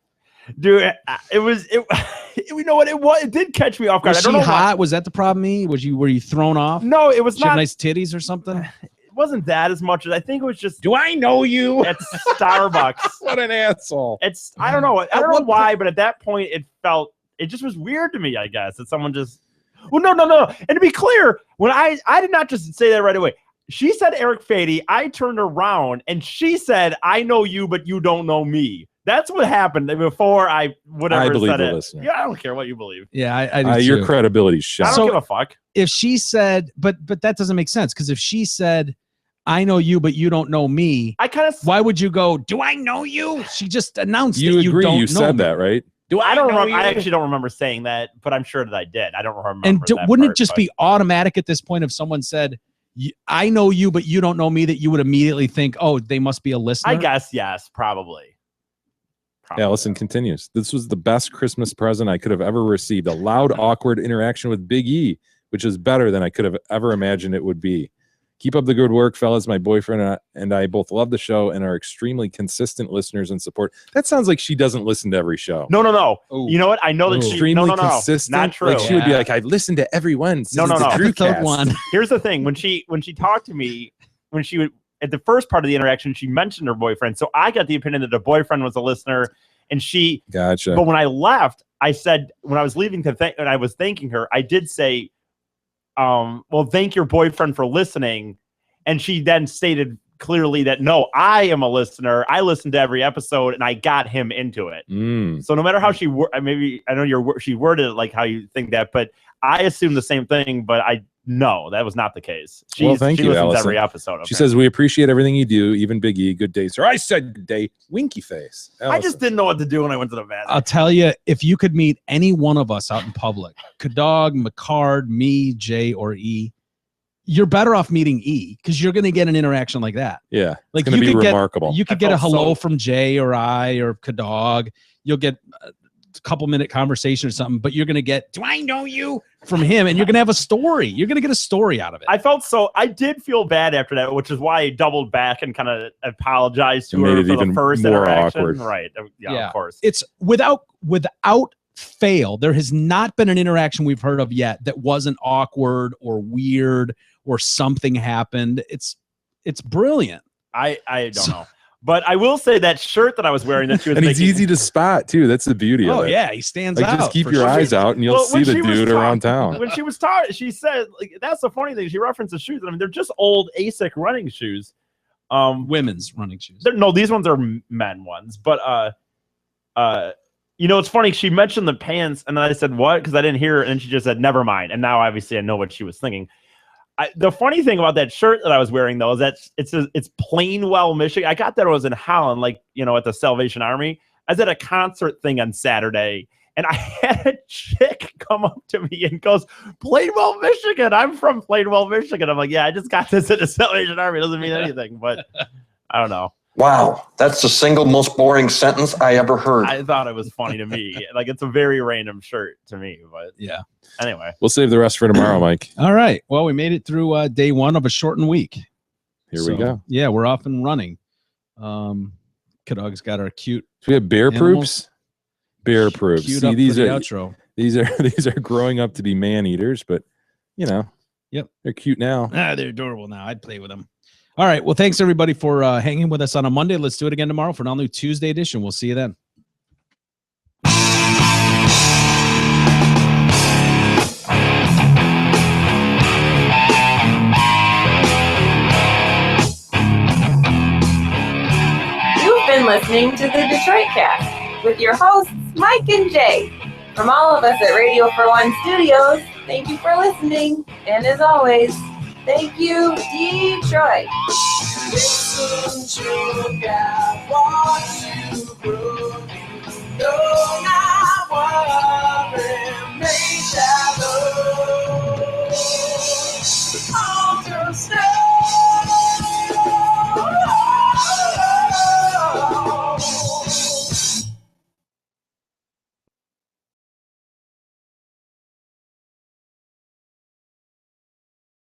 Dude, you know what? It did catch me off guard. Was she hot? Was that the problem? Were you thrown off? No, it was not. She had nice titties or something? It wasn't that as much as I think it was just. Do I know you? At Starbucks. What an asshole. I don't know. I don't know why, but at that point it just was weird to me, I guess, that someone just. Well, no. And to be clear, when I did not just say that right away. She said Eric Fady. I turned around and she said, "I know you, but you don't know me." That's what happened before I believe said it. Listener. Yeah, I don't care what you believe. Yeah, I do your too. credibility's shot. I don't give a fuck. If she said, but that doesn't make sense because if she said, I know you, but you don't know me. I kind of. Why would you go? Do I know you? She just announced You that you agree? don't You know said me. that, right? I don't remember. I actually don't remember saying that, but I'm sure that I did. I don't remember. And that wouldn't part, it just but- be automatic at this point if someone said, I know you, but you don't know me, that you would immediately think, oh, they must be a listener? I guess yes, probably. Allison continues. This was the best Christmas present I could have ever received. A loud, awkward interaction with Big E, which is better than I could have ever imagined it would be. Keep up the good work, fellas. My boyfriend and I both love the show and are extremely consistent listeners and support. That sounds like she doesn't listen to every show. No. Ooh. You know what? I know that she Extremely no. consistent. Not true. Like she would be like, I've listened to every one. No. Episode 1. Here's the thing: when she talked to me, when she would at the first part of the interaction, she mentioned her boyfriend. So I got the opinion that the boyfriend was a listener, and she. Gotcha. But when I left, I said when I was leaving and I was thanking her, I did say, "Well, thank your boyfriend for listening," and she then stated clearly that no, I am a listener. I listened to every episode, and I got him into it. So no matter how she maybe I know she worded it like how you think that, but I assume the same thing. But no, that was not the case. Well, thank she you, listens Allison. to every episode. She says, we appreciate everything you do, even Big E. Good day, sir. I said good day. Winky face. I just didn't know what to do when I went to the vet. I'll tell you, if you could meet any one of us out in public, Kadog, McCard, me, Jay, or E, you're better off meeting E because you're going to get an interaction like that. Yeah, like it's going to be remarkable. You could get a hello from Jay or I or Kadog. You'll get a couple-minute conversation or something, but you're going to get, do I know you? From him, and you're going to have a story. You're going to get a story out of it. I did feel bad after that, which is why I doubled back and kind of apologized to her made it for even the first more interaction. awkward. Right. Yeah, of course. It's without fail, there has not been an interaction we've heard of yet that wasn't awkward or weird or something happened. It's brilliant. I don't know. But I will say that shirt that I was wearing that she was and he's making, easy to spot too. That's the beauty of it. Oh yeah, he stands like, out. just keep for your sure. eyes out and you'll see the dude around town. When she was talking, she said, like, that's the funny thing. She referenced the shoes. I mean, they're just old ASIC running shoes. Women's running shoes. No, these ones are men ones. But it's funny. She mentioned the pants, and then I said what because I didn't hear it, and she just said never mind. And now obviously I know what she was thinking. The funny thing about that shirt that I was wearing though is that it's Plainwell, Michigan. I got that it was in Holland, like at the Salvation Army. I was at a concert thing on Saturday, and I had a chick come up to me and goes, "Plainwell, Michigan. I'm from Plainwell, Michigan." I'm like, "Yeah, I just got this at the Salvation Army. It doesn't mean anything, but I don't know." Wow, that's the single most boring sentence I ever heard. I thought it was funny to me. Like, it's a very random shirt to me, but yeah. Anyway, we'll save the rest for tomorrow, Mike. All right. Well, we made it through day one of a shortened week. Here we go. Yeah, we're off and running. Kadog's got our cute. So we have bear animals. proops. Bear proops. See, these are outro. These are growing up to be man eaters, but Yep. they're cute now. They're adorable now. I'd play with them. All right. Well, thanks everybody for hanging with us on a Monday. Let's do it again tomorrow for an all-new Tuesday edition. We'll see you then. You've been listening to the Detroit Cast with your hosts, Mike and Jay. From all of us at Radio for One Studios, thank you for listening. And as always, thank you, Detroit. Listen to God, watch you grow.